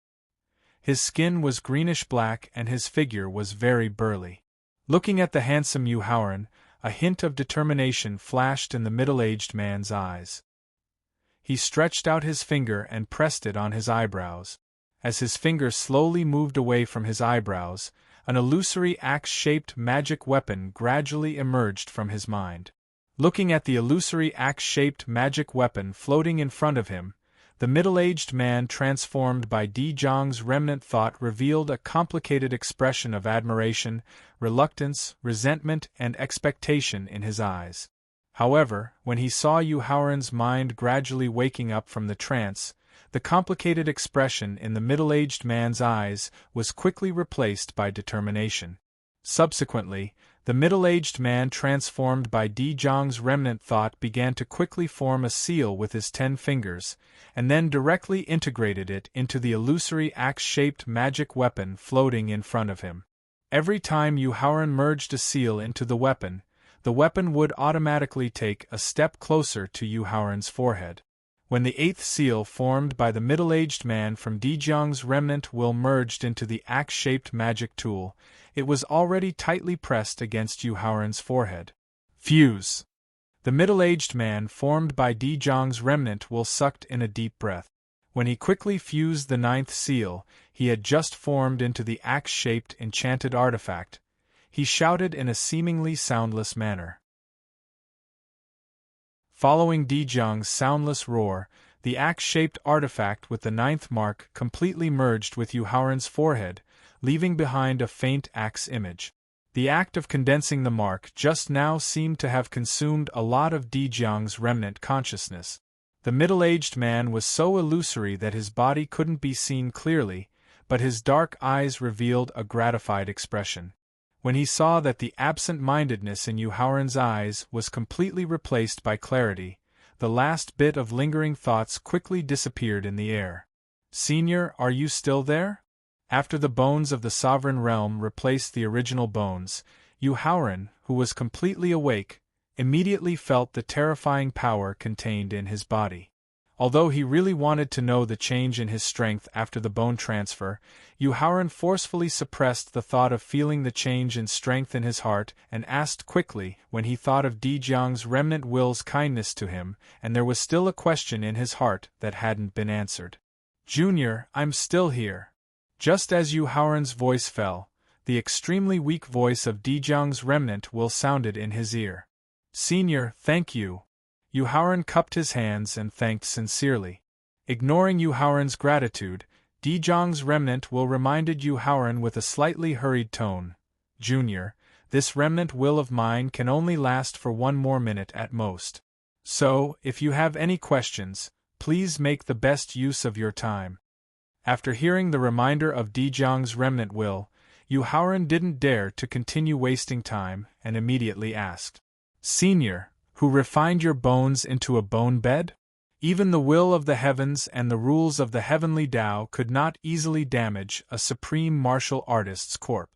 His skin was greenish-black and his figure was very burly. Looking at the handsome Yuhaoran, a hint of determination flashed in the middle-aged man's eyes. He stretched out his finger and pressed it on his eyebrows. As his finger slowly moved away from his eyebrows, an illusory axe-shaped magic weapon gradually emerged from his mind. Looking at the illusory axe-shaped magic weapon floating in front of him, the middle-aged man transformed by Di Zhang's remnant thought revealed a complicated expression of admiration, reluctance, resentment, and expectation in his eyes. However, when he saw Yuhaoran's mind gradually waking up from the trance, the complicated expression in the middle-aged man's eyes was quickly replaced by determination. Subsequently, the middle-aged man transformed by Di Zhang's remnant thought began to quickly form a seal with his 10 fingers, and then directly integrated it into the illusory axe-shaped magic weapon floating in front of him. Every time Yuhaoran merged a seal into the weapon would automatically take a step closer to Yuhaoran's forehead. When the 8th seal formed by the middle-aged man from Di Zhang's remnant will merged into the axe-shaped magic tool, it was already tightly pressed against Yuhaoran's forehead. Fuse! The middle-aged man formed by Di Zhang's remnant will sucked in a deep breath. When he quickly fused the 9th seal, he had just formed into the axe-shaped enchanted artifact. He shouted in a seemingly soundless manner. Following Di Zhang's soundless roar, the axe-shaped artifact with the 9th mark completely merged with Yuhaoran's forehead, leaving behind a faint axe image. The act of condensing the mark just now seemed to have consumed a lot of Di Zhang's remnant consciousness. The middle-aged man was so illusory that his body couldn't be seen clearly, but his dark eyes revealed a gratified expression. When he saw that the absent-mindedness in Yuhaoran's eyes was completely replaced by clarity, the last bit of lingering thoughts quickly disappeared in the air. "Senior, are you still there?" After the bones of the sovereign realm replaced the original bones, Yuhaoran, who was completely awake, immediately felt the terrifying power contained in his body. Although he really wanted to know the change in his strength after the bone transfer, Yuhaoran forcefully suppressed the thought of feeling the change in strength in his heart and asked quickly when he thought of Di Zhang's remnant will's kindness to him, and there was still a question in his heart that hadn't been answered. "Junior, I'm still here." Just as Yuhaoran's voice fell, the extremely weak voice of Di Zhang's remnant will sounded in his ear. "Senior, thank you." Yuhaoran cupped his hands and thanked sincerely. Ignoring Yuhaoran's gratitude, Di Zhang's remnant will reminded Yuhaoran with a slightly hurried tone, "Junior, this remnant will of mine can only last for 1 more minute at most. So, if you have any questions, please make the best use of your time." After hearing the reminder of Di Zhang's remnant will, Yuhauran didn't dare to continue wasting time and immediately asked, "Senior, who refined your bones into a bone bed? Even the will of the heavens and the rules of the heavenly Tao could not easily damage a supreme martial artist's corpse.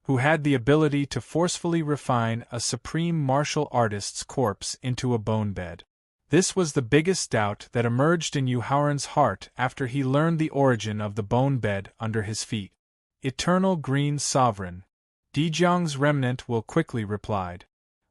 Who had the ability to forcefully refine a supreme martial artist's corpse into a bone bed?" This was the biggest doubt that emerged in Yuhauran's heart after he learned the origin of the bone bed under his feet. "Eternal Green Sovereign," Dejiang's remnant will quickly replied.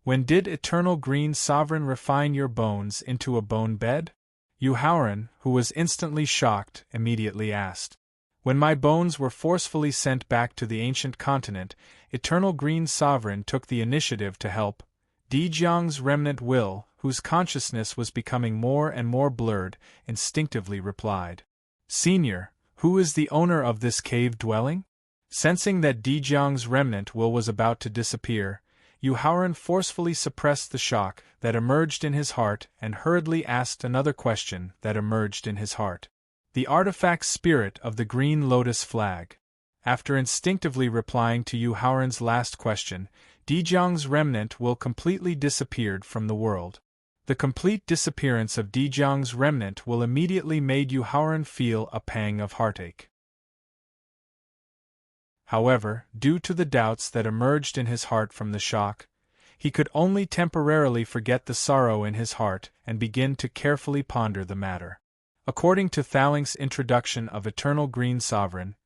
"When did Eternal Green Sovereign refine your bones into a bone bed?" Yuhauran, who was instantly shocked, immediately asked. "When my bones were forcefully sent back to the ancient continent, Eternal Green Sovereign took the initiative to help." Dejiang's remnant will, whose consciousness was becoming more and more blurred, instinctively replied. "Senior, who is the owner of this cave dwelling?" Sensing that Dejiang's remnant will was about to disappear, Yuhauran forcefully suppressed the shock that emerged in his heart and hurriedly asked another question that emerged in his heart. "The artifact spirit of the Green Lotus flag." After instinctively replying to Yuhauran's last question, Dejiang's remnant will completely disappeared from the world. The complete disappearance of Dejiang's remnant will immediately made Yuhauran feel a pang of heartache. However, due to the doubts that emerged in his heart from the shock, he could only temporarily forget the sorrow in his heart and begin to carefully ponder the matter. According to Thaling's introduction of Eternal Green Sovereign,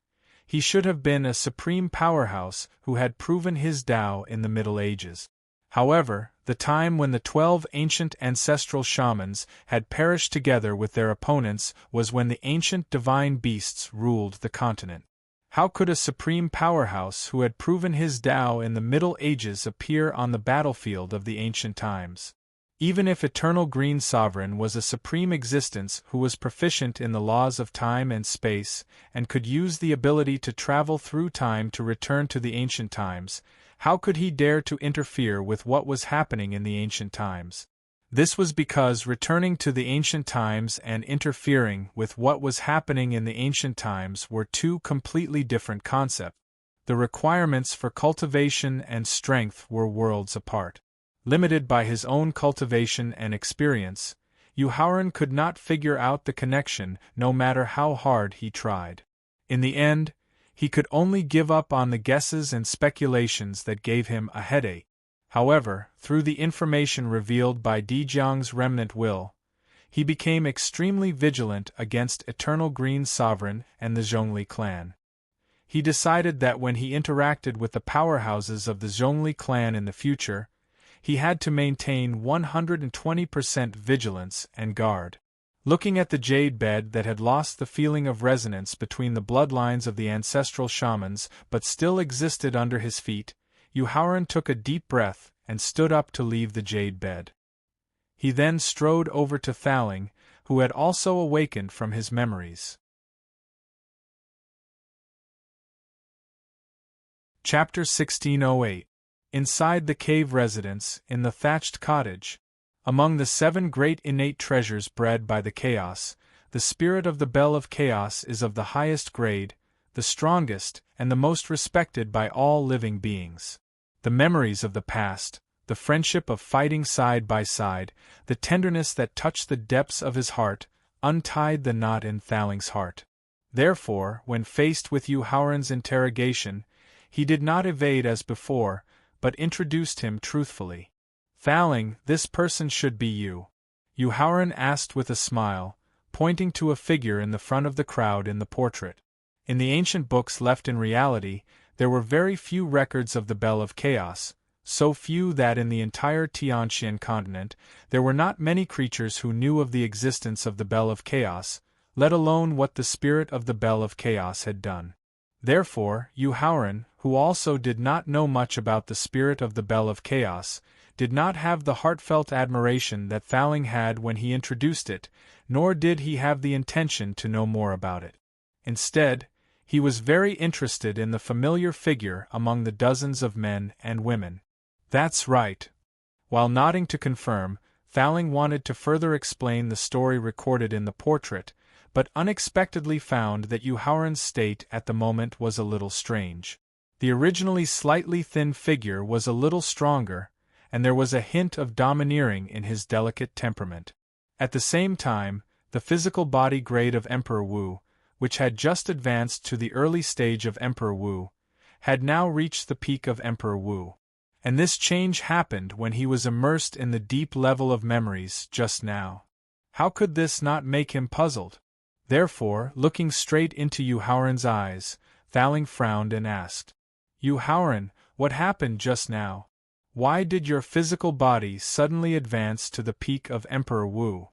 he should have been a supreme powerhouse who had proven his Tao in the Middle Ages. However, the time when the 12 ancient ancestral shamans had perished together with their opponents was when the ancient divine beasts ruled the continent. How could a supreme powerhouse who had proven his Tao in the Middle Ages appear on the battlefield of the ancient times? Even if Eternal Green Sovereign was a supreme existence who was proficient in the laws of time and space, and could use the ability to travel through time to return to the ancient times, how could he dare to interfere with what was happening in the ancient times? This was because returning to the ancient times and interfering with what was happening in the ancient times were two completely different concepts. The requirements for cultivation and strength were worlds apart. Limited by his own cultivation and experience, Yuhauran could not figure out the connection no matter how hard he tried. In the end, he could only give up on the guesses and speculations that gave him a headache. However, through the information revealed by Dejiang's remnant will, he became extremely vigilant against Eternal Green Sovereign and the Zhongli clan. He decided that when he interacted with the powerhouses of the Zhongli clan in the future, he had to maintain 120% vigilance and guard. Looking at the jade bed that had lost the feeling of resonance between the bloodlines of the ancestral shamans but still existed under his feet, Yuhauran took a deep breath and stood up to leave the jade bed. He then strode over to Thaling, who had also awakened from his memories. Chapter 1608. Inside the cave residence, in the thatched cottage. Among the 7 great innate treasures bred by the chaos, the spirit of the Bell of Chaos is of the highest grade, the strongest, and the most respected by all living beings. The memories of the past, the friendship of fighting side by side, the tenderness that touched the depths of his heart, untied the knot in Thaling's heart. Therefore, when faced with Yuhauran's interrogation, he did not evade as before, but introduced him truthfully. "Thaling, this person should be you," Yuhauran asked with a smile, pointing to a figure in the front of the crowd in the portrait. In the ancient books left in reality, there were very few records of the Bell of Chaos, so few that in the entire Tianxian continent, there were not many creatures who knew of the existence of the Bell of Chaos, let alone what the spirit of the Bell of Chaos had done. Therefore, Yuhauran, who also did not know much about the spirit of the Bell of Chaos, did not have the heartfelt admiration that Thaling had when he introduced it, nor did he have the intention to know more about it. Instead, he was very interested in the familiar figure among the dozens of men and women. "That's right." While nodding to confirm, Thaling wanted to further explain the story recorded in the portrait, but unexpectedly found that Yuhauran's state at the moment was a little strange. The originally slightly thin figure was a little stronger, and there was a hint of domineering in his delicate temperament. At the same time, the physical body grade of Emperor Wu, which had just advanced to the early stage of Emperor Wu, had now reached the peak of Emperor Wu. And this change happened when he was immersed in the deep level of memories just now. How could this not make him puzzled? Therefore, looking straight into Yu Haoran's eyes, Thaling frowned and asked, "Yu Haoran, what happened just now? Why did your physical body suddenly advance to the peak of Emperor Wu?"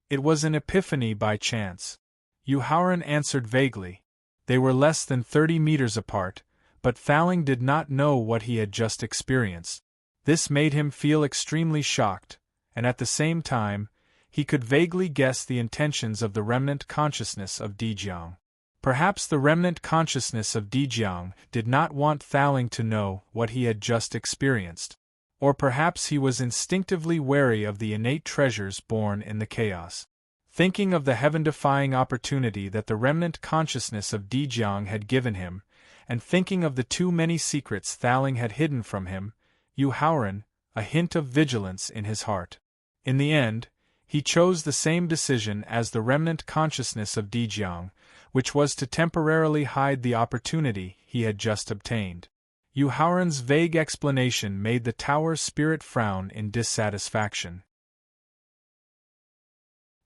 "It was an epiphany by chance," Yu Haoran answered vaguely. They were less than 30 meters apart, but Thaling did not know what he had just experienced. This made him feel extremely shocked, and at the same time, he could vaguely guess the intentions of the remnant consciousness of Dejiang. Perhaps the remnant consciousness of Dejiang did not want Thaling to know what he had just experienced. Or perhaps he was instinctively wary of the innate treasures born in the chaos. Thinking of the heaven-defying opportunity that the remnant consciousness of Dejiang had given him, and thinking of the too many secrets Thaling had hidden from him, Yu Haoran, a hint of vigilance in his heart. In the end, he chose the same decision as the remnant consciousness of Dejiang, which was to temporarily hide the opportunity he had just obtained. Yu Haoran's vague explanation made the tower spirit frown in dissatisfaction.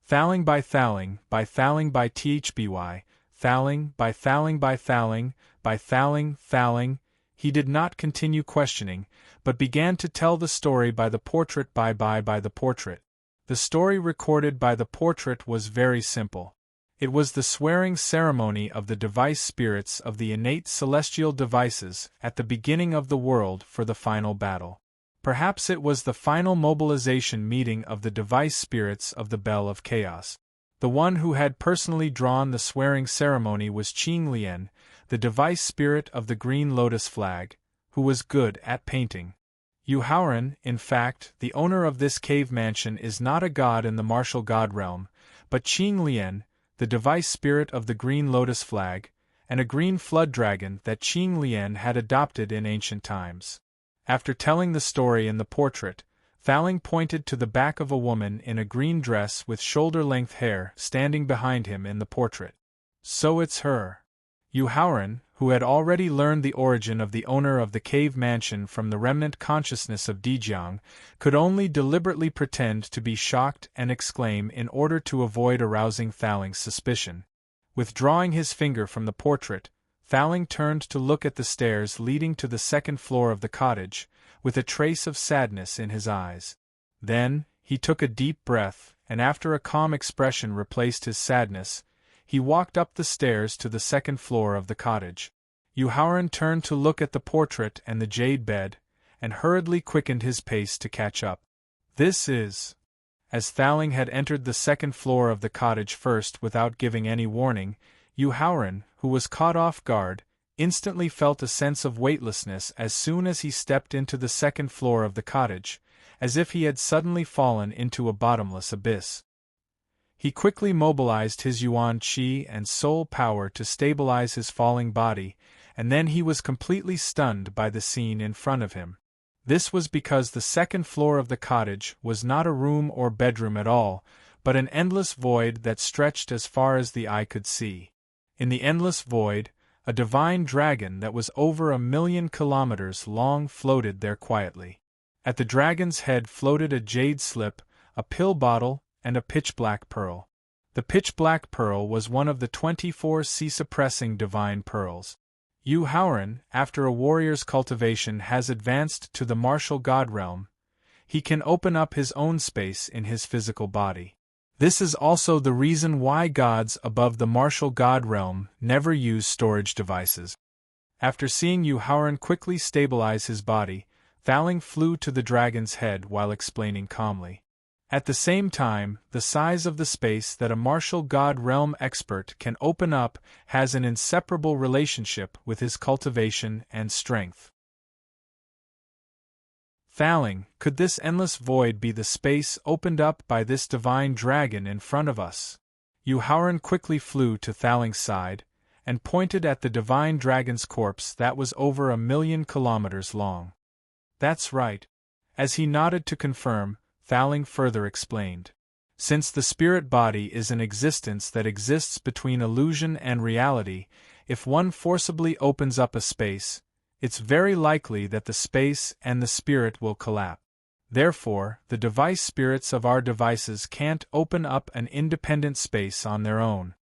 Thaling by Thaling, by Thaling by Thby, Thaling by Thaling by Thaling, by Thaling, Thaling, he did not continue questioning, but began to tell the story by the portrait by the portrait. The story recorded by the portrait was very simple. It was the swearing ceremony of the device spirits of the innate celestial devices at the beginning of the world for the final battle. Perhaps it was the final mobilization meeting of the device spirits of the Bell of Chaos. The one who had personally drawn the swearing ceremony was Qing Lian, the device spirit of the Green Lotus flag, who was good at painting. Yu Haoran, in fact, the owner of this cave mansion, is not a god in the martial god realm, but Qing Lian, the device spirit of the Green Lotus flag, and a green flood dragon that Qing Lian had adopted in ancient times. After telling the story in the portrait, Thaling pointed to the back of a woman in a green dress with shoulder-length hair standing behind him in the portrait. "So it's her." Yu Haoran, who had already learned the origin of the owner of the cave mansion from the remnant consciousness of Dejiang, could only deliberately pretend to be shocked and exclaim in order to avoid arousing Thaling's suspicion. Withdrawing his finger from the portrait, Thaling turned to look at the stairs leading to the second floor of the cottage, with a trace of sadness in his eyes. Then, he took a deep breath, and after a calm expression replaced his sadness, he walked up the stairs to the second floor of the cottage. Yu Haoran turned to look at the portrait and the jade bed, and hurriedly quickened his pace to catch up. "This is—" As Thaling had entered the second floor of the cottage first without giving any warning, Yu Haoran, who was caught off guard, instantly felt a sense of weightlessness as soon as he stepped into the second floor of the cottage, as if he had suddenly fallen into a bottomless abyss. He quickly mobilized his yuan qi and soul power to stabilize his falling body, and then he was completely stunned by the scene in front of him. This was because the second floor of the cottage was not a room or bedroom at all, but an endless void that stretched as far as the eye could see. In the endless void, a divine dragon that was over 1,000,000 kilometers long floated there quietly. At the dragon's head floated a jade slip, a pill bottle, and a pitch-black pearl. The pitch-black pearl was one of the 24 sea-suppressing divine pearls. Yu Haoran, after a warrior's cultivation has advanced to the martial god realm, he can open up his own space in his physical body. This is also the reason why gods above the martial god realm never use storage devices. After seeing Yu Haoran quickly stabilize his body, Thaling flew to the dragon's head while explaining calmly. At the same time, the size of the space that a martial god realm expert can open up has an inseparable relationship with his cultivation and strength. Thaling, could this endless void be the space opened up by this divine dragon in front of us? Yu Haoran quickly flew to Thaling's side, and pointed at the divine dragon's corpse that was over 1,000,000 kilometers long. "That's right." As he nodded to confirm, Thaling further explained. "Since the spirit body is an existence that exists between illusion and reality, if one forcibly opens up a space, it's very likely that the space and the spirit will collapse. Therefore, the device spirits of our devices can't open up an independent space on their own."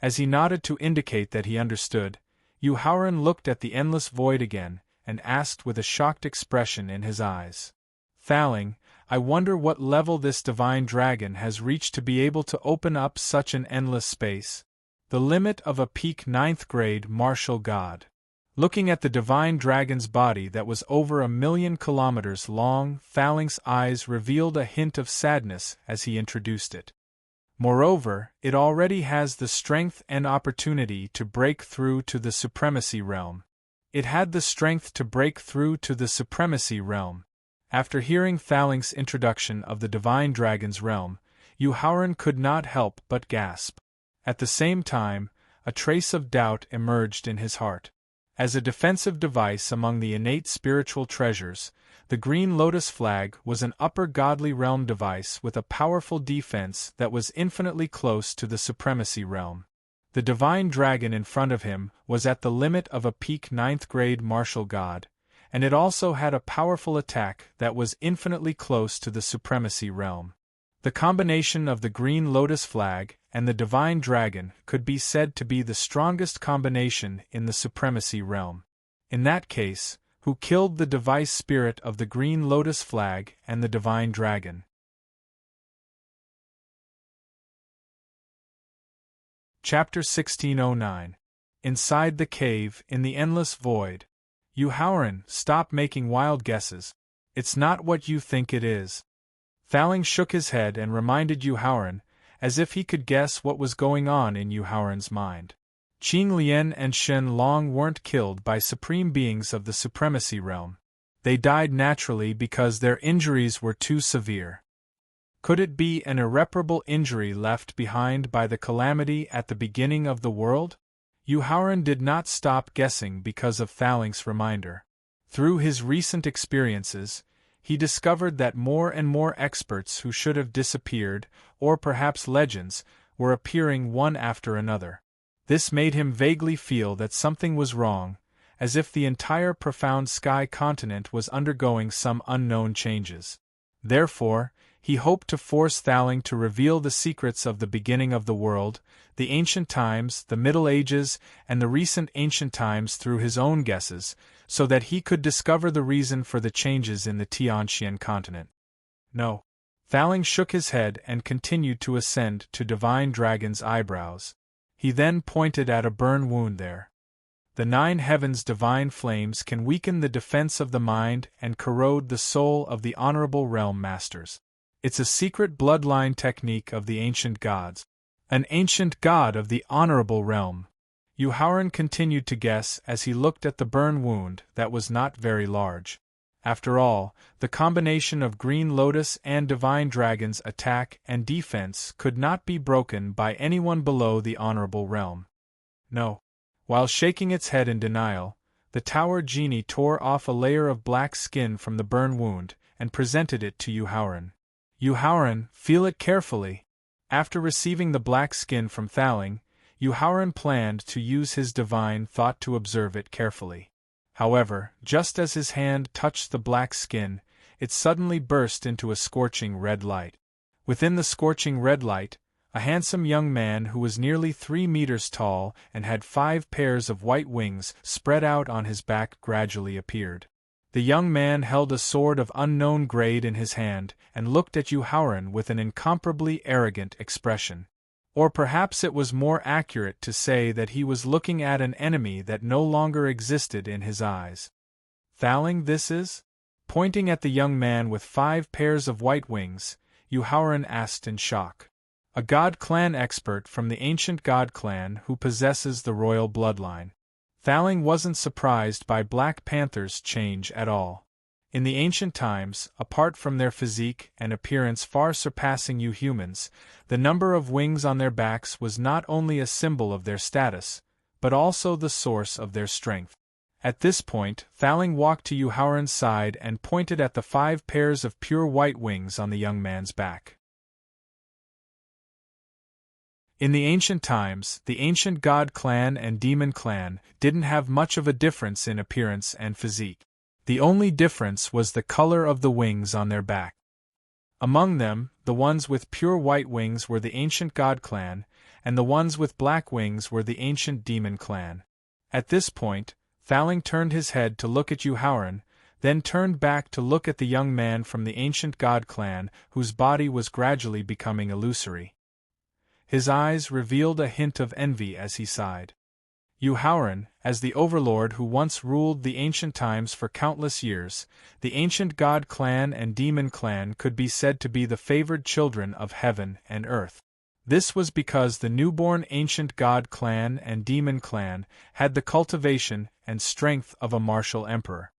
As he nodded to indicate that he understood, Yuhauran looked at the endless void again, and asked with a shocked expression in his eyes. "Thaling, I wonder what level this divine dragon has reached to be able to open up such an endless space. The limit of a peak 9th grade martial god." Looking at the divine dragon's body that was over 1,000,000 kilometers long, Thaling's eyes revealed a hint of sadness as he introduced it. "Moreover, it already has the strength and opportunity to break through to the supremacy realm." It had the strength to break through to the supremacy realm. After hearing Thaling's introduction of the divine dragon's realm, Yuhauran could not help but gasp. At the same time, a trace of doubt emerged in his heart. As a defensive device among the innate spiritual treasures, the Green Lotus flag was an upper godly realm device with a powerful defense that was infinitely close to the supremacy realm. The divine dragon in front of him was at the limit of a peak 9th grade martial god, and it also had a powerful attack that was infinitely close to the supremacy realm. The combination of the Green Lotus flag and the divine dragon could be said to be the strongest combination in the supremacy realm. In that case, who killed the device spirit of the Green Lotus flag and the divine dragon? Chapter 1609. Inside the cave, in the endless void. Yuhauran, stop making wild guesses. It's not what you think it is. Thaling shook his head and reminded Yuhauran, as if he could guess what was going on in Yuhauran's mind. Qing Lian and Shen Long weren't killed by supreme beings of the supremacy realm. They died naturally because their injuries were too severe. Could it be an irreparable injury left behind by the calamity at the beginning of the world? Yuhauran did not stop guessing because of Thaling's reminder. Through his recent experiences, he discovered that more and more experts who should have disappeared, or perhaps legends, were appearing one after another. This made him vaguely feel that something was wrong, as if the entire profound sky continent was undergoing some unknown changes. Therefore, he hoped to force Thaling to reveal the secrets of the beginning of the world, the ancient times, the Middle Ages, and the recent ancient times through his own guesses, so that he could discover the reason for the changes in the Tianxian continent. No. Thaling shook his head and continued to ascend to Divine Dragon's eyebrows. He then pointed at a burn wound there. The 9 heavens' divine flames can weaken the defense of the mind and corrode the soul of the honorable realm masters. It's a secret bloodline technique of the ancient gods. An ancient god of the honorable realm. Yuhauran continued to guess as he looked at the burn wound that was not very large. After all, the combination of Green Lotus and Divine Dragon's attack and defense could not be broken by anyone below the honorable realm. No. While shaking its head in denial, the tower genie tore off a layer of black skin from the burn wound and presented it to Yuhauran. Yuhauran, feel it carefully. After receiving the black skin from Thaling, Yuhauran planned to use his divine thought to observe it carefully. However, just as his hand touched the black skin, it suddenly burst into a scorching red light. Within the scorching red light, a handsome young man who was nearly 3 meters tall and had 5 pairs of white wings spread out on his back gradually appeared. The young man held a sword of unknown grade in his hand and looked at Yuhauran with an incomparably arrogant expression. Or perhaps it was more accurate to say that he was looking at an enemy that no longer existed in his eyes. Thaling, this is? Pointing at the young man with 5 pairs of white wings, Yuhauran asked in shock. A God Clan expert from the ancient God Clan who possesses the royal bloodline. Thaling wasn't surprised by Black Panther's change at all. In the ancient times, apart from their physique and appearance far surpassing you humans, the number of wings on their backs was not only a symbol of their status, but also the source of their strength. At this point, Thaling walked to Yuhauran's side and pointed at the 5 pairs of pure white wings on the young man's back. In the ancient times, the ancient god clan and demon clan didn't have much of a difference in appearance and physique. The only difference was the color of the wings on their back. Among them, the ones with pure white wings were the ancient god clan, and the ones with black wings were the ancient demon clan. At this point, Thaling turned his head to look at Yuhauran, then turned back to look at the young man from the ancient god clan whose body was gradually becoming illusory. His eyes revealed a hint of envy as he sighed. Yuhauran, as the overlord who once ruled the ancient times for countless years, the ancient god clan and demon clan could be said to be the favored children of heaven and earth. This was because the newborn ancient god clan and demon clan had the cultivation and strength of a martial emperor.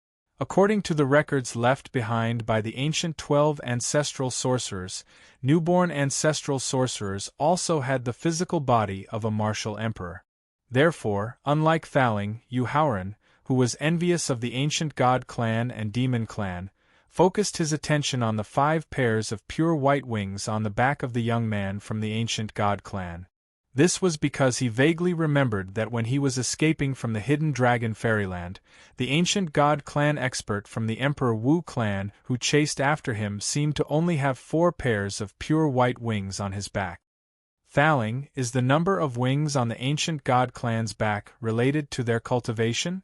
According to the records left behind by the ancient 12 ancestral sorcerers, newborn ancestral sorcerers also had the physical body of a martial emperor. Therefore, unlike Thaling, Yuhauran, who was envious of the ancient god clan and demon clan, focused his attention on the 5 pairs of pure white wings on the back of the young man from the ancient god clan. This was because he vaguely remembered that when he was escaping from the hidden dragon fairyland, the ancient god clan expert from the Emperor Wu clan who chased after him seemed to only have 4 pairs of pure white wings on his back. Thaling, is the number of wings on the ancient god clan's back related to their cultivation?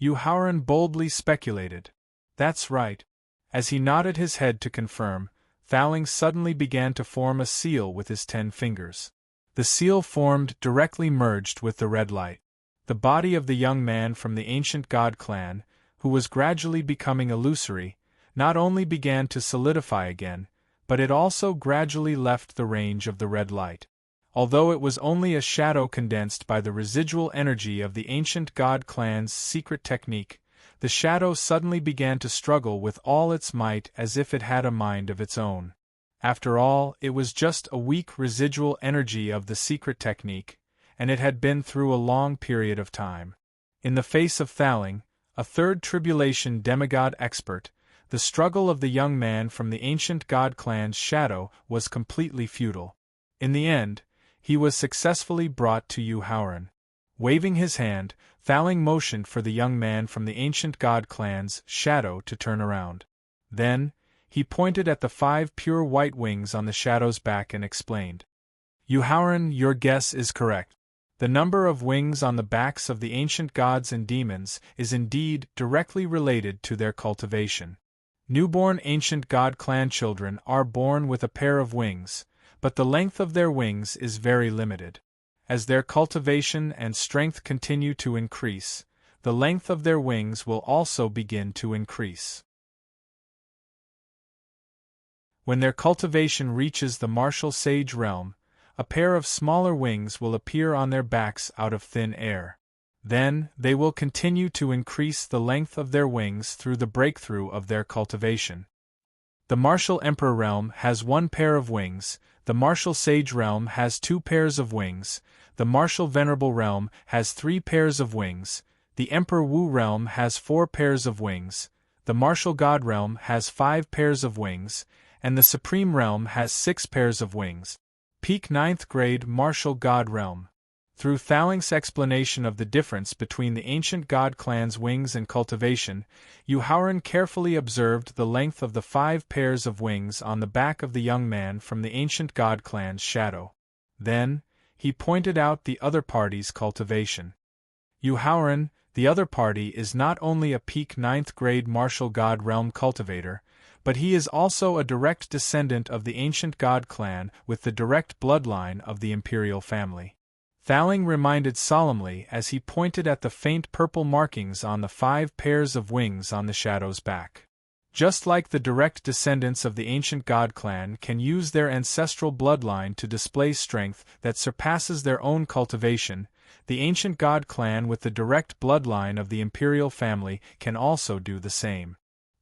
Yuhauran boldly speculated. That's right. As he nodded his head to confirm, Thaling suddenly began to form a seal with his 10 fingers. The seal formed directly merged with the red light. The body of the young man from the ancient god clan, who was gradually becoming illusory, not only began to solidify again, but it also gradually left the range of the red light. Although it was only a shadow condensed by the residual energy of the ancient god clan's secret technique, the shadow suddenly began to struggle with all its might as if it had a mind of its own. After all, it was just a weak residual energy of the secret technique, and it had been through a long period of time. In the face of Thaling, a third tribulation demigod expert, the struggle of the young man from the ancient god clan's shadow was completely futile. In the end, he was successfully brought to Yuhauran. Waving his hand, Thaling motioned for the young man from the ancient god clan's shadow to turn around. Then, he pointed at the 5 pure white wings on the shadow's back and explained. Yuhauran, your guess is correct. The number of wings on the backs of the ancient gods and demons is indeed directly related to their cultivation. Newborn ancient god clan children are born with a pair of wings, but the length of their wings is very limited. As their cultivation and strength continue to increase, the length of their wings will also begin to increase. When their cultivation reaches the martial sage realm, a pair of smaller wings will appear on their backs out of thin air. Then, they will continue to increase the length of their wings through the breakthrough of their cultivation. The martial emperor realm has 1 pair of wings, the martial sage realm has 2 pairs of wings, the martial venerable realm has 3 pairs of wings, the Emperor Wu realm has 4 pairs of wings, the martial god realm has 5 pairs of wings, and the supreme realm has 6 pairs of wings. Peak 9th grade martial god realm. Through Thaling's explanation of the difference between the ancient god clan's wings and cultivation, Yuhauran carefully observed the length of the 5 pairs of wings on the back of the young man from the ancient god clan's shadow. Then, he pointed out the other party's cultivation. Yuhauran, the other party is not only a peak 9th grade martial god realm cultivator, but he is also a direct descendant of the ancient god clan with the direct bloodline of the imperial family. Thaling reminded solemnly as he pointed at the faint purple markings on the 5 pairs of wings on the shadow's back. Just like the direct descendants of the ancient god clan can use their ancestral bloodline to display strength that surpasses their own cultivation, the ancient god clan with the direct bloodline of the imperial family can also do the same.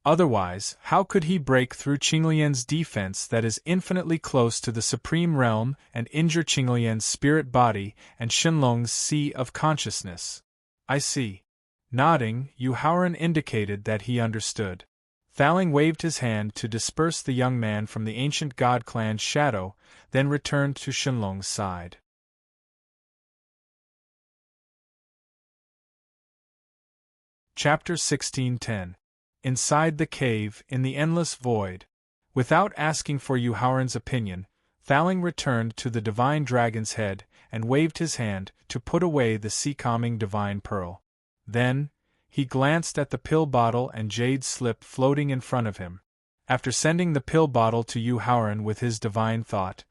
Otherwise, how could he break through Qinglian's defense that is infinitely close to the Supreme Realm and injure Qinglian's spirit body and Shenlong's sea of consciousness? I see. Nodding, Yu Haoran indicated that he understood. Thaling waved his hand to disperse the young man from the ancient god clan's shadow, then returned to Shenlong's side. Chapter 1610. Inside the cave, in the endless void. Without asking for Yu Haoran's opinion, Thaling returned to the divine dragon's head and waved his hand to put away the sea-calming divine pearl. Then, he glanced at the pill bottle and jade slip floating in front of him. After sending the pill bottle to Yu Haoran with his divine thought,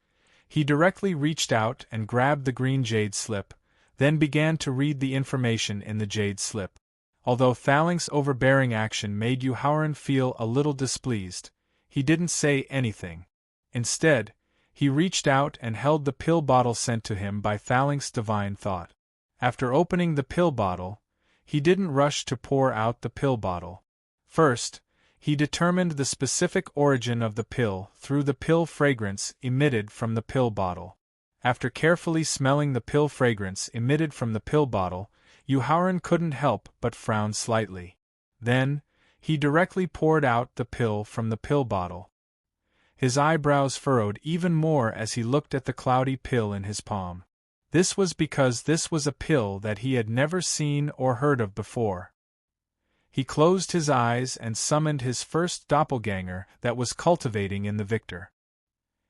he directly reached out and grabbed the green jade slip, then began to read the information in the jade slip. Although Thaling's overbearing action made Yu Haoran feel a little displeased, he didn't say anything. Instead, he reached out and held the pill bottle sent to him by Thaling's divine thought. After opening the pill bottle, he didn't rush to pour out the pill bottle. First, he determined the specific origin of the pill through the pill fragrance emitted from the pill bottle. After carefully smelling the pill fragrance emitted from the pill bottle, Yu Haoran couldn't help but frown slightly. Then, he directly poured out the pill from the pill bottle. His eyebrows furrowed even more as he looked at the cloudy pill in his palm. This was because this was a pill that he had never seen or heard of before. He closed his eyes and summoned his first doppelganger that was cultivating in the victor.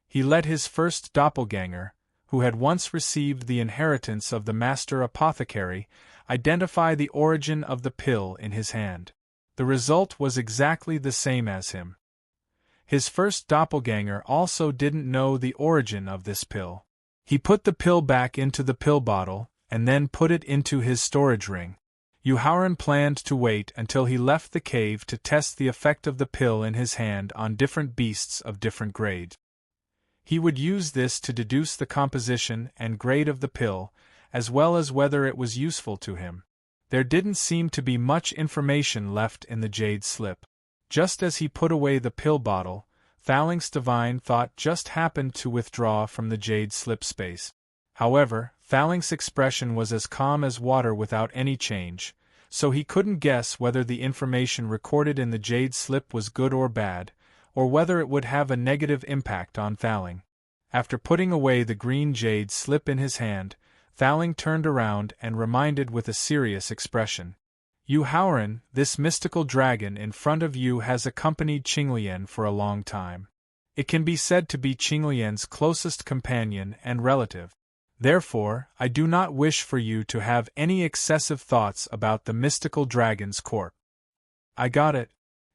He let his first doppelganger, who had once received the inheritance of the master apothecary, identify the origin of the pill in his hand. The result was exactly the same as him. His first doppelganger also didn't know the origin of this pill. He put the pill back into the pill bottle, and then put it into his storage ring. Yu Haoran planned to wait until he left the cave to test the effect of the pill in his hand on different beasts of different grades. He would use this to deduce the composition and grade of the pill, as well as whether it was useful to him. There didn't seem to be much information left in the jade slip. Just as he put away the pill bottle, Thaling's divine thought just happened to withdraw from the jade slip space. However, Thaling's expression was as calm as water without any change, so he couldn't guess whether the information recorded in the jade slip was good or bad, or whether it would have a negative impact on Thaling. After putting away the green jade slip in his hand, Thaling turned around and reminded with a serious expression. Yu Haoran, this mystical dragon in front of you has accompanied Qinglian for a long time. It can be said to be Qinglian's closest companion and relative. Therefore, I do not wish for you to have any excessive thoughts about the mystical dragon's corpse. I got it.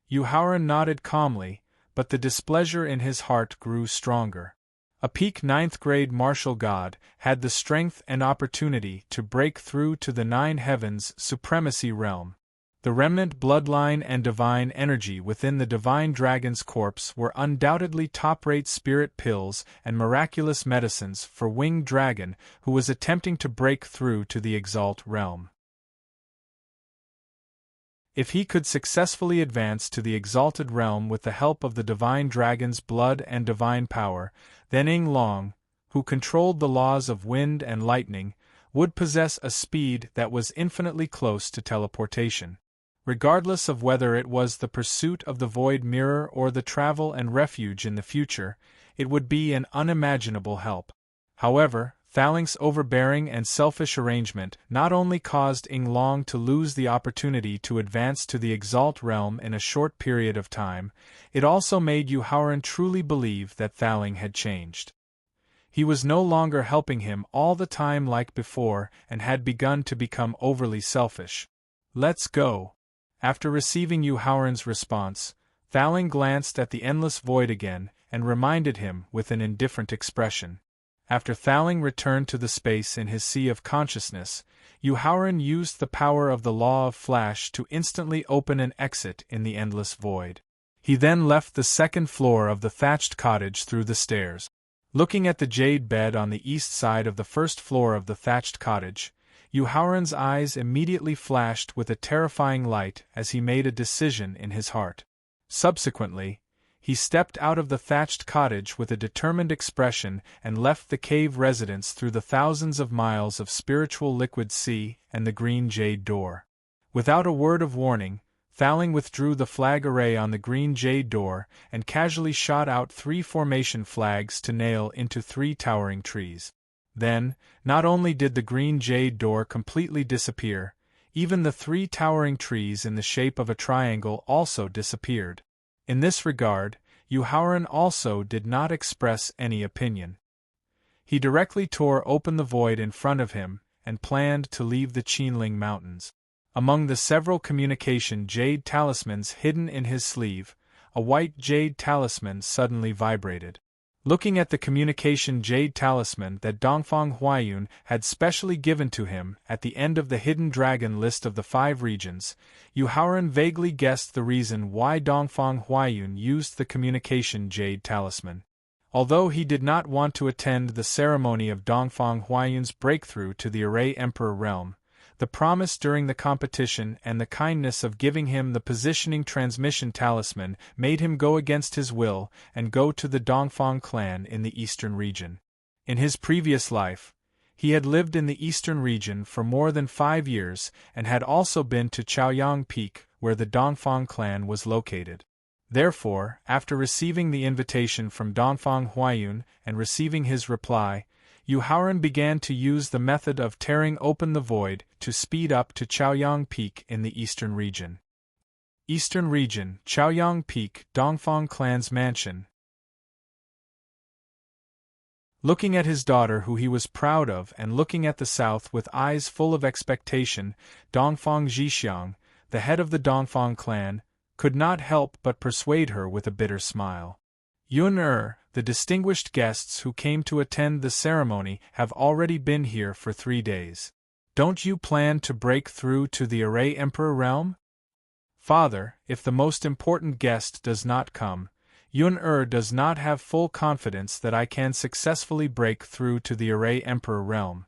Yu Haoran nodded calmly, but the displeasure in his heart grew stronger. A peak 9th grade martial god had the strength and opportunity to break through to the 9 heavens supremacy realm. The remnant bloodline and divine energy within the divine dragon's corpse were undoubtedly top-rate spirit pills and miraculous medicines for winged dragon who was attempting to break through to the exalt realm. If he could successfully advance to the exalted realm with the help of the divine dragon's blood and divine power, then Ying Long, who controlled the laws of wind and lightning, would possess a speed that was infinitely close to teleportation. Regardless of whether it was the pursuit of the void mirror or the travel and refuge in the future, it would be an unimaginable help. However, Thaling's overbearing and selfish arrangement not only caused Ying Long to lose the opportunity to advance to the exalt realm in a short period of time, it also made Yu Haoran truly believe that Thaling had changed. He was no longer helping him all the time like before and had begun to become overly selfish. Let's go. After receiving Yu Haoran's response, Thaling glanced at the endless void again and reminded him with an indifferent expression. After Thaling returned to the space in his sea of consciousness, Yu Haoran used the power of the law of flash to instantly open an exit in the endless void. He then left the second floor of the thatched cottage through the stairs. Looking at the jade bed on the east side of the first floor of the thatched cottage, Yu Haoran's eyes immediately flashed with a terrifying light as he made a decision in his heart. Subsequently, he stepped out of the thatched cottage with a determined expression and left the cave residence through the thousands of miles of spiritual liquid sea and the green jade door. Without a word of warning, Thowling withdrew the flag array on the green jade door and casually shot out 3 formation flags to nail into 3 towering trees. Then, not only did the green jade door completely disappear, even the 3 towering trees in the shape of a triangle also disappeared. In this regard, Yuhauran also did not express any opinion. He directly tore open the void in front of him and planned to leave the Qinling Mountains. Among the several communication jade talismans hidden in his sleeve, a white jade talisman suddenly vibrated. Looking at the communication jade talisman that Dongfang Huaiyun had specially given to him at the end of the hidden dragon list of the 5 regions, Yuhauran vaguely guessed the reason why Dongfang Huaiyun used the communication jade talisman. Although he did not want to attend the ceremony of Dongfang Huaiyun's breakthrough to the Array Emperor realm, the promise during the competition and the kindness of giving him the positioning transmission talisman made him go against his will and go to the Dongfang clan in the eastern region. In his previous life, he had lived in the eastern region for more than 5 years and had also been to Chaoyang Peak, where the Dongfang clan was located. Therefore, after receiving the invitation from Dongfang Huaiyun and receiving his reply, Yuhauran began to use the method of tearing open the void to speed up to Chaoyang Peak in the eastern region. Eastern region, Chaoyang Peak, Dongfang clan's mansion. Looking at his daughter who he was proud of and looking at the south with eyes full of expectation, Dongfang Zhixiang, the head of the Dongfang clan, could not help but persuade her with a bitter smile. Yun the distinguished guests who came to attend the ceremony have already been here for 3 days. Don't you plan to break through to the Array Emperor realm? Father, if the most important guest does not come, Yun does not have full confidence that I can successfully break through to the Array Emperor realm.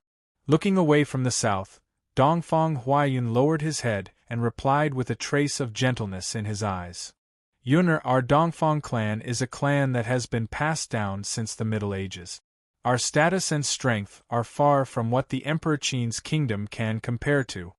Looking away from the south, Dongfang Huaiyun lowered his head and replied with a trace of gentleness in his eyes. Our Dongfang clan is a clan that has been passed down since the Middle Ages. Our status and strength are far from what the Emperor Qin's kingdom can compare to.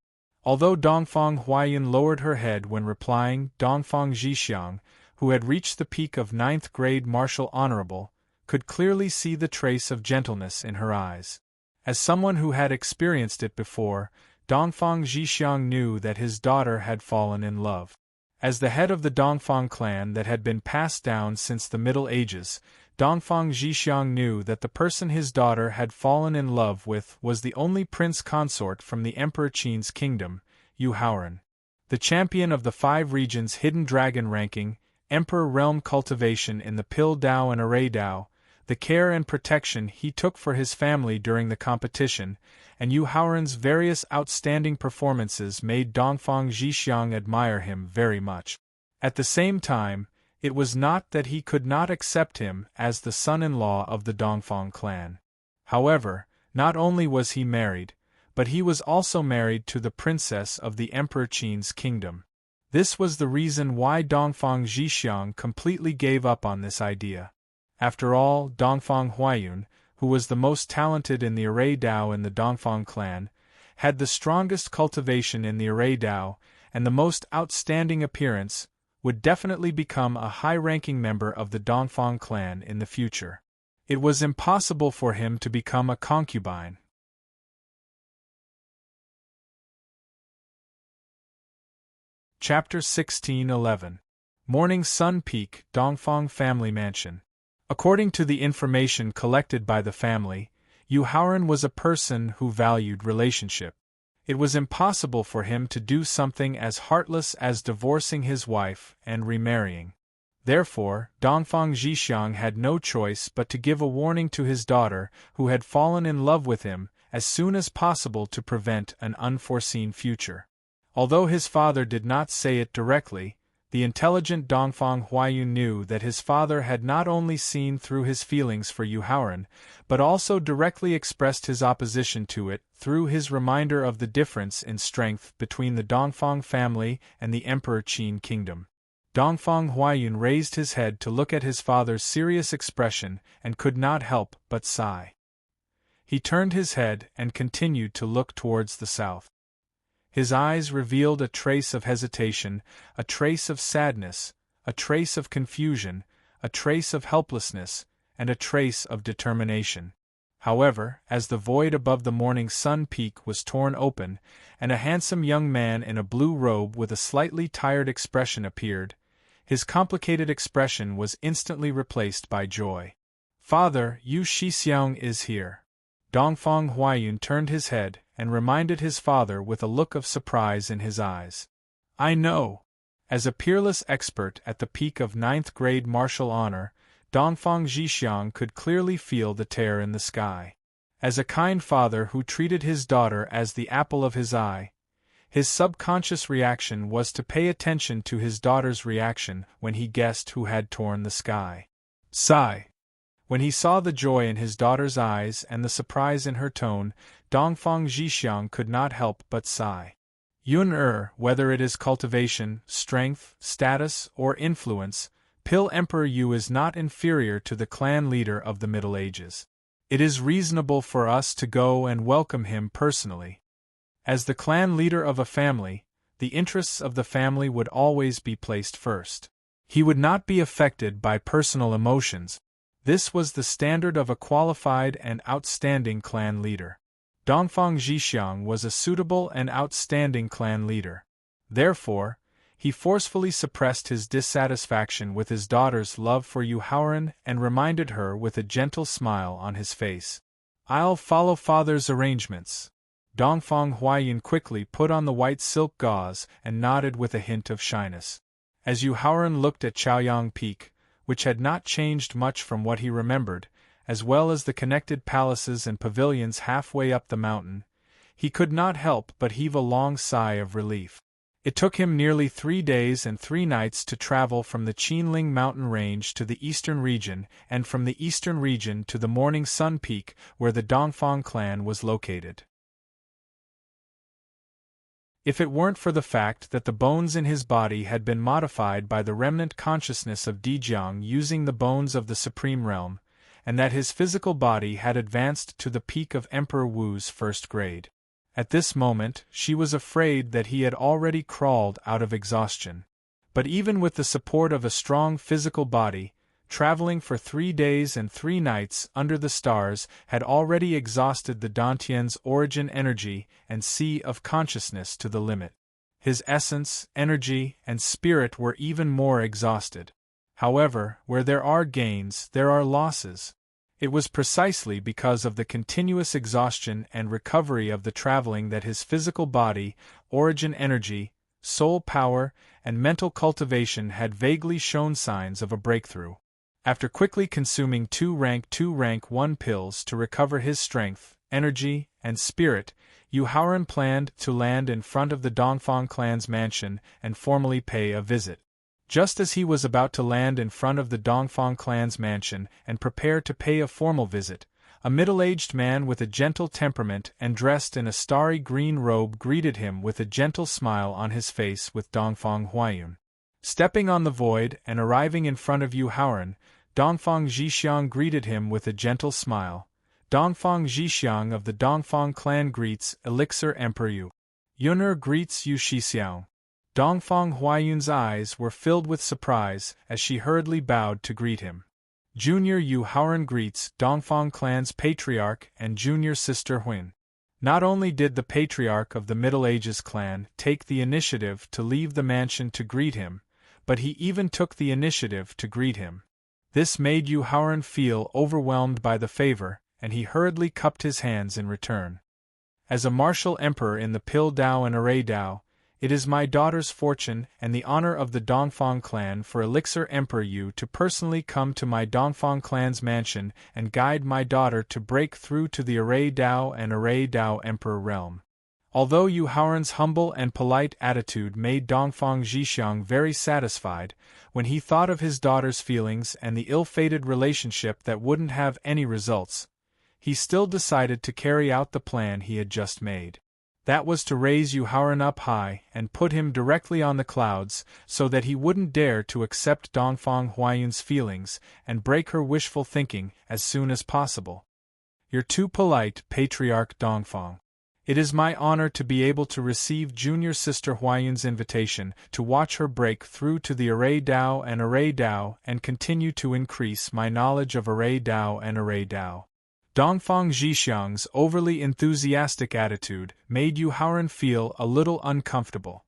Although Dongfang Huaiyun lowered her head when replying, Dongfang Zhixiang, who had reached the peak of 9th grade martial honorable, could clearly see the trace of gentleness in her eyes. As someone who had experienced it before, Dongfang Zhixiang knew that his daughter had fallen in love. As the head of the Dongfang clan that had been passed down since the Middle Ages, Dongfang Zhixiang knew that the person his daughter had fallen in love with was the only prince consort from the Emperor Qin's kingdom, Yuhauran. The champion of the 5 regions' hidden dragon ranking, Emperor realm cultivation in the Pill Dao and Array Dao, the care and protection he took for his family during the competition, and Yuhauran's various outstanding performances made Dongfang Zhixiang admire him very much. At the same time, it was not that he could not accept him as the son-in-law of the Dongfang clan. However, not only was he married, but he was also married to the princess of the Emperor Qin's kingdom. This was the reason why Dongfang Zhixiang completely gave up on this idea. After all, Dongfang Huaiyun, who was the most talented in the Array Dao in the Dongfang clan, had the strongest cultivation in the Array Dao, and the most outstanding appearance, would definitely become a high-ranking member of the Dongfang clan in the future. It was impossible for him to become a concubine. Chapter 16:11 Morning Sun Peak, Dongfang Family Mansion. According to the information collected by the family, Yuhauran was a person who valued relationship. It was impossible for him to do something as heartless as divorcing his wife and remarrying. Therefore, Dongfang Zhixiang had no choice but to give a warning to his daughter, who had fallen in love with him, as soon as possible to prevent an unforeseen future. Although his father did not say it directly, the intelligent Dongfang Huaiyun knew that his father had not only seen through his feelings for Yuhauran, but also directly expressed his opposition to it through his reminder of the difference in strength between the Dongfang family and the Emperor Qin kingdom. Dongfang Huaiyun raised his head to look at his father's serious expression and could not help but sigh. He turned his head and continued to look towards the south. His eyes revealed a trace of hesitation, a trace of sadness, a trace of confusion, a trace of helplessness, and a trace of determination. However, as the void above the morning sun peak was torn open, and a handsome young man in a blue robe with a slightly tired expression appeared, his complicated expression was instantly replaced by joy. "Father, Yu Shixiang is here." Dongfang Huaiyun turned his head and reminded his father with a look of surprise in his eyes. "I know." As a peerless expert at the peak of 9th grade martial honor, Dongfang Zhixiang could clearly feel the tear in the sky. As a kind father who treated his daughter as the apple of his eye, his subconscious reaction was to pay attention to his daughter's reaction when he guessed who had torn the sky. Sigh. When he saw the joy in his daughter's eyes and the surprise in her tone, Dongfang Zhixiang could not help but sigh. Whether it is cultivation, strength, status, or influence, Pil Emperor Yu is not inferior to the clan leader of the Middle Ages. It is reasonable for us to go and welcome him personally. As the clan leader of a family, the interests of the family would always be placed first. He would not be affected by personal emotions. This was the standard of a qualified and outstanding clan leader. Dongfang Zhixiang was a suitable and outstanding clan leader. Therefore, he forcefully suppressed his dissatisfaction with his daughter's love for Yu Haoran and reminded her with a gentle smile on his face. "I'll follow father's arrangements." Dongfang Huaiyun quickly put on the white silk gauze and nodded with a hint of shyness. As Yu Haoran looked at Chaoyang Peak, which had not changed much from what he remembered, as well as the connected palaces and pavilions halfway up the mountain, he could not help but heave a long sigh of relief. It took him nearly 3 days and 3 nights to travel from the Qinling mountain range to the eastern region, and from the eastern region to the Morning Sun Peak, where the Dongfang clan was located. If it weren't for the fact that the bones in his body had been modified by the remnant consciousness of Dijiang using the bones of the Supreme Realm, and that his physical body had advanced to the peak of Emperor Wu's 1st grade. At this moment, she was afraid that he had already crawled out of exhaustion. But even with the support of a strong physical body, traveling for 3 days and 3 nights under the stars had already exhausted the Dantian's origin energy and sea of consciousness to the limit. His essence, energy, and spirit were even more exhausted. However, where there are gains, there are losses. It was precisely because of the continuous exhaustion and recovery of the traveling that his physical body, origin energy, soul power, and mental cultivation had vaguely shown signs of a breakthrough. After quickly consuming 2 rank 1 pills to recover his strength, energy, and spirit, Yu Haoran planned to land in front of the Dongfang clan's mansion and formally pay a visit. Just as he was about to land in front of the Dongfang clan's mansion and prepare to pay a formal visit, a middle-aged man with a gentle temperament and dressed in a starry green robe greeted him with a gentle smile on his face with Dongfang Huaiyun. Stepping on the void and arriving in front of Yu Haoran, Dongfang Zhixiang greeted him with a gentle smile. Dongfang Zhixiang of the Dongfang clan greets Elixir Emperor Yu. Yun'er greets Yu Shixiang. Dongfang Huaiyun's eyes were filled with surprise as she hurriedly bowed to greet him. Junior Yu Haoran greets Dongfang clan's patriarch and junior sister Huin. Not only did the patriarch of the Middle Ages clan take the initiative to leave the mansion to greet him, but he even took the initiative to greet him. This made Yu Haoran feel overwhelmed by the favor, and he hurriedly cupped his hands in return. As a martial emperor in the Pil Dao and Array Dao, it is my daughter's fortune and the honor of the Dongfang clan for Elixir Emperor Yu to personally come to my Dongfang clan's mansion and guide my daughter to break through to the Array Dao and Array Dao Emperor realm. Although Yu Haoran's humble and polite attitude made Dongfang Zhixiang very satisfied, when he thought of his daughter's feelings and the ill-fated relationship that wouldn't have any results, he still decided to carry out the plan he had just made. That was to raise Yu Haoran up high and put him directly on the clouds so that he wouldn't dare to accept Dongfang Huayun's feelings and break her wishful thinking as soon as possible. You're too polite, Patriarch Dongfang. It is my honor to be able to receive junior sister Huayun's invitation to watch her break through to the Array Dao and continue to increase my knowledge of Array Dao. Dongfang Zhixiang's overly enthusiastic attitude made Yu Haoran feel a little uncomfortable.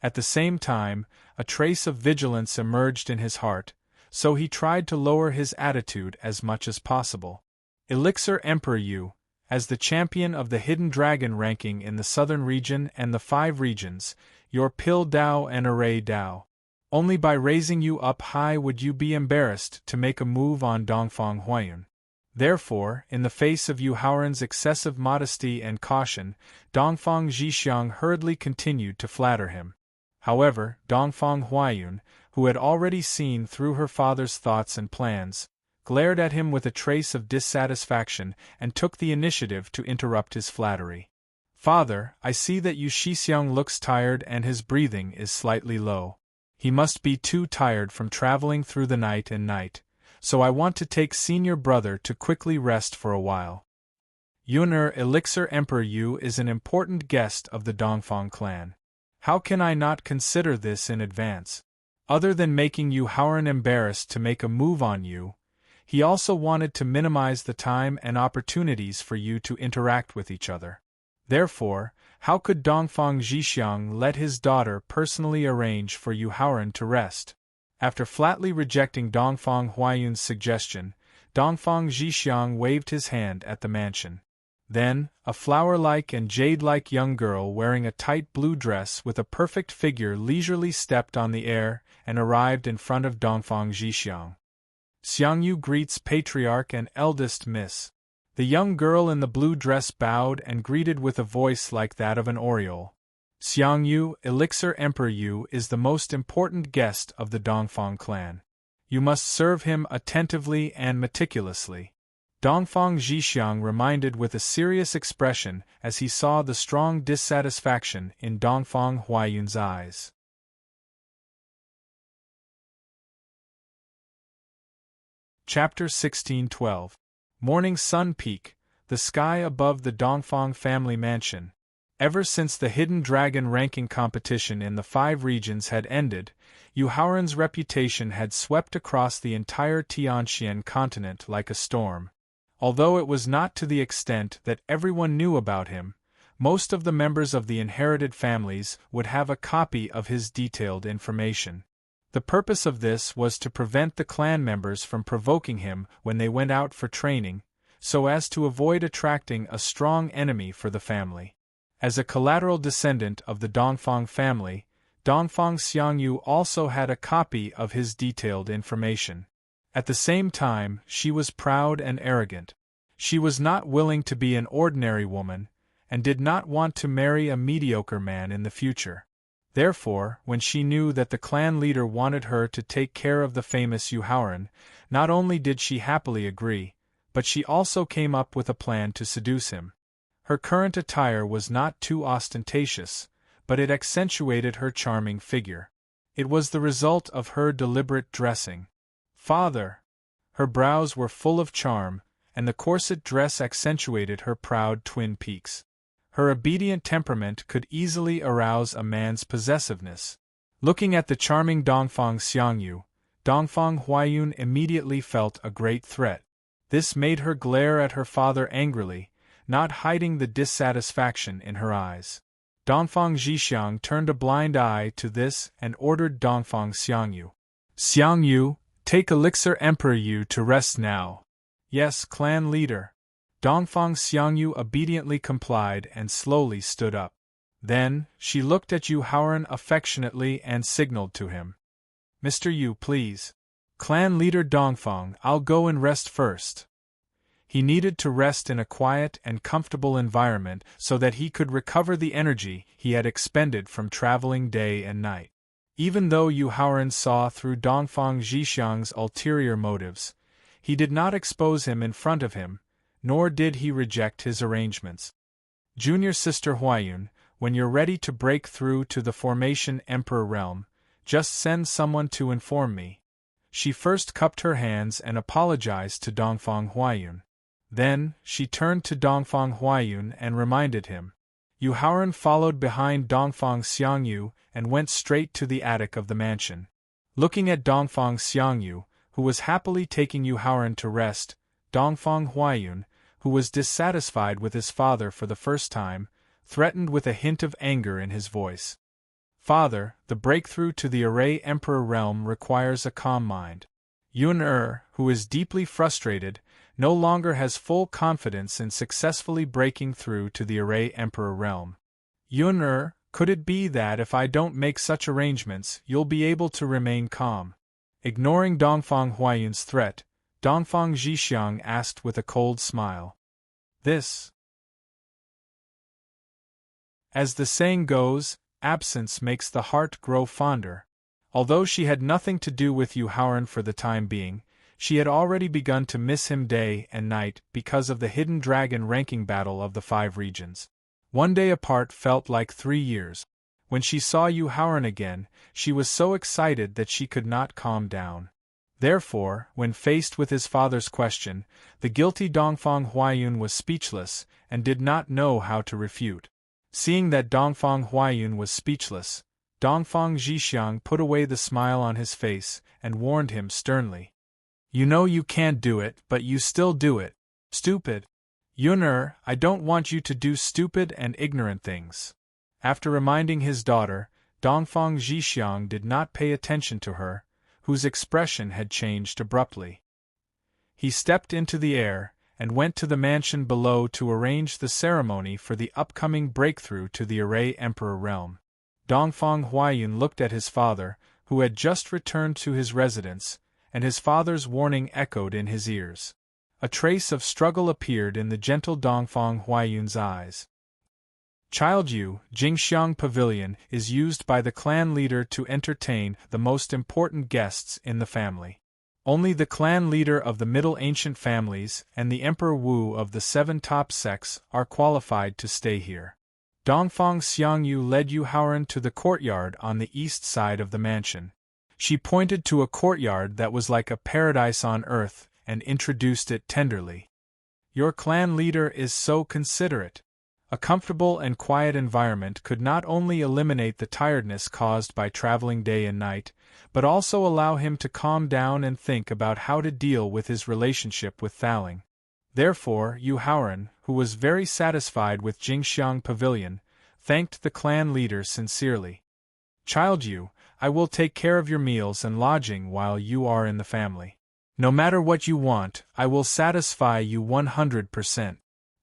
At the same time, a trace of vigilance emerged in his heart, so he tried to lower his attitude as much as possible. Elixir Emperor Yu, as the champion of the Hidden Dragon ranking in the Southern region and the 5 regions, your Pill Dao and Array Dao. Only by raising you up high would you be embarrassed to make a move on Dongfang Huayun. Therefore, in the face of Yu Haoran's excessive modesty and caution, Dongfang Zhixiang hurriedly continued to flatter him. However, Dongfang Huayun, who had already seen through her father's thoughts and plans, glared at him with a trace of dissatisfaction and took the initiative to interrupt his flattery. Father, I see that Yu Shixiang looks tired and his breathing is slightly low. He must be too tired from traveling through the night, so I want to take senior brother to quickly rest for a while. Yuner Elixir Emperor Yu is an important guest of the Dongfang clan. How can I not consider this in advance? Other than making Yu Haoran embarrassed to make a move on you, he also wanted to minimize the time and opportunities for you to interact with each other. Therefore, how could Dongfang Zhixiang let his daughter personally arrange for Yu Haoran to rest? After flatly rejecting Dongfang Huayun's suggestion, Dongfang Zhixiang waved his hand at the mansion. Then, a flower-like and jade-like young girl wearing a tight blue dress with a perfect figure leisurely stepped on the air and arrived in front of Dongfang Zhixiang. Xiangyu greets Patriarch and eldest miss. The young girl in the blue dress bowed and greeted with a voice like that of an oriole. Xiangyu, Elixir Emperor Yu is the most important guest of the Dongfang clan. You must serve him attentively and meticulously. Dongfang Zhixiang reminded with a serious expression as he saw the strong dissatisfaction in Dongfang Huayun's eyes. Chapter 1612. Morning Sun Peak, the sky above the Dongfang family mansion. Ever since the Hidden Dragon ranking competition in the 5 regions had ended, Yu Haoran's reputation had swept across the entire Tianxian continent like a storm. Although it was not to the extent that everyone knew about him, most of the members of the inherited families would have a copy of his detailed information. The purpose of this was to prevent the clan members from provoking him when they went out for training, so as to avoid attracting a strong enemy for the family. As a collateral descendant of the Dongfang family, Dongfang Xiangyu also had a copy of his detailed information. At the same time, she was proud and arrogant. She was not willing to be an ordinary woman, and did not want to marry a mediocre man in the future. Therefore, when she knew that the clan leader wanted her to take care of the famous Yu Haoran, not only did she happily agree, but she also came up with a plan to seduce him. Her current attire was not too ostentatious, but it accentuated her charming figure. It was the result of her deliberate dressing. Father! Her brows were full of charm, and the corset dress accentuated her proud twin peaks. Her obedient temperament could easily arouse a man's possessiveness. Looking at the charming Dongfang Xiangyu, Dongfang Huayun immediately felt a great threat. This made her glare at her father angrily, not hiding the dissatisfaction in her eyes. Dongfang Zhixiang turned a blind eye to this and ordered Dongfang Xiangyu. Xiangyu, take Elixir Emperor Yu to rest now. Yes, clan leader. Dongfang Xiangyu obediently complied and slowly stood up. Then, she looked at Yu Haoran affectionately and signaled to him. Mr. Yu, please. Clan leader Dongfang, I'll go and rest first. He needed to rest in a quiet and comfortable environment so that he could recover the energy he had expended from traveling day and night. Even though Yu Haoran saw through Dongfang Zhixiang's ulterior motives, he did not expose him in front of him, nor did he reject his arrangements. Junior Sister Huayun, when you're ready to break through to the formation Emperor realm, just send someone to inform me. She first cupped her hands and apologized to Dongfang Huayun. Then, she turned to Dongfang Huayun and reminded him. Yu Haoran followed behind Dongfang Xiangyu and went straight to the attic of the mansion. Looking at Dongfang Xiangyu, who was happily taking Yu Haoran to rest, Dongfang Huayun, who was dissatisfied with his father for the first time, threatened with a hint of anger in his voice. Father, the breakthrough to the Array Emperor realm requires a calm mind. Yun who is deeply frustrated, no longer has full confidence in successfully breaking through to the Array Emperor realm. Yun could it be that if I don't make such arrangements, you'll be able to remain calm? Ignoring Dongfang Huayun's threat, Dongfang Zhixiang asked with a cold smile. This. As the saying goes, absence makes the heart grow fonder. Although she had nothing to do with Yu Haoran for the time being, she had already begun to miss him day and night because of the hidden dragon ranking battle of the 5 regions. One day apart felt like 3 years. When she saw Yu Haoran again, she was so excited that she could not calm down. Therefore, when faced with his father's question, the guilty Dongfang Huayun was speechless and did not know how to refute. Seeing that Dongfang Huayun was speechless, Dongfang Zhixiang put away the smile on his face and warned him sternly. You know you can't do it, but you still do it. Stupid. Yun I don't want you to do stupid and ignorant things. After reminding his daughter, Dongfang Zhixiang did not pay attention to her, whose expression had changed abruptly. He stepped into the air and went to the mansion below to arrange the ceremony for the upcoming breakthrough to the Array Emperor realm. Dongfang Huayun looked at his father, who had just returned to his residence, and his father's warning echoed in his ears. A trace of struggle appeared in the gentle Dongfang Huayun's eyes. Child Yu, Jingxiang Pavilion is used by the clan leader to entertain the most important guests in the family. Only the clan leader of the Middle Ancient families and the Emperor Wu of the 7 top sects are qualified to stay here. Dongfang Xiangyu led Yu Haoran to the courtyard on the east side of the mansion. She pointed to a courtyard that was like a paradise on earth and introduced it tenderly. Your clan leader is so considerate. A comfortable and quiet environment could not only eliminate the tiredness caused by traveling day and night, but also allow him to calm down and think about how to deal with his relationship with Thaling. Therefore, Yu Haoran, who was very satisfied with Jingxiang Pavilion, thanked the clan leader sincerely. Child Yu, I will take care of your meals and lodging while you are in the family. No matter what you want, I will satisfy you 100%.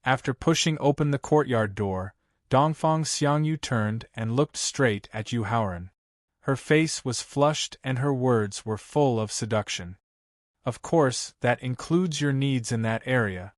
After pushing open the courtyard door, Dongfang Xiangyu turned and looked straight at Yu Haoran. Her face was flushed and her words were full of seduction. Of course, that includes your needs in that area.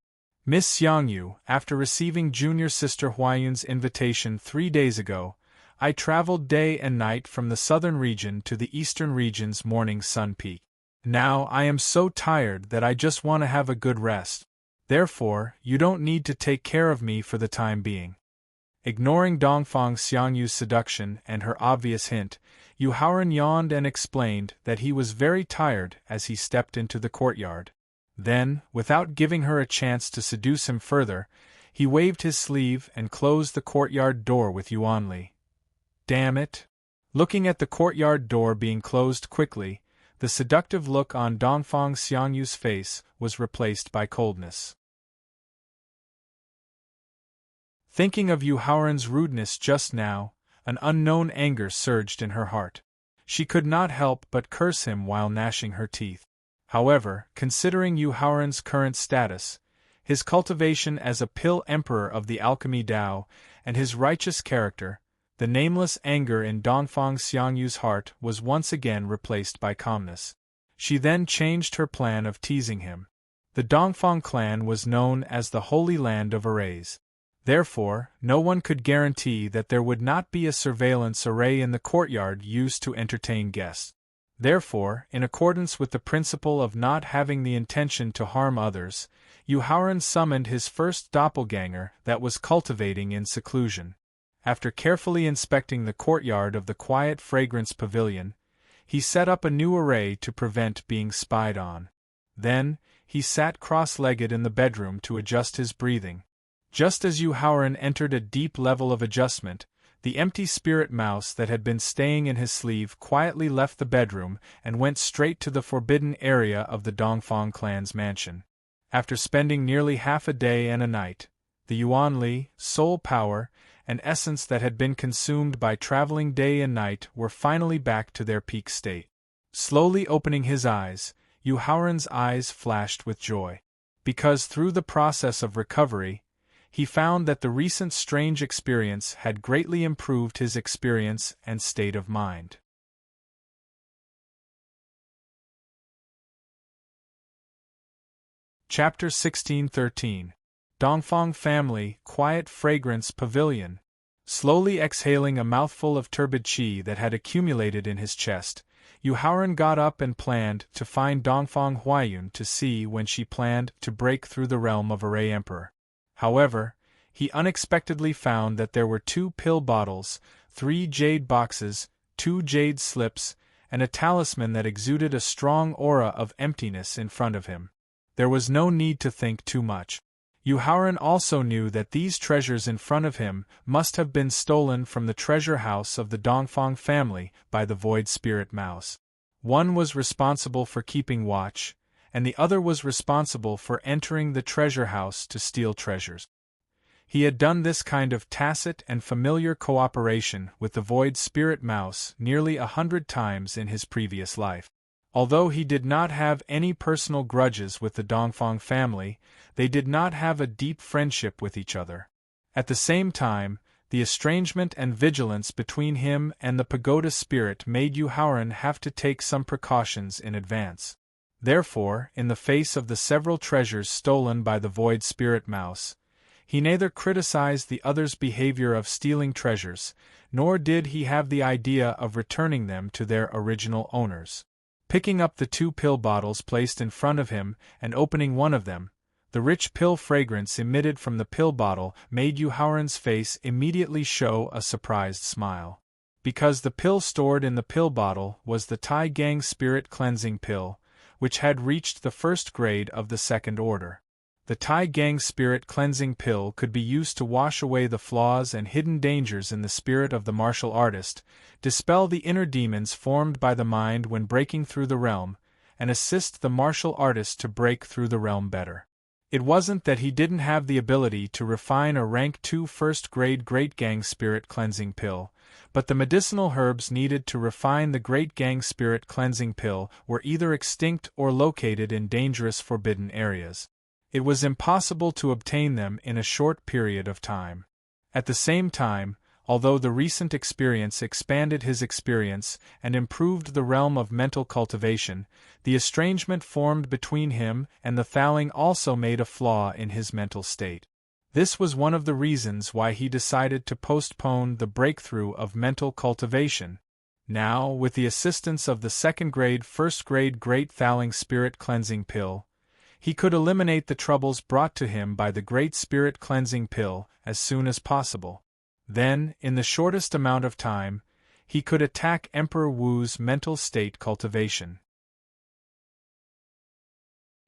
Miss Xiangyu, after receiving Junior Sister Huayun's invitation 3 days ago, I traveled day and night from the southern region to the eastern region's morning sun peak. Now I am so tired that I just want to have a good rest. Therefore, you don't need to take care of me for the time being. Ignoring Dongfang Xiangyu's seduction and her obvious hint, Yu Haoran yawned and explained that he was very tired as he stepped into the courtyard. Then, without giving her a chance to seduce him further, he waved his sleeve and closed the courtyard door with Yuanli. Damn it! Looking at the courtyard door being closed quickly, the seductive look on Dongfang Xiangyu's face was replaced by coldness. Thinking of Yu Haoran's rudeness just now, an unknown anger surged in her heart. She could not help but curse him while gnashing her teeth. However, considering Yu Haoran's current status, his cultivation as a pill emperor of the alchemy Dao, and his righteous character, the nameless anger in Dongfang Xiangyu's heart was once again replaced by calmness. She then changed her plan of teasing him. The Dongfang clan was known as the Holy Land of Arrays. Therefore, no one could guarantee that there would not be a surveillance array in the courtyard used to entertain guests. Therefore, in accordance with the principle of not having the intention to harm others, Yuharan summoned his first doppelganger that was cultivating in seclusion. After carefully inspecting the courtyard of the quiet fragrance pavilion, he set up a new array to prevent being spied on. Then, he sat cross-legged in the bedroom to adjust his breathing. Just as Yuharan entered a deep level of adjustment, the empty spirit mouse that had been staying in his sleeve quietly left the bedroom and went straight to the forbidden area of the Dongfang clan's mansion. After spending nearly half a day and a night, the Yuanli, soul power, and essence that had been consumed by traveling day and night were finally back to their peak state. Slowly opening his eyes, Yuharan's eyes flashed with joy. Because through the process of recovery, he found that the recent strange experience had greatly improved his experience and state of mind. Chapter 1613. Dongfang Family, Quiet Fragrance Pavilion. Slowly exhaling a mouthful of turbid qi that had accumulated in his chest, Yuharan got up and planned to find Dongfang Huayun to see when she planned to break through the realm of Array Emperor. However, he unexpectedly found that there were 2 pill bottles, 3 jade boxes, 2 jade slips, and a talisman that exuded a strong aura of emptiness in front of him. There was no need to think too much. Yuharan also knew that these treasures in front of him must have been stolen from the treasure house of the Dongfang family by the Void Spirit Mouse. One was responsible for keeping watch, and the other was responsible for entering the treasure house to steal treasures. He had done this kind of tacit and familiar cooperation with the Void Spirit Mouse nearly 100 times in his previous life. Although he did not have any personal grudges with the Dongfang family, they did not have a deep friendship with each other. At the same time, the estrangement and vigilance between him and the pagoda spirit made Yuharan have to take some precautions in advance. Therefore, in the face of the several treasures stolen by the Void Spirit Mouse, he neither criticized the other's behavior of stealing treasures, nor did he have the idea of returning them to their original owners. Picking up the 2 pill bottles placed in front of him and opening one of them, the rich pill fragrance emitted from the pill bottle made Yuharan's face immediately show a surprised smile. Because the pill stored in the pill bottle was the Tai Gang Spirit Cleansing Pill, which had reached the 1st grade of the 2nd order. The Tai Gang Spirit Cleansing Pill could be used to wash away the flaws and hidden dangers in the spirit of the martial artist, dispel the inner demons formed by the mind when breaking through the realm, and assist the martial artist to break through the realm better. It wasn't that he didn't have the ability to refine a rank 2 1st-grade Great Gang Spirit Cleansing Pill, but the medicinal herbs needed to refine the Great Gang Spirit Cleansing Pill were either extinct or located in dangerous forbidden areas. It was impossible to obtain them in a short period of time. At the same time, although the recent experience expanded his experience and improved the realm of mental cultivation, the estrangement formed between him and the Thaling also made a flaw in his mental state. This was one of the reasons why he decided to postpone the breakthrough of mental cultivation. Now, with the assistance of the 2nd-grade 1st-grade Great Thaling Spirit Cleansing Pill, he could eliminate the troubles brought to him by the Great Spirit Cleansing Pill as soon as possible. Then, in the shortest amount of time, he could attack Emperor Wu's mental state cultivation.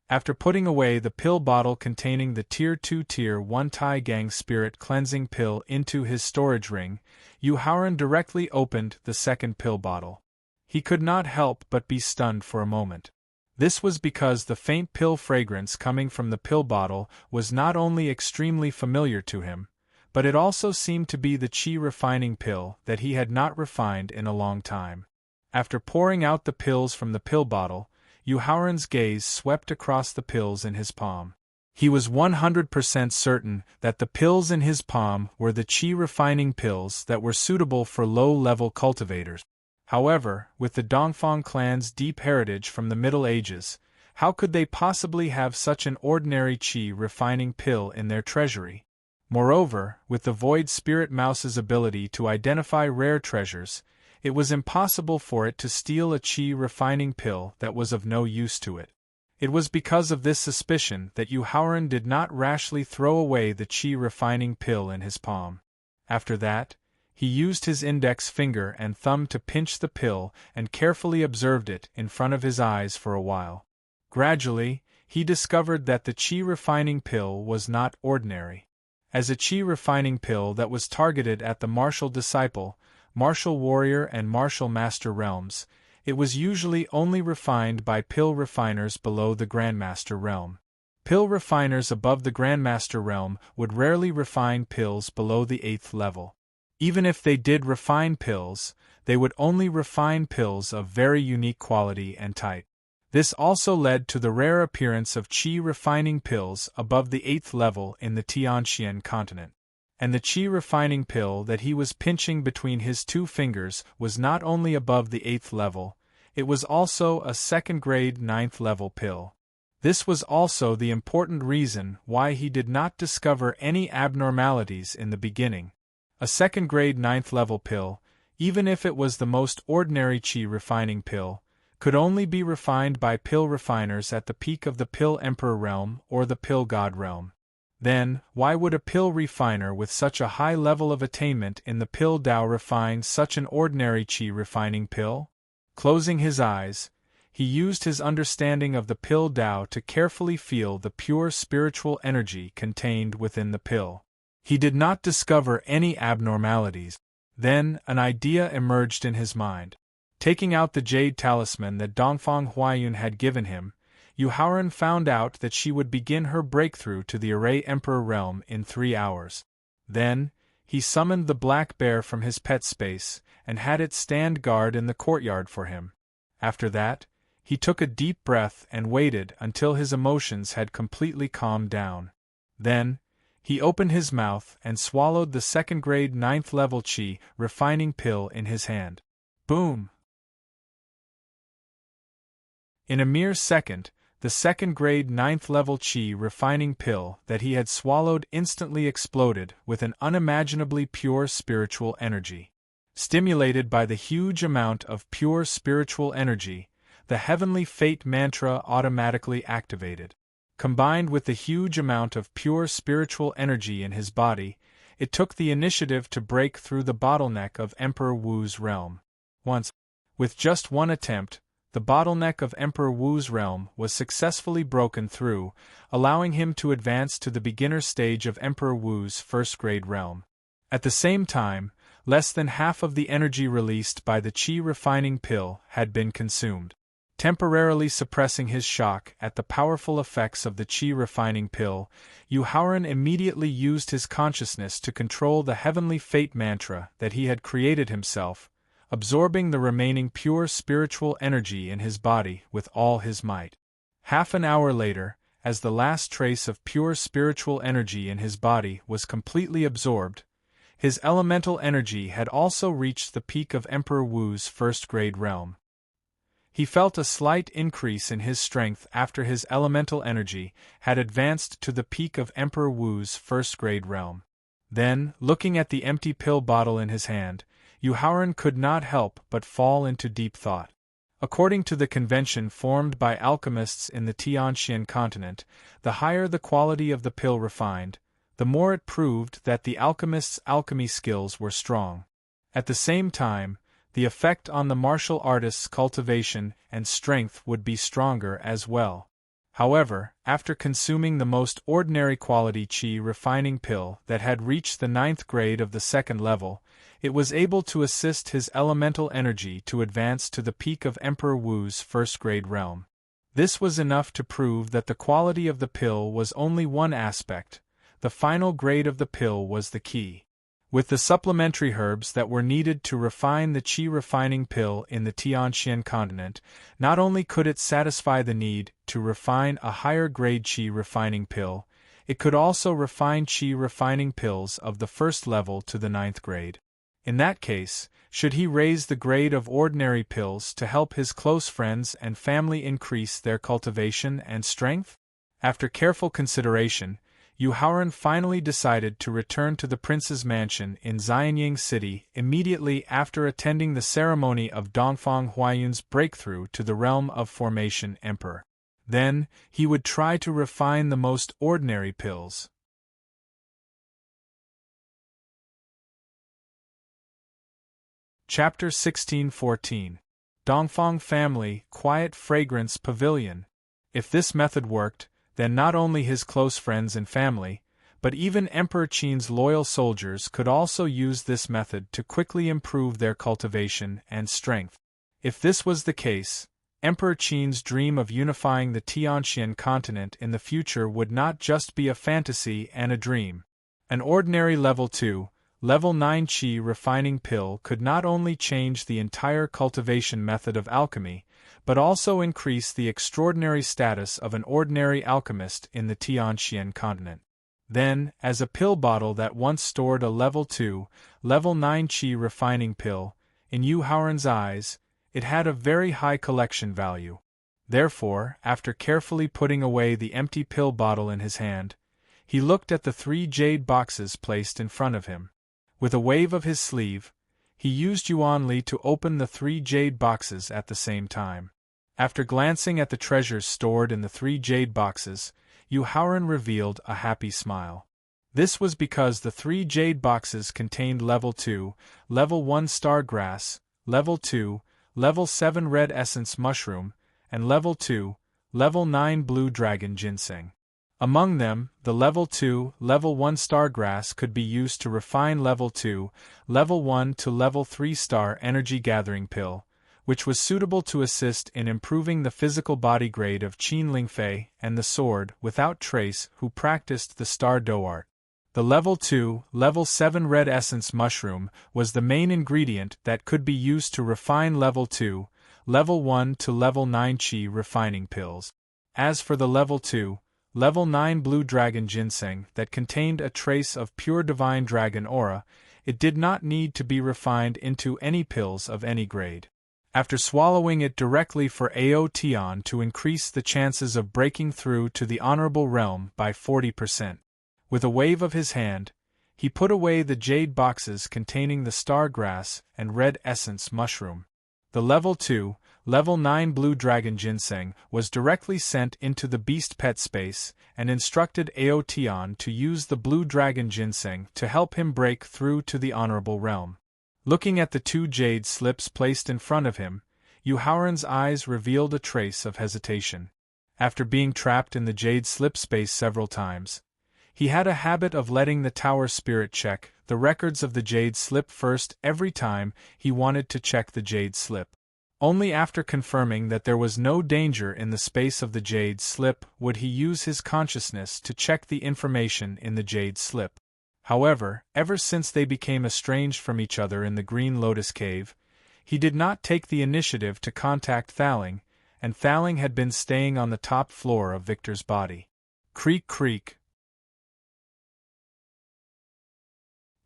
After putting away the pill bottle containing the Tier 2 Tier 1 Tai Gang Spirit Cleansing Pill into his storage ring, Yuharan directly opened the 2nd pill bottle. He could not help but be stunned for a moment. This was because the faint pill fragrance coming from the pill bottle was not only extremely familiar to him, but it also seemed to be the qi refining pill that he had not refined in a long time. After pouring out the pills from the pill bottle, Yuharan's gaze swept across the pills in his palm. He was 100% certain that the pills in his palm were the qi refining pills that were suitable for low-level cultivators. However, with the Dongfang clan's deep heritage from the Middle Ages, how could they possibly have such an ordinary qi refining pill in their treasury? Moreover, with the Void Spirit Mouse's ability to identify rare treasures, it was impossible for it to steal a qi refining pill that was of no use to it. It was because of this suspicion that Yu Haoran did not rashly throw away the qi refining pill in his palm. After that, he used his index finger and thumb to pinch the pill and carefully observed it in front of his eyes for a while. Gradually, he discovered that the qi refining pill was not ordinary. As a qi refining pill that was targeted at the martial disciple, martial warrior and martial master realms, it was usually only refined by pill refiners below the Grandmaster realm. Pill refiners above the Grandmaster realm would rarely refine pills below the 8th level. Even if they did refine pills, they would only refine pills of very unique quality and type. This also led to the rare appearance of qi refining pills above the 8th level in the Tianxian continent. And the qi refining pill that he was pinching between his two fingers was not only above the 8th level, it was also a second-grade 9th level pill. This was also the important reason why he did not discover any abnormalities in the beginning. A second-grade 9th level pill, even if it was the most ordinary qi refining pill, could only be refined by pill refiners at the peak of the Pill Emperor realm or the Pill God realm. Then, why would a pill refiner with such a high level of attainment in the Pill Dao refine such an ordinary qi refining pill? Closing his eyes, he used his understanding of the Pill Dao to carefully feel the pure spiritual energy contained within the pill. He did not discover any abnormalities. Then, an idea emerged in his mind. Taking out the jade talisman that Dongfang Huayun had given him, Yu Haoran found out that she would begin her breakthrough to the Array Emperor realm in 3 hours. Then, he summoned the black bear from his pet space and had it stand guard in the courtyard for him. After that, he took a deep breath and waited until his emotions had completely calmed down. Then, he opened his mouth and swallowed the second-grade 9th level qi refining pill in his hand. Boom! In a mere second, the second-grade 9th level qi refining pill that he had swallowed instantly exploded with an unimaginably pure spiritual energy. Stimulated by the huge amount of pure spiritual energy, the heavenly fate mantra automatically activated. Combined with the huge amount of pure spiritual energy in his body, it took the initiative to break through the bottleneck of Emperor Wu's realm. Once, with just one attempt, the bottleneck of Emperor Wu's realm was successfully broken through, allowing him to advance to the beginner stage of Emperor Wu's first-grade realm. At the same time, less than half of the energy released by the qi refining pill had been consumed. Temporarily suppressing his shock at the powerful effects of the qi refining pill, Yu Haoran immediately used his consciousness to control the heavenly fate mantra that he had created himself, absorbing the remaining pure spiritual energy in his body with all his might. Half an hour later, as the last trace of pure spiritual energy in his body was completely absorbed, his elemental energy had also reached the peak of Emperor Wu's first-grade realm. He felt a slight increase in his strength after his elemental energy had advanced to the peak of Emperor Wu's first-grade realm. Then, looking at the empty pill bottle in his hand, Yu Haoran could not help but fall into deep thought. According to the convention formed by alchemists in the Tianxian continent, the higher the quality of the pill refined, the more it proved that the alchemist's alchemy skills were strong. At the same time, the effect on the martial artist's cultivation and strength would be stronger as well. However, after consuming the most ordinary quality qi refining pill that had reached the 9th grade of the 2nd level, it was able to assist his elemental energy to advance to the peak of Emperor Wu's first-grade realm. This was enough to prove that the quality of the pill was only one aspect. The final grade of the pill was the key. With the supplementary herbs that were needed to refine the qi refining pill in the Tianxian continent, not only could it satisfy the need to refine a higher-grade qi refining pill, it could also refine qi refining pills of the 1st level to the 9th grade. In that case, should he raise the grade of ordinary pills to help his close friends and family increase their cultivation and strength? After careful consideration, Yu Haoran finally decided to return to the prince's mansion in Xianying City immediately after attending the ceremony of Dongfang Huayun's breakthrough to the realm of formation emperor. Then, he would try to refine the most ordinary pills. Chapter 1614. Dongfang Family Quiet Fragrance Pavilion. If this method worked, then not only his close friends and family, but even Emperor Qin's loyal soldiers could also use this method to quickly improve their cultivation and strength. If this was the case, Emperor Qin's dream of unifying the Tianxian continent in the future would not just be a fantasy and a dream. An ordinary level 2, level 9 qi refining pill could not only change the entire cultivation method of alchemy, but also increase the extraordinary status of an ordinary alchemist in the Tianxian continent. Then, as a pill bottle that once stored a level 2, level 9 qi refining pill, in Yu Haoran's eyes, it had a very high collection value. Therefore, after carefully putting away the empty pill bottle in his hand, he looked at the 3 jade boxes placed in front of him. With a wave of his sleeve, he used Yuan Li to open the 3 jade boxes at the same time. After glancing at the treasures stored in the 3 jade boxes, Yu Haoran revealed a happy smile. This was because the 3 jade boxes contained level 2, level 1 star grass, level 2, level 7 red essence mushroom, and level 2, level 9 blue dragon ginseng. Among them, the level 2, level 1 star grass could be used to refine level 2, level 1 to level 3 star energy gathering pill, which was suitable to assist in improving the physical body grade of Qin Lingfei and the sword without trace who practiced the star dough art. The level 2, level 7 red essence mushroom was the main ingredient that could be used to refine level 2, level 1 to level 9 qi refining pills. As for the level 2, level 9 blue dragon ginseng that contained a trace of pure divine dragon aura, it did not need to be refined into any pills of any grade. After swallowing it directly for Ao Tian to increase the chances of breaking through to the honorable realm by 40%. With a wave of his hand, he put away the jade boxes containing the star grass and red essence mushroom. The level 2, level 9 blue dragon ginseng was directly sent into the beast pet space and instructed Ao Tian to use the blue dragon ginseng to help him break through to the honorable realm. Looking at the 2 jade slips placed in front of him, Yu Haoran's eyes revealed a trace of hesitation. After being trapped in the jade slip space several times, he had a habit of letting the tower spirit check the records of the jade slip first every time he wanted to check the jade slip. Only after confirming that there was no danger in the space of the jade slip would he use his consciousness to check the information in the jade slip. However, ever since they became estranged from each other in the Green Lotus Cave, he did not take the initiative to contact Thaling, and Thaling had been staying on the top floor of Victor's body. Creak creak.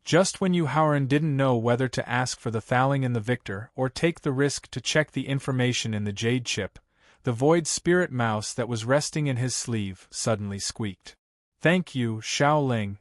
Just when Yu Haoran didn't know whether to ask for the Thaling and the Victor or take the risk to check the information in the jade chip, the void spirit mouse that was resting in his sleeve suddenly squeaked. Thank you, Xiaoling.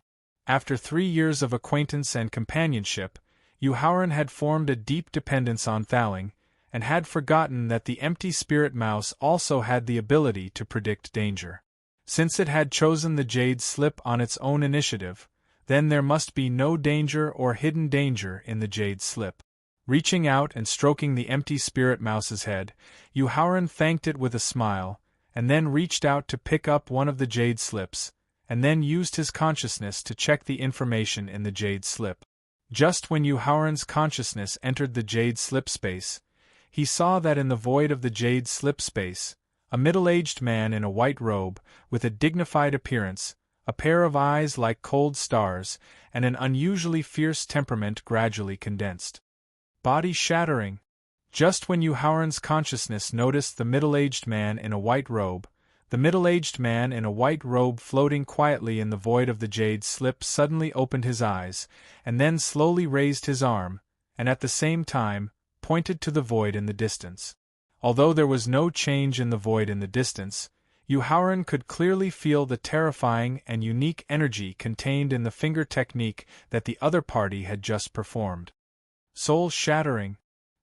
After 3 years of acquaintance and companionship, Yu Haoran had formed a deep dependence on Thaling, and had forgotten that the empty spirit mouse also had the ability to predict danger. Since it had chosen the jade slip on its own initiative, then there must be no danger or hidden danger in the jade slip. Reaching out and stroking the empty spirit mouse's head, Yu Haoran thanked it with a smile, and then reached out to pick up one of the jade slips, and then used his consciousness to check the information in the jade slip. Just when Yu Haoran's consciousness entered the jade slip space, he saw that in the void of the jade slip space, a middle-aged man in a white robe, with a dignified appearance, a pair of eyes like cold stars, and an unusually fierce temperament gradually condensed. Body shattering. Just when Yu Haoran's consciousness noticed the middle-aged man in a white robe, the middle-aged man in a white robe floating quietly in the void of the jade slip suddenly opened his eyes, and then slowly raised his arm, and at the same time, pointed to the void in the distance. Although there was no change in the void in the distance, Yu Haoran could clearly feel the terrifying and unique energy contained in the finger technique that the other party had just performed. Soul-shattering.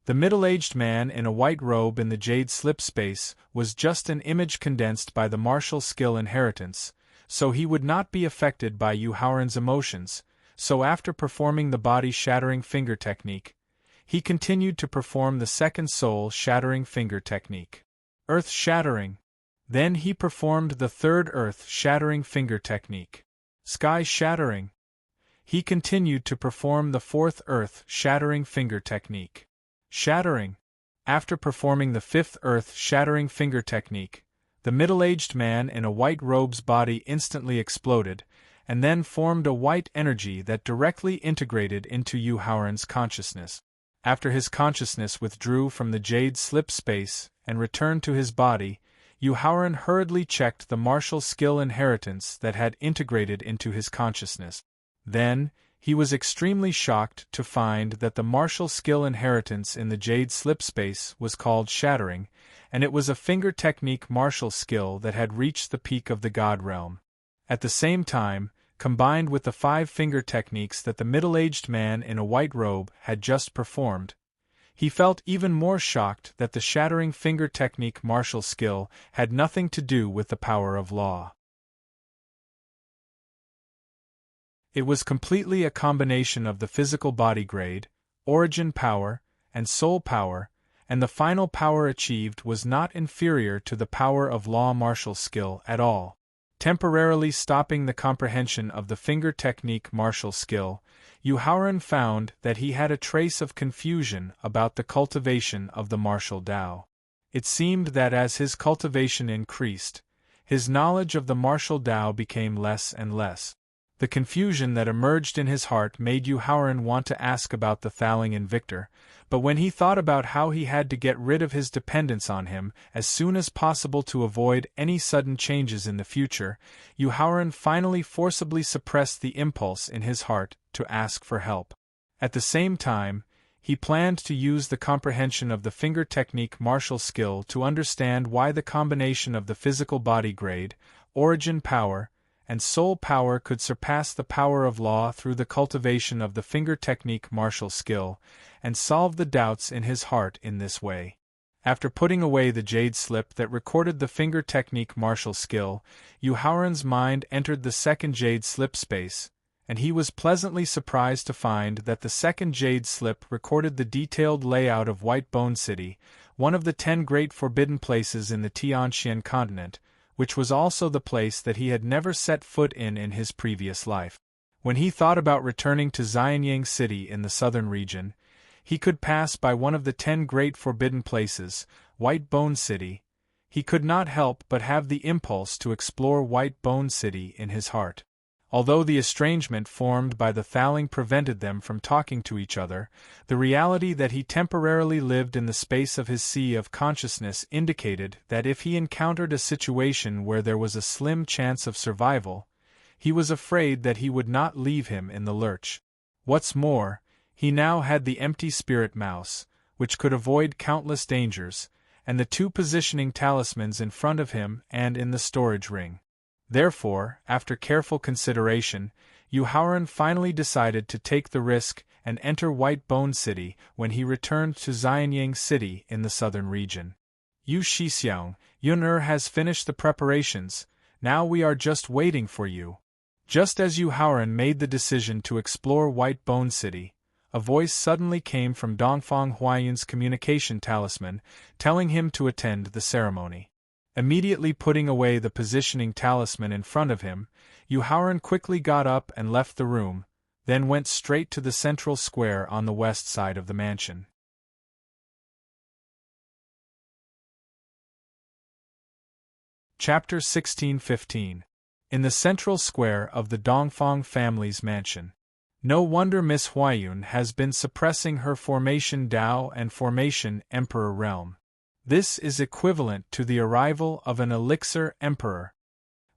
The middle-aged man in a white robe in the jade slip space was just an image condensed by the martial skill inheritance, so he would not be affected by Yu Haoran's emotions. So after performing the body-shattering finger technique, he continued to perform the second soul-shattering finger technique. Earth-shattering. Then he performed the third earth-shattering finger technique. Sky-shattering. He continued to perform the fourth earth-shattering finger technique. Shattering. After performing the fifth earth-shattering finger technique, the middle-aged man in a white robe's body instantly exploded, and then formed a white energy that directly integrated into Yu Haoran's consciousness. After his consciousness withdrew from the jade slip space and returned to his body, Yu Haoran hurriedly checked the martial skill inheritance that had integrated into his consciousness. Then, he was extremely shocked to find that the martial skill inheritance in the jade slip space was called shattering, and it was a finger technique martial skill that had reached the peak of the god realm. At the same time, combined with the 5 finger techniques that the middle-aged man in a white robe had just performed, he felt even more shocked that the shattering finger technique martial skill had nothing to do with the power of law. It was completely a combination of the physical body grade, origin power, and soul power, and the final power achieved was not inferior to the power of law martial skill at all. Temporarily stopping the comprehension of the finger technique martial skill, Yu Haoran found that he had a trace of confusion about the cultivation of the martial Tao. It seemed that as his cultivation increased, his knowledge of the martial Tao became less and less. The confusion that emerged in his heart made Yu Haoran want to ask about the Thaling Invictor, but when he thought about how he had to get rid of his dependence on him as soon as possible to avoid any sudden changes in the future, Yu Haoran finally forcibly suppressed the impulse in his heart to ask for help. At the same time, he planned to use the comprehension of the finger technique martial skill to understand why the combination of the physical body grade, origin power, and soul power could surpass the power of law through the cultivation of the finger technique martial skill, and solve the doubts in his heart in this way. After putting away the jade slip that recorded the finger technique martial skill, Yu Haoran's mind entered the second jade slip space, and he was pleasantly surprised to find that the second jade slip recorded the detailed layout of White Bone City, one of the 10 great forbidden places in the Tianxian continent, which was also the place that he had never set foot in his previous life. When he thought about returning to Xianyang City in the southern region, he could pass by one of the 10 great forbidden places, White Bone City. He could not help but have the impulse to explore White Bone City in his heart. Although the estrangement formed by the Thaling prevented them from talking to each other, the reality that he temporarily lived in the space of his sea of consciousness indicated that if he encountered a situation where there was a slim chance of survival, he was afraid that he would not leave him in the lurch. What's more, he now had the empty spirit mouse, which could avoid countless dangers, and the 2 positioning talismans in front of him and in the storage ring. Therefore, after careful consideration, Yu Haoran finally decided to take the risk and enter White Bone City when he returned to Xianyang City in the southern region. Yu Shixiang, Yun has finished the preparations, now we are just waiting for you. Just as Yu Haoran made the decision to explore White Bone City, a voice suddenly came from Dongfang Huaiyun's communication talisman, telling him to attend the ceremony. Immediately putting away the positioning talisman in front of him, Yu Haoran quickly got up and left the room, then went straight to the central square on the west side of the mansion. Chapter 1615. In the central square of the Dongfang family's mansion. No wonder Miss Huaiyun has been suppressing her Formation Tao and Formation Emperor realm. This is equivalent to the arrival of an elixir emperor.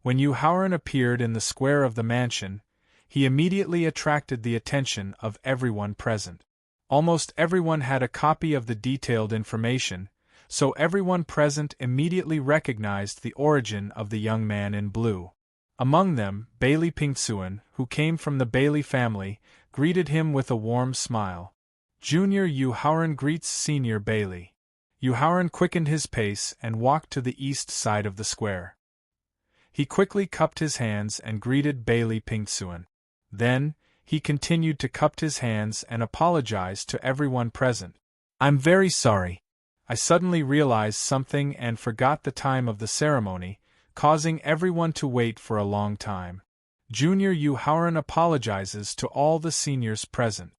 When Yu Haoran appeared in the square of the mansion, he immediately attracted the attention of everyone present. Almost everyone had a copy of the detailed information, so everyone present immediately recognized the origin of the young man in blue. Among them, Bailey Pingtsuan, who came from the Bailey family, greeted him with a warm smile. Junior Yu Haoran greets Senior Bailey. Yu Haoran quickened his pace and walked to the east side of the square. He quickly cupped his hands and greeted Bailey Pingtsuan. Then, he continued to cup his hands and apologized to everyone present. "I'm very sorry. I suddenly realized something and forgot the time of the ceremony, causing everyone to wait for a long time. Junior Yu Haoran apologizes to all the seniors present.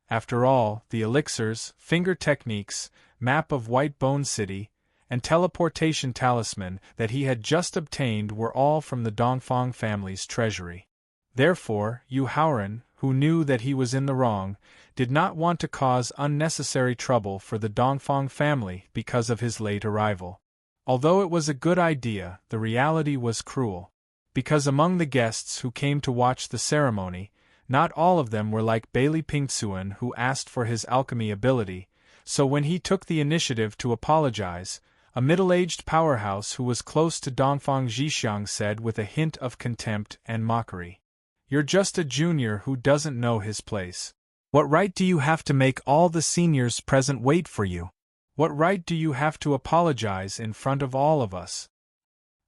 After all, the elixirs, finger techniques, map of White Bone City, and teleportation talisman that he had just obtained were all from the Dongfang family's treasury. Therefore, Yu Haoran, who knew that he was in the wrong, did not want to cause unnecessary trouble for the Dongfang family because of his late arrival. Although it was a good idea, the reality was cruel. Because among the guests who came to watch the ceremony, not all of them were like Bailey Pingtsuan, who asked for his alchemy ability, so when he took the initiative to apologize, a middle-aged powerhouse who was close to Dongfang Zhixiang said with a hint of contempt and mockery, "You're just a junior who doesn't know his place. What right do you have to make all the seniors present wait for you? What right do you have to apologize in front of all of us?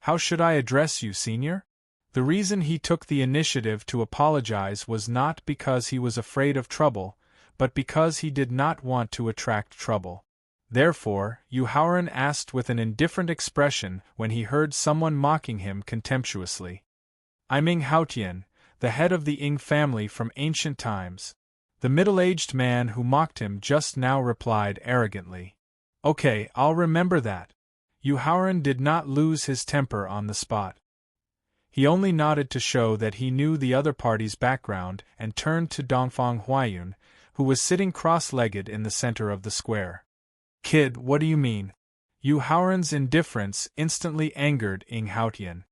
How should I address you, senior?" The reason he took the initiative to apologize was not because he was afraid of trouble, but because he did not want to attract trouble. Therefore, Yu Haoran asked with an indifferent expression when he heard someone mocking him contemptuously. "I'm Ing Haotian, the head of the Ing family from ancient times." The middle-aged man who mocked him just now replied arrogantly, "Okay, I'll remember that." Yu Haoran did not lose his temper on the spot. He only nodded to show that he knew the other party's background and turned to Dongfang Huayun, who was sitting cross-legged in the center of the square. "Kid, what do you mean?" Yu Haoran's indifference instantly angered Ing Haotian.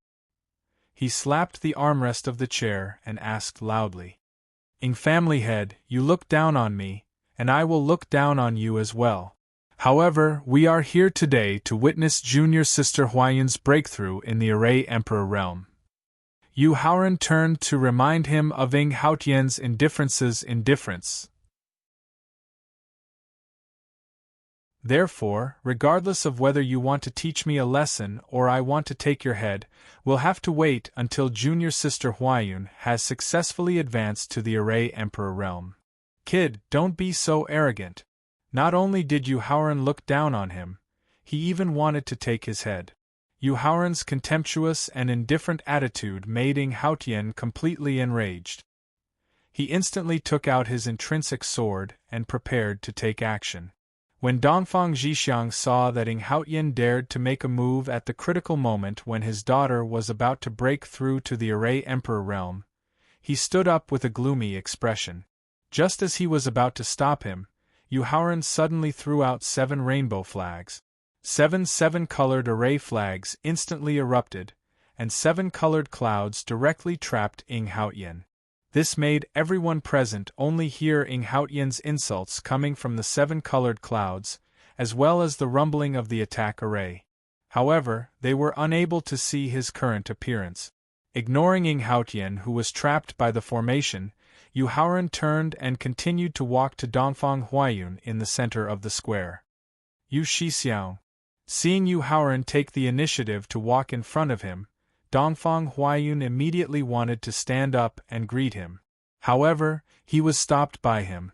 He slapped the armrest of the chair and asked loudly, "Ing family head, you look down on me, and I will look down on you as well. However, we are here today to witness junior sister Huayun's breakthrough in the Array Emperor realm." Yu Haoran turned to remind him of Ing Haotian's indifference. "Therefore, regardless of whether you want to teach me a lesson or I want to take your head, we'll have to wait until junior sister Huayun has successfully advanced to the Array Emperor realm." "Kid, don't be so arrogant." Not only did Yu Haoran look down on him, he even wanted to take his head. Yu Haoran's contemptuous and indifferent attitude made Ing Haotian completely enraged. He instantly took out his intrinsic sword and prepared to take action. When Dongfang Zhixiang saw that Ing Haotian dared to make a move at the critical moment when his daughter was about to break through to the Array Emperor realm, he stood up with a gloomy expression. Just as he was about to stop him, Yu Haoran suddenly threw out 7 rainbow flags. 7 7-colored array flags instantly erupted, and 7 colored clouds directly trapped Ing Haotian. This made everyone present only hear Ing Haotian's insults coming from the 7 colored clouds, as well as the rumbling of the attack array. However, they were unable to see his current appearance. Ignoring Ing Haotian, who was trapped by the formation, Yu Haoran turned and continued to walk to Dongfang Huayun in the center of the square. Yu Shixiang. Seeing Yu Haoran take the initiative to walk in front of him, Dongfang Huayun immediately wanted to stand up and greet him. However, he was stopped by him.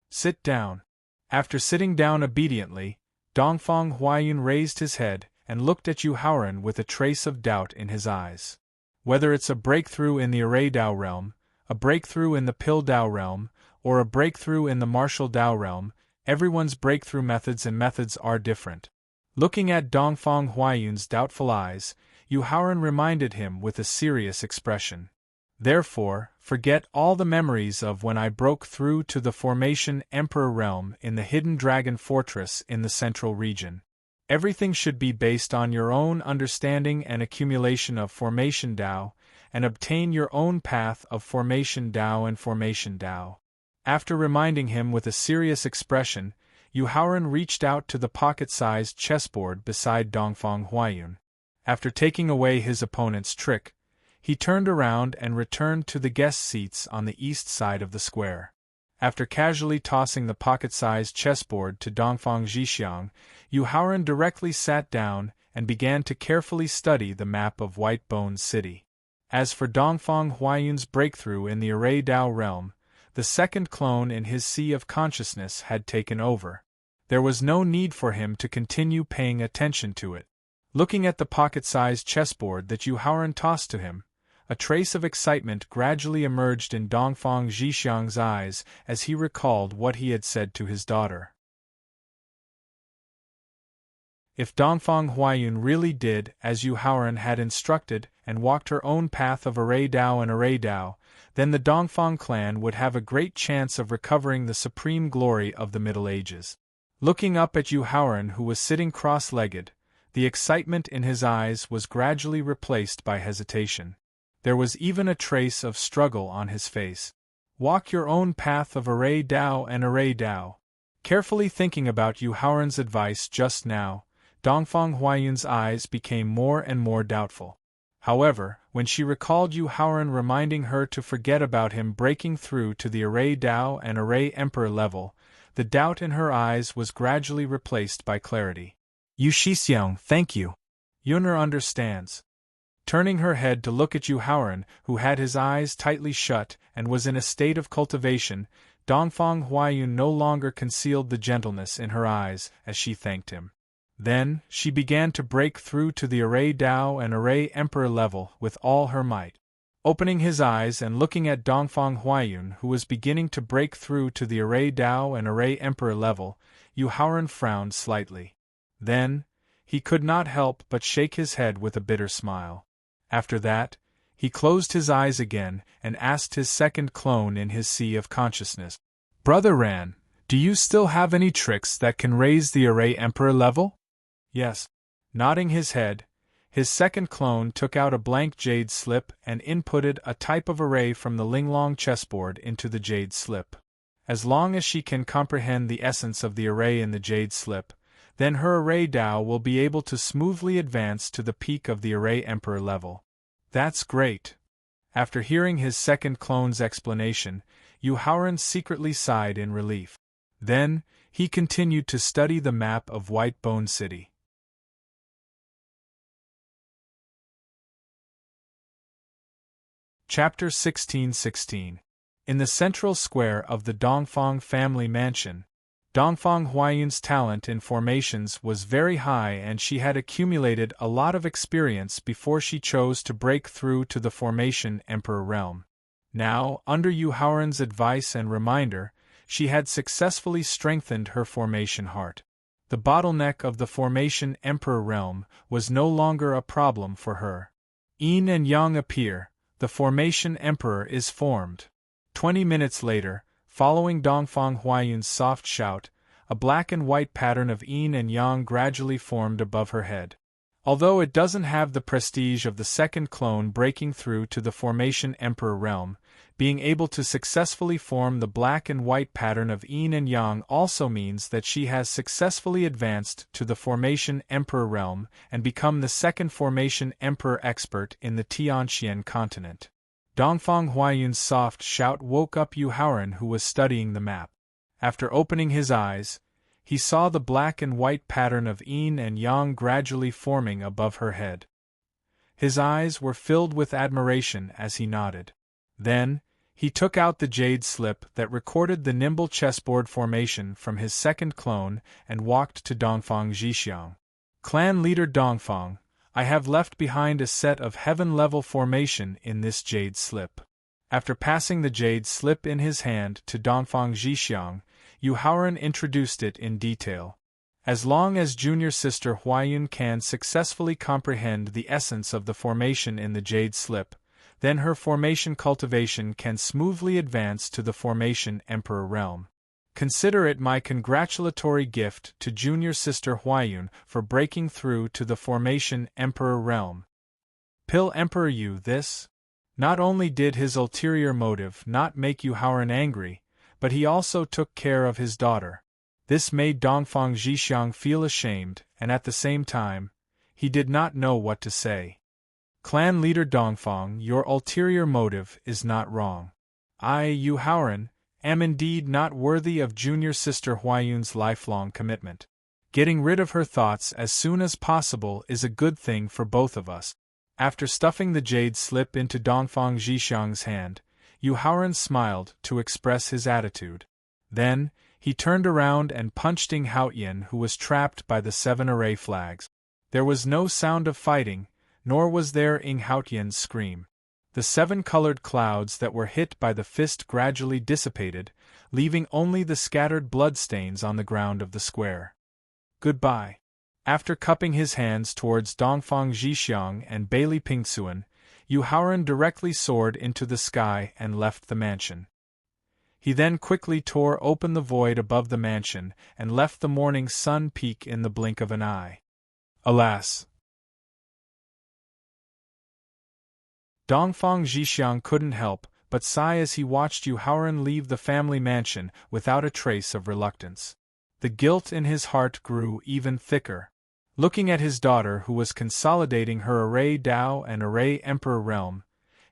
"Sit down." After sitting down obediently, Dongfang Huayun raised his head and looked at Yu Haoran with a trace of doubt in his eyes. Whether it's a breakthrough in the Array Dao realm, a breakthrough in the Pill Dao realm, or a breakthrough in the Martial Dao realm, everyone's breakthrough methods are different. Looking at Dongfang Huayun's doubtful eyes, Yu Haoran reminded him with a serious expression. "Therefore, forget all the memories of when I broke through to the Formation Emperor realm in the Hidden Dragon Fortress in the Central Region. Everything should be based on your own understanding and accumulation of Formation Dao, and obtain your own path of Formation Dao and Formation Dao." After reminding him with a serious expression, Yu Haoran reached out to the pocket-sized chessboard beside Dongfang Huayun. After taking away his opponent's trick, he turned around and returned to the guest seats on the east side of the square. After casually tossing the pocket-sized chessboard to Dongfang Zhixiang, Yu Haoran directly sat down and began to carefully study the map of White Bones City. As for Dongfang Huayun's breakthrough in the Array Dao realm, the second clone in his sea of consciousness had taken over. There was no need for him to continue paying attention to it. Looking at the pocket-sized chessboard that Yu Haoran tossed to him, a trace of excitement gradually emerged in Dongfang Zhixiang's eyes as he recalled what he had said to his daughter. If Dongfang Huayun really did as Yu Haoran had instructed and walked her own path of Array Dao and Array Dao, then the Dongfang clan would have a great chance of recovering the supreme glory of the Middle Ages. Looking up at Yu Haoran, who was sitting cross-legged, the excitement in his eyes was gradually replaced by hesitation. There was even a trace of struggle on his face. Walk your own path of Array Dao and Array Dao. Carefully thinking about Yu Haoran's advice just now, Dongfang Huayun's eyes became more and more doubtful. However, when she recalled Yu Haoran reminding her to forget about him breaking through to the Array Dao and Array Emperor level, the doubt in her eyes was gradually replaced by clarity. Yu Shixiang, thank you. Yun'er understands. Turning her head to look at Yu Haoran, who had his eyes tightly shut and was in a state of cultivation, Dongfang Huayun no longer concealed the gentleness in her eyes as she thanked him. Then, she began to break through to the Array Dao and Array Emperor level with all her might. Opening his eyes and looking at Dongfang Huayun, who was beginning to break through to the Array Dao and Array Emperor level, Yu Haoran frowned slightly. Then, he could not help but shake his head with a bitter smile. After that, he closed his eyes again and asked his second clone in his sea of consciousness, "Brother Ran, do you still have any tricks that can raise the Array Emperor level?" "Yes." Nodding his head, his second clone took out a blank jade slip and inputted a type of array from the Linglong chessboard into the jade slip. As long as she can comprehend the essence of the array in the jade slip, then her Array Dao will be able to smoothly advance to the peak of the Array Emperor level. That's great. After hearing his second clone's explanation, Yu Haoran secretly sighed in relief. Then, he continued to study the map of White Bone City. Chapter 16:16. In the central square of the Dongfang family mansion, Dongfang Huayun's talent in formations was very high and she had accumulated a lot of experience before she chose to break through to the Formation Emperor realm. Now, under Yu Haoran's advice and reminder, she had successfully strengthened her formation heart. The bottleneck of the Formation Emperor realm was no longer a problem for her. Yin and Yang appear, the Formation Emperor is formed. 20 minutes later, following Dongfang Huayun's soft shout, a black and white pattern of yin and yang gradually formed above her head. Although it doesn't have the prestige of the second clone breaking through to the Formation Emperor realm, being able to successfully form the black and white pattern of yin and yang also means that she has successfully advanced to the Formation Emperor realm and become the second Formation Emperor expert in the Tianxian continent. Dongfang Huayun's soft shout woke up Yu Haoran, who was studying the map. After opening his eyes, he saw the black and white pattern of yin and yang gradually forming above her head. His eyes were filled with admiration as he nodded. Then, he took out the jade slip that recorded the nimble chessboard formation from his second clone and walked to Dongfang Zhixiang. "Clan leader Dongfang, I have left behind a set of heaven-level formation in this jade slip." After passing the jade slip in his hand to Dongfang Zhixiang, Yu Haoran introduced it in detail. As long as junior sister Huayun can successfully comprehend the essence of the formation in the jade slip, then her formation cultivation can smoothly advance to the Formation Emperor realm. Consider it my congratulatory gift to junior sister Huayun for breaking through to the Formation Emperor realm. Pill Emperor Yu this? Not only did his ulterior motive not make Yu Haoran angry, but he also took care of his daughter. This made Dongfang Zhixiang feel ashamed, and at the same time, he did not know what to say. Clan leader Dongfang, your ulterior motive is not wrong. I, Yu Haoran, am indeed not worthy of junior sister Huayun's lifelong commitment. Getting rid of her thoughts as soon as possible is a good thing for both of us. After stuffing the jade slip into Dongfang Zhixiang's hand, Yu Haoran smiled to express his attitude. Then, he turned around and punched Ing Haotian, who was trapped by the 7 array flags. There was no sound of fighting, nor was there Ing Haotian's scream. The 7 colored clouds that were hit by the fist gradually dissipated, leaving only the scattered bloodstains on the ground of the square. Goodbye. After cupping his hands towards Dongfang Zhixiang and Bailey Pingsuan, Yu Haoran directly soared into the sky and left the mansion. He then quickly tore open the void above the mansion and left the morning sun peek in the blink of an eye. Alas! Dongfang Zhixiang couldn't help but sigh as he watched Yu Haoran leave the family mansion without a trace of reluctance. The guilt in his heart grew even thicker. Looking at his daughter, who was consolidating her Array Dao and Array Emperor realm,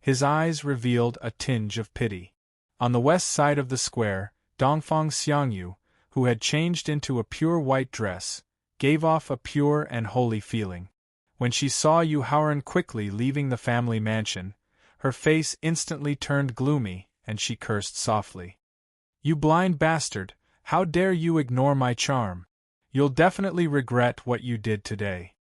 his eyes revealed a tinge of pity. On the west side of the square, Dongfang Xiangyu, who had changed into a pure white dress, gave off a pure and holy feeling. When she saw Yu Haoran quickly leaving the family mansion, her face instantly turned gloomy, and she cursed softly. "You blind bastard, how dare you ignore my charm? You'll definitely regret what you did today."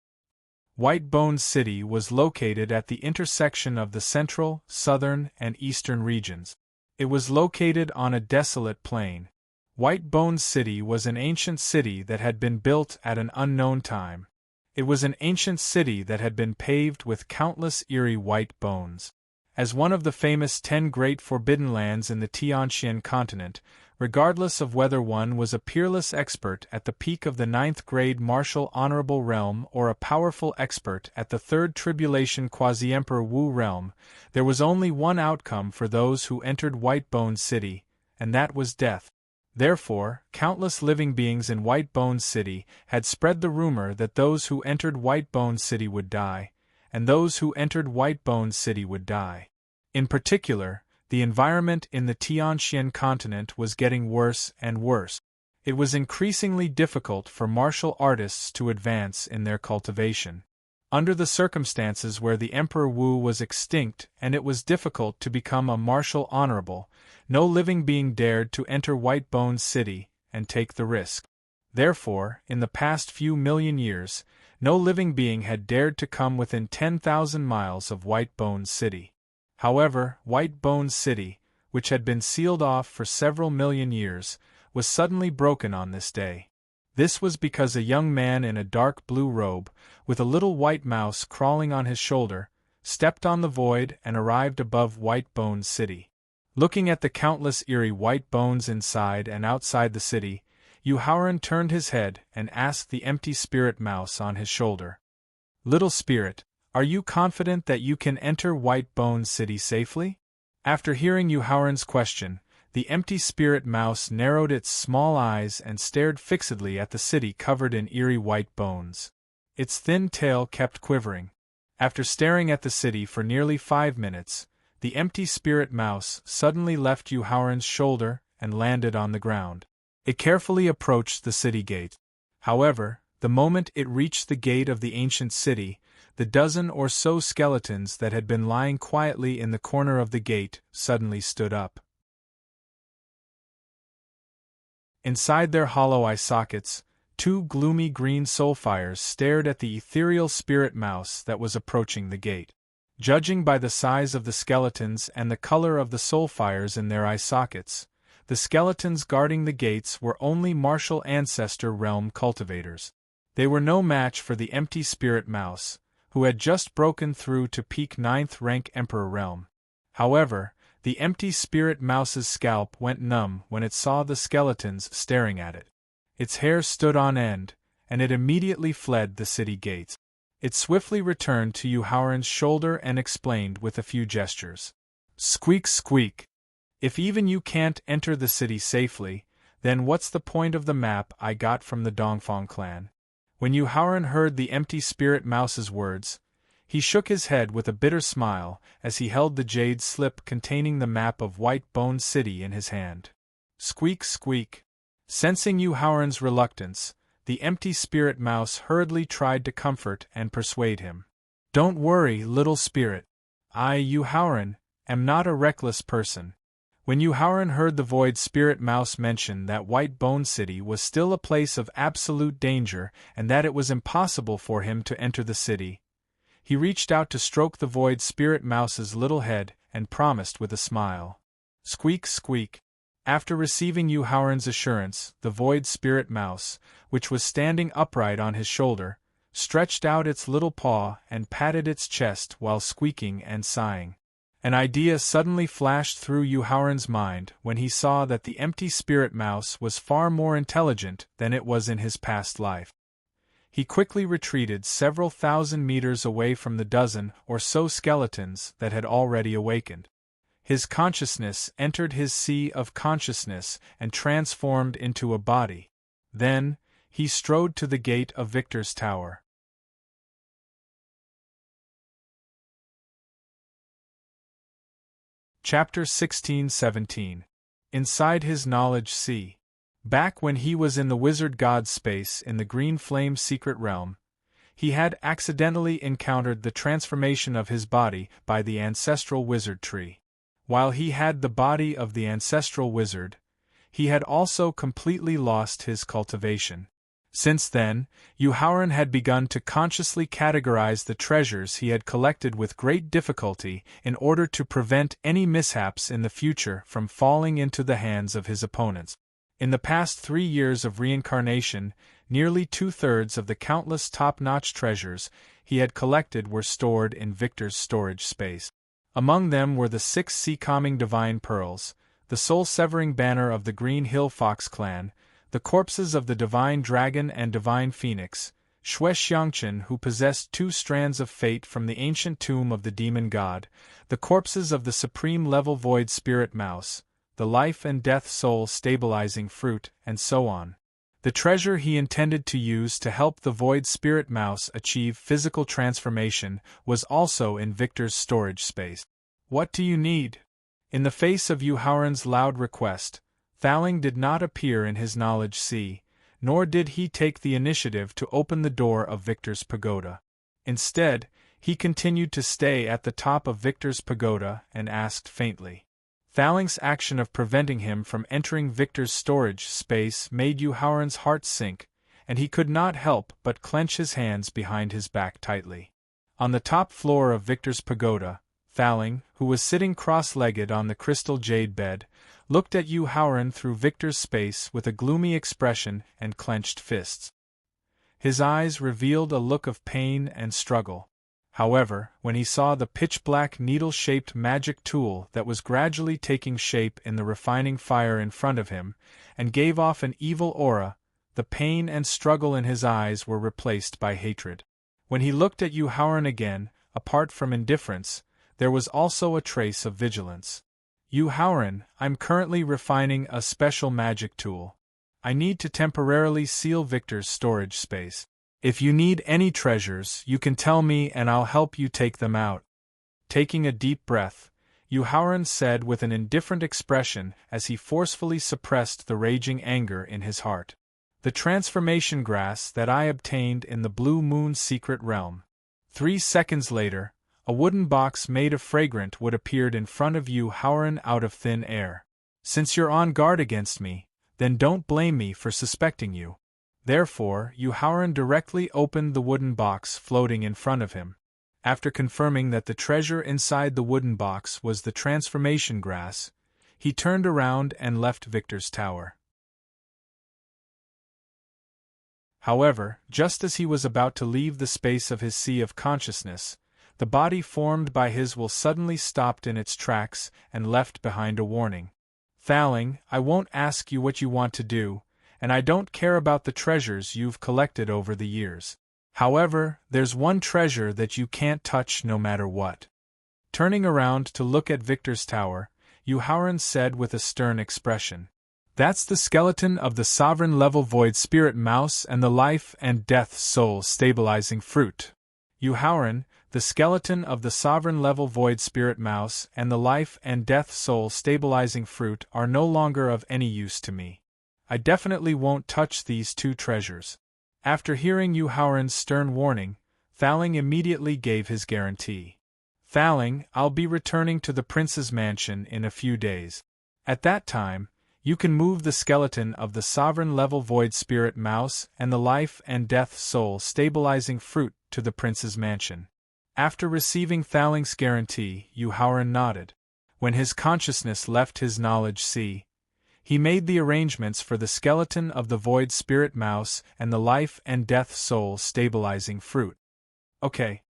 White Bones City was located at the intersection of the central, southern, and eastern regions. It was located on a desolate plain. White Bones City was an ancient city that had been built at an unknown time. It was an ancient city that had been paved with countless eerie white bones. As one of the famous 10 great forbidden lands in the Tianxian continent, regardless of whether one was a peerless expert at the peak of the 9th grade martial honorable realm or a powerful expert at the 3rd tribulation quasi-emperor Wu realm, there was only one outcome for those who entered White Bones City, and that was death. Therefore, countless living beings in White Bones City had spread the rumor that those who entered White Bones City would die, and those who entered White Bones City would die. In particular, the environment in the Tianxian continent was getting worse and worse. It was increasingly difficult for martial artists to advance in their cultivation. Under the circumstances where the Emperor Wu was extinct and it was difficult to become a martial honorable, no living being dared to enter White Bones City and take the risk. Therefore, in the past few million years, no living being had dared to come within 10,000 miles of White Bones City. However, White Bones City, which had been sealed off for several million years, was suddenly broken on this day. This was because a young man in a dark blue robe, with a little white mouse crawling on his shoulder, stepped on the void and arrived above White Bones City. Looking at the countless eerie white bones inside and outside the city, Yu Haoran turned his head and asked the empty spirit mouse on his shoulder, "Little spirit, are you confident that you can enter White Bones City safely?" After hearing Yu Haoran's question, the empty spirit mouse narrowed its small eyes and stared fixedly at the city covered in eerie white bones. Its thin tail kept quivering. After staring at the city for nearly 5 minutes, the empty spirit mouse suddenly left Yu Haoran's shoulder and landed on the ground. It carefully approached the city gate. However, the moment it reached the gate of the ancient city, the dozen or so skeletons that had been lying quietly in the corner of the gate suddenly stood up. Inside their hollow eye sockets, 2 gloomy green soulfires stared at the ethereal spirit mouse that was approaching the gate. Judging by the size of the skeletons and the color of the soulfires in their eye sockets, the skeletons guarding the gates were only martial ancestor realm cultivators. They were no match for the empty spirit mouse, who had just broken through to peak 9th rank Emperor realm. However, the empty spirit mouse's scalp went numb when it saw the skeletons staring at it. Its hair stood on end, and it immediately fled the city gates. It swiftly returned to Yu Haoran's shoulder and explained with a few gestures. "Squeak, squeak. If even you can't enter the city safely, Then what's the point of the map I got from the Dongfang clan? When Yu Haoran heard the empty spirit mouse's words, he shook his head with a bitter smile as he held the jade slip containing the map of White Bone City in his hand. Squeak, squeak. Sensing Yu Haoran's reluctance, the empty spirit mouse hurriedly tried to comfort and persuade him. Don't worry, little spirit. I, Yu Haoran, am not a reckless person. When Yu Haoran heard the void spirit mouse mention that White Bone City was still a place of absolute danger and that it was impossible for him to enter the city, he reached out to stroke the void spirit mouse's little head and promised with a smile. Squeak, squeak. After receiving Yu Haoran's assurance, the void spirit mouse, which was standing upright on his shoulder, stretched out its little paw and patted its chest while squeaking and sighing. An idea suddenly flashed through Yu Haoran's mind when he saw that the empty spirit mouse was far more intelligent than it was in his past life. He quickly retreated several thousand meters away from the dozen or so skeletons that had already awakened. His consciousness entered his sea of consciousness and transformed into a body. Then, he strode to the gate of Victor's Tower. Chapter 16-17. Inside his knowledge sea. Back when he was in the wizard god space in the Green Flame secret realm, he had accidentally encountered the transformation of his body by the ancestral wizard tree. While he had the body of the ancestral wizard, he had also completely lost his cultivation. Since then, Yu Haoran had begun to consciously categorize the treasures he had collected with great difficulty in order to prevent any mishaps in the future from falling into the hands of his opponents. In the past 3 years of reincarnation, nearly 2/3 of the countless top-notch treasures he had collected were stored in Victor's storage space. Among them were the 6 sea-calming divine pearls, the soul-severing banner of the Green Hill Fox clan, the corpses of the Divine Dragon and Divine Phoenix, Xue Xiangqin who possessed 2 strands of fate from the ancient tomb of the demon god, the corpses of the supreme-level void spirit mouse, the life and death soul stabilizing fruit, and so on. The treasure he intended to use to help the void spirit mouse achieve physical transformation was also in Victor's storage space. What do you need? In the face of Yu Haoran's loud request, Thaling did not appear in his knowledge sea, nor did he take the initiative to open the door of Victor's pagoda. Instead, he continued to stay at the top of Victor's pagoda and asked faintly. Thaling's action of preventing him from entering Victor's storage space made Yu Haoran's heart sink, and he could not help but clench his hands behind his back tightly. On the top floor of Victor's pagoda, Thaling, who was sitting cross-legged on the crystal jade bed, looked at Yu Haoran through Victor's space with a gloomy expression and clenched fists. His eyes revealed a look of pain and struggle. However, when he saw the pitch-black needle-shaped magic tool that was gradually taking shape in the refining fire in front of him, and gave off an evil aura, the pain and struggle in his eyes were replaced by hatred. When he looked at Yu Haoran again, apart from indifference, there was also a trace of vigilance. Yu Haoran, I'm currently refining a special magic tool. I need to temporarily seal Victor's storage space. If you need any treasures, you can tell me and I'll help you take them out. Taking a deep breath, Yu Haoran said with an indifferent expression as he forcefully suppressed the raging anger in his heart. The transformation grass that I obtained in the Blue Moon secret realm. 3 seconds later, a wooden box made of fragrant wood appeared in front of Yu Haoran out of thin air. Since you're on guard against me, then don't blame me for suspecting you. Therefore, Yu Haoran directly opened the wooden box floating in front of him. After confirming that the treasure inside the wooden box was the transformation grass, he turned around and left Victor's tower. However, just as he was about to leave the space of his sea of consciousness, the body formed by his will suddenly stopped in its tracks and left behind a warning. Thaling, I won't ask you what you want to do, and I don't care about the treasures you've collected over the years. However, there's one treasure that you can't touch no matter what. Turning around to look at Victor's tower, Yu Haoran said with a stern expression. That's the skeleton of the sovereign level void spirit mouse and the life and death soul stabilizing fruit. Yuhauran, the skeleton of the sovereign level void spirit mouse and the life and death soul stabilizing fruit are no longer of any use to me. I definitely won't touch these two treasures. After hearing Yuhauran's stern warning, Thaling immediately gave his guarantee. Thaling, I'll be returning to the prince's mansion in a few days. At that time, you can move the skeleton of the sovereign level void spirit mouse and the life and death soul stabilizing fruit to the prince's mansion. After receiving Thaling's guarantee, Yuhauran nodded. When his consciousness left his knowledge sea, he made the arrangements for the skeleton of the void spirit mouse and the life and death soul stabilizing fruit. Okay.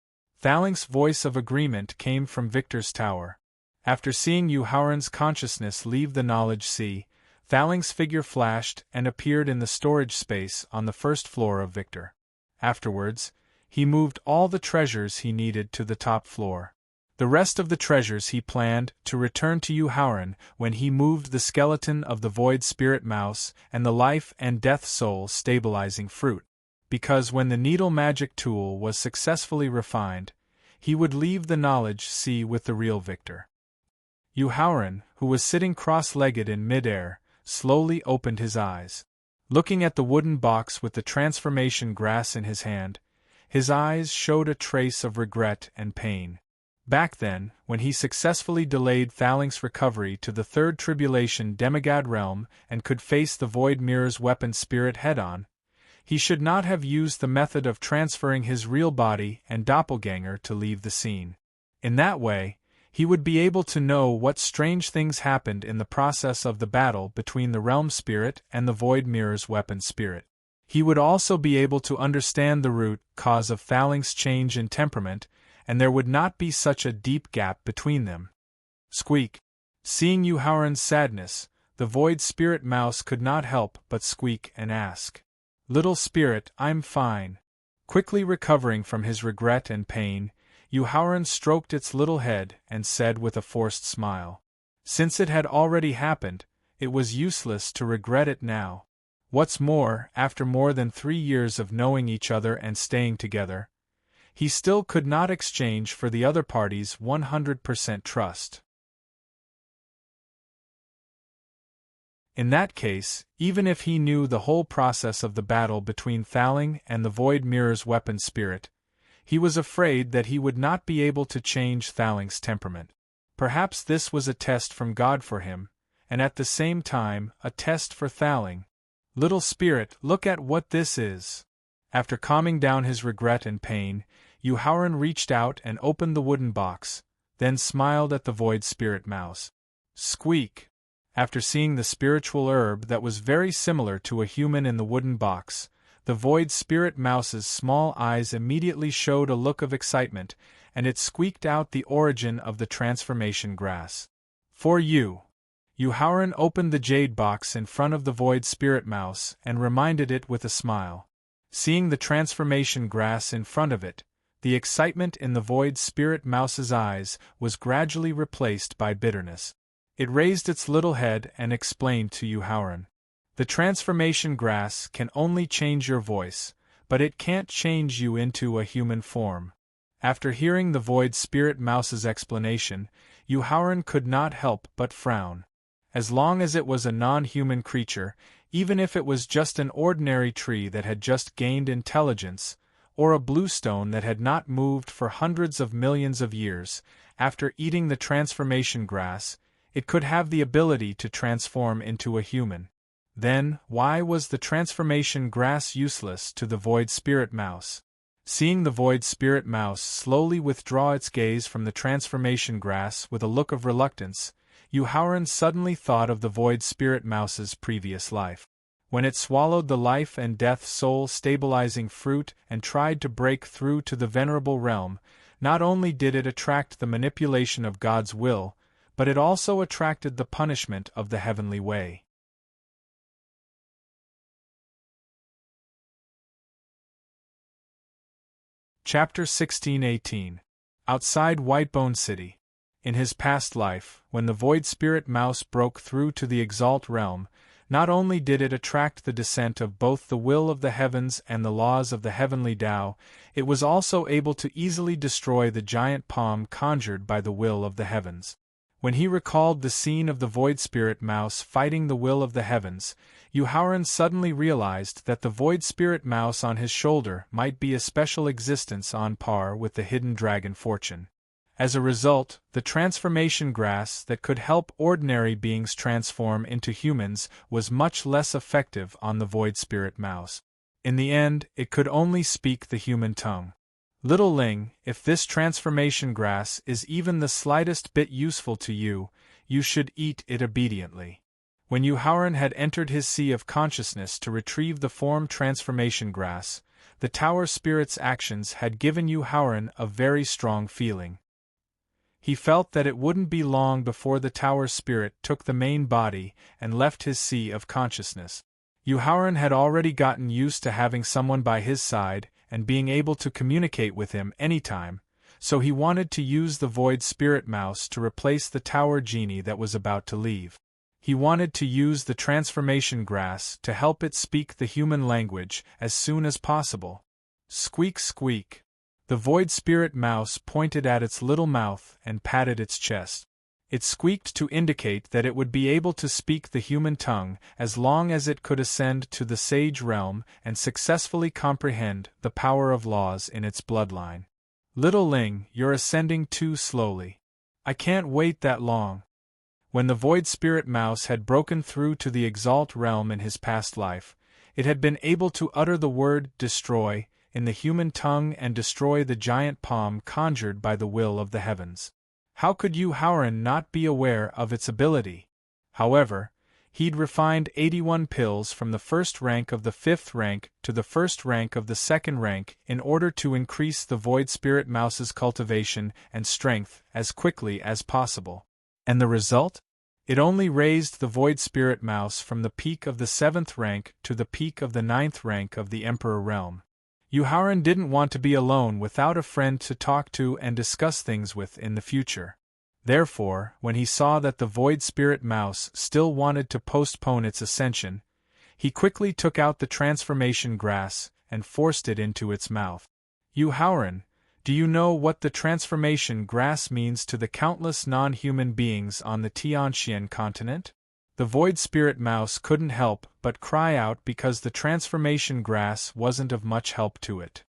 Thaling's voice of agreement came from Victor's tower. After seeing Yuhauran's consciousness leave the knowledge sea, Thaling's figure flashed and appeared in the storage space on the first floor of Victor. Afterwards, he moved all the treasures he needed to the top floor. The rest of the treasures he planned to return to Yuhauran when he moved the skeleton of the void spirit mouse and the life and death soul stabilizing fruit. Because when the needle magic tool was successfully refined, he would leave the knowledge sea with the real Victor. Yuhauran, who was sitting cross-legged in mid-air, slowly opened his eyes. Looking at the wooden box with the transformation grass in his hand, his eyes showed a trace of regret and pain. Back then, when he successfully delayed Thaling's recovery to the third tribulation demigod realm and could face the Void Mirror's weapon spirit head-on, he should not have used the method of transferring his real body and doppelganger to leave the scene. In that way, he would be able to know what strange things happened in the process of the battle between the realm spirit and the Void Mirror's weapon spirit. He would also be able to understand the root cause of Thaling's change in temperament, and there would not be such a deep gap between them. Squeak. Seeing Yuhauran's sadness, the Void Spirit Mouse could not help but squeak and ask, "Little spirit, I'm fine." Quickly recovering from his regret and pain, Yuhauran stroked its little head and said with a forced smile, "Since it had already happened, it was useless to regret it now. What's more, after more than 3 years of knowing each other and staying together, he still could not exchange for the other party's 100% trust. In that case, even if he knew the whole process of the battle between Thaling and the Void Mirror's weapon spirit, he was afraid that he would not be able to change Thaling's temperament. Perhaps this was a test from God for him, and at the same time, a test for Thaling. "Little spirit, look at what this is." After calming down his regret and pain, Yuhauran reached out and opened the wooden box, then smiled at the Void Spirit Mouse. Squeak! After seeing the spiritual herb that was very similar to a human in the wooden box, the Void Spirit Mouse's small eyes immediately showed a look of excitement, and it squeaked out the origin of the transformation grass. "For you." Yuhauran opened the jade box in front of the Void Spirit Mouse and reminded it with a smile. Seeing the transformation grass in front of it, the excitement in the Void Spirit Mouse's eyes was gradually replaced by bitterness. It raised its little head and explained to Yuhauran, "The transformation grass can only change your voice, but it can't change you into a human form." After hearing the Void Spirit Mouse's explanation, Yuhauran could not help but frown. As long as it was a non-human creature, even if it was just an ordinary tree that had just gained intelligence, or a bluestone that had not moved for hundreds of millions of years, after eating the transformation grass, it could have the ability to transform into a human. Then, why was the transformation grass useless to the Void Spirit Mouse? Seeing the Void Spirit Mouse slowly withdraw its gaze from the transformation grass with a look of reluctance, Yuhauran suddenly thought of the Void Spirit Mouse's previous life. When it swallowed the life and death soul stabilizing fruit and tried to break through to the venerable realm, not only did it attract the manipulation of God's will, but it also attracted the punishment of the heavenly way. Chapter 1618. Outside Whitebone City. In his past life, when the Void Spirit Mouse broke through to the Exalt realm, Not only did it attract the dissent of both the will of the heavens and the laws of the heavenly Tao, it was also able to easily destroy the giant palm conjured by the will of the heavens. When he recalled the scene of the Void Spirit Mouse fighting the will of the heavens, Yuhaoran suddenly realized that the Void Spirit Mouse on his shoulder might be a special existence on par with the hidden dragon Fortune. As a result, the transformation grass that could help ordinary beings transform into humans was much less effective on the Void Spirit Mouse. In the end, it could only speak the human tongue. Little Ling, if this transformation grass is even the slightest bit useful to you, you should eat it obediently. When Yuhaoran had entered his sea of consciousness to retrieve the form transformation grass, the Tower Spirit's actions had given Yuhaoran a very strong feeling. He felt that it wouldn't be long before the Tower Spirit took the main body and left his sea of consciousness. Yuhaoran had already gotten used to having someone by his side and being able to communicate with him anytime, so he wanted to use the Void Spirit Mouse to replace the Tower Genie that was about to leave. He wanted to use the transformation grass to help it speak the human language as soon as possible. Squeak, squeak. The Void Spirit Mouse pointed at its little mouth and patted its chest. It squeaked to indicate that it would be able to speak the human tongue as long as it could ascend to the Sage Realm and successfully comprehend the power of laws in its bloodline. Little Ling, you're ascending too slowly. I can't wait that long. When the Void Spirit Mouse had broken through to the Exalt Realm in his past life, it had been able to utter the word destroy in the human tongue and destroy the giant palm conjured by the will of the heavens. How could Yuhaoran not be aware of its ability? However, he'd refined 81 pills from the first rank of the 5th rank to the first rank of the 2nd rank in order to increase the Void Spirit Mouse's cultivation and strength as quickly as possible. And the result? It only raised the Void Spirit Mouse from the peak of the 7th rank to the peak of the 9th rank of the Emperor Realm. Yuhaoran didn't want to be alone without a friend to talk to and discuss things with in the future. Therefore, when he saw that the Void Spirit Mouse still wanted to postpone its ascension, he quickly took out the transformation grass and forced it into its mouth. Yuhaoran, do you know what the transformation grass means to the countless non-human beings on the Tianxian continent? The Void Spirit Mouse couldn't help but cry out because the transformation grass wasn't of much help to it.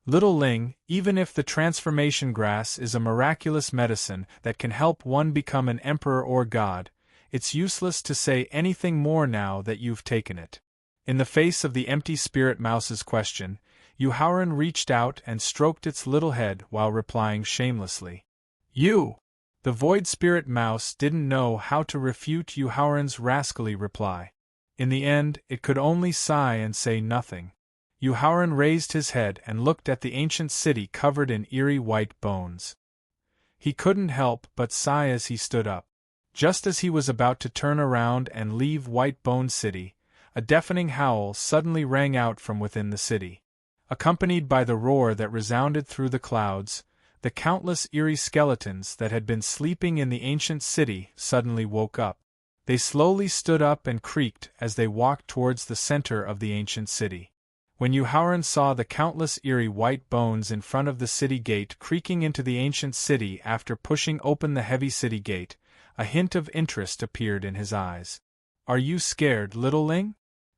Little Ling, even if the transformation grass is a miraculous medicine that can help one become an emperor or god, it's useless to say anything more now that you've taken it. In the face of the empty Spirit Mouse's question, Yuhaoran reached out and stroked its little head while replying shamelessly. You! The Void Spirit Mouse didn't know how to refute Yuhaoran's rascally reply. In the end, it could only sigh and say nothing. Yuhaoran raised his head and looked at the ancient city covered in eerie white bones. He couldn't help but sigh as he stood up. Just as he was about to turn around and leave White Bone City, a deafening howl suddenly rang out from within the city. Accompanied by the roar that resounded through the clouds, the countless eerie skeletons that had been sleeping in the ancient city suddenly woke up. They slowly stood up and creaked as they walked towards the center of the ancient city. When Yuhaoran saw the countless eerie white bones in front of the city gate creaking into the ancient city after pushing open the heavy city gate, a hint of interest appeared in his eyes. Are you scared, Little Ling?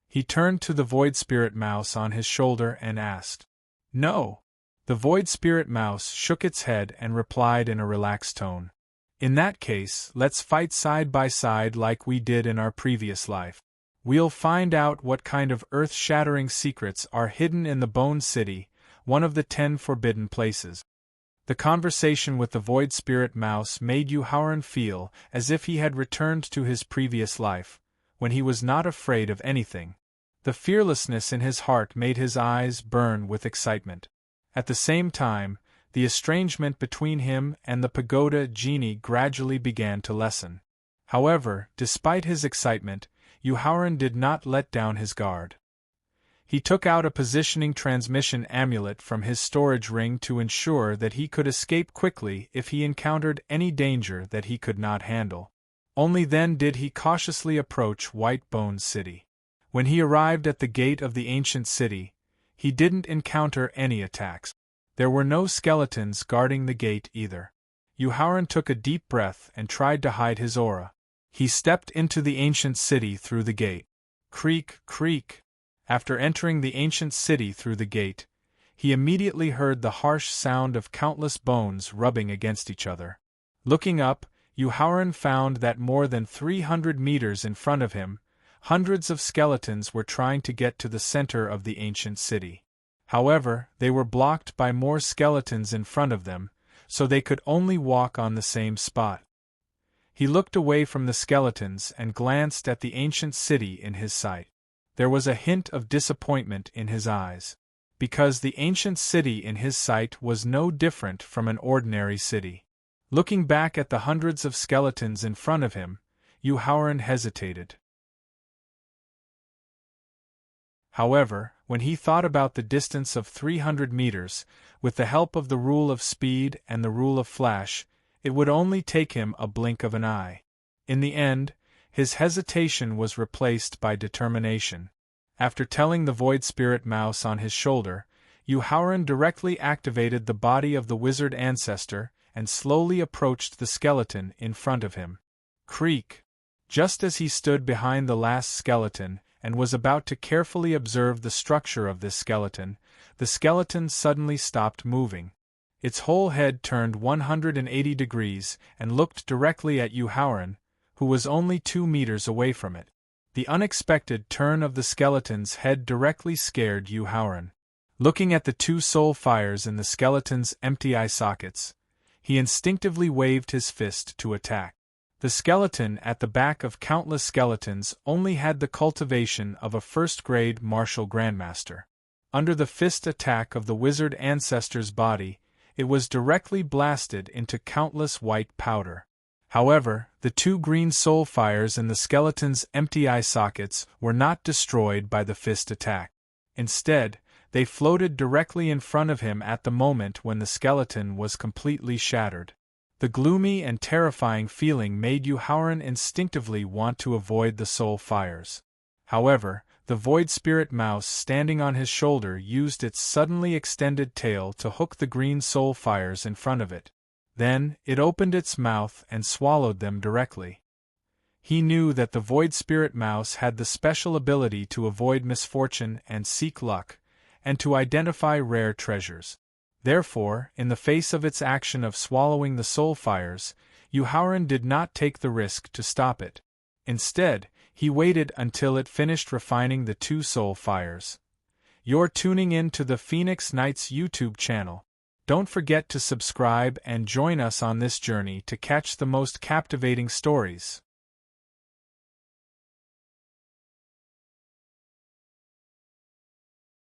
He turned to the Void Spirit Mouse on his shoulder and asked. No. The Void Spirit Mouse shook its head and replied in a relaxed tone. In that case, let's fight side by side like we did in our previous life. We'll find out what kind of earth-shattering secrets are hidden in the Bone City, one of the 10 forbidden places. The conversation with the Void Spirit Mouse made Yuhaoran feel as if he had returned to his previous life, when he was not afraid of anything. The fearlessness in his heart made his eyes burn with excitement. At the same time, the estrangement between him and the pagoda genie gradually began to lessen. However, despite his excitement, Yuhaoran did not let down his guard. He took out a positioning transmission amulet from his storage ring to ensure that he could escape quickly if he encountered any danger that he could not handle. Only then did he cautiously approach White Bones City. When he arrived at the gate of the ancient city, he didn't encounter any attacks. There were no skeletons guarding the gate either. Yuhauran took a deep breath and tried to hide his aura. He stepped into the ancient city through the gate. Creak, creak. After entering the ancient city through the gate, he immediately heard the harsh sound of countless bones rubbing against each other. Looking up, Yuhauran found that more than 300 meters in front of him, hundreds of skeletons were trying to get to the center of the ancient city. However, they were blocked by more skeletons in front of them, so they could only walk on the same spot. He looked away from the skeletons and glanced at the ancient city in his sight. There was a hint of disappointment in his eyes, because the ancient city in his sight was no different from an ordinary city. Looking back at the hundreds of skeletons in front of him, Yuhauran hesitated. However, when he thought about the distance of 300 meters, with the help of the rule of speed and the rule of flash, it would only take him a blink of an eye. In the end, his hesitation was replaced by determination. After telling the Void Spirit Mouse on his shoulder, Yuhauran directly activated the body of the wizard ancestor and slowly approached the skeleton in front of him. Creak! Just as he stood behind the last skeleton and was about to carefully observe the structure of this skeleton, the skeleton suddenly stopped moving. Its whole head turned 180 degrees and looked directly at Yuhauran, who was only 2 meters away from it. The unexpected turn of the skeleton's head directly scared Yuhauran. Looking at the 2 soul fires in the skeleton's empty eye sockets, he instinctively waved his fist to attack. The skeleton at the back of countless skeletons only had the cultivation of a first-grade martial grandmaster. Under the fist attack of the wizard ancestor's body, it was directly blasted into countless white powder. However, the 2 green soul fires in the skeleton's empty eye sockets were not destroyed by the fist attack. Instead, they floated directly in front of him at the moment when the skeleton was completely shattered. The gloomy and terrifying feeling made Yuhauran instinctively want to avoid the soul fires. However, the Void Spirit Mouse standing on his shoulder used its suddenly extended tail to hook the green soul fires in front of it. Then, it opened its mouth and swallowed them directly. He knew that the Void Spirit Mouse had the special ability to avoid misfortune and seek luck, and to identify rare treasures. Therefore, in the face of its action of swallowing the soul fires, Yuhauran did not take the risk to stop it. Instead, he waited until it finished refining the 2 soul fires. You're tuning in to the Phoenix Knights YouTube channel. Don't forget to subscribe and join us on this journey to catch the most captivating stories.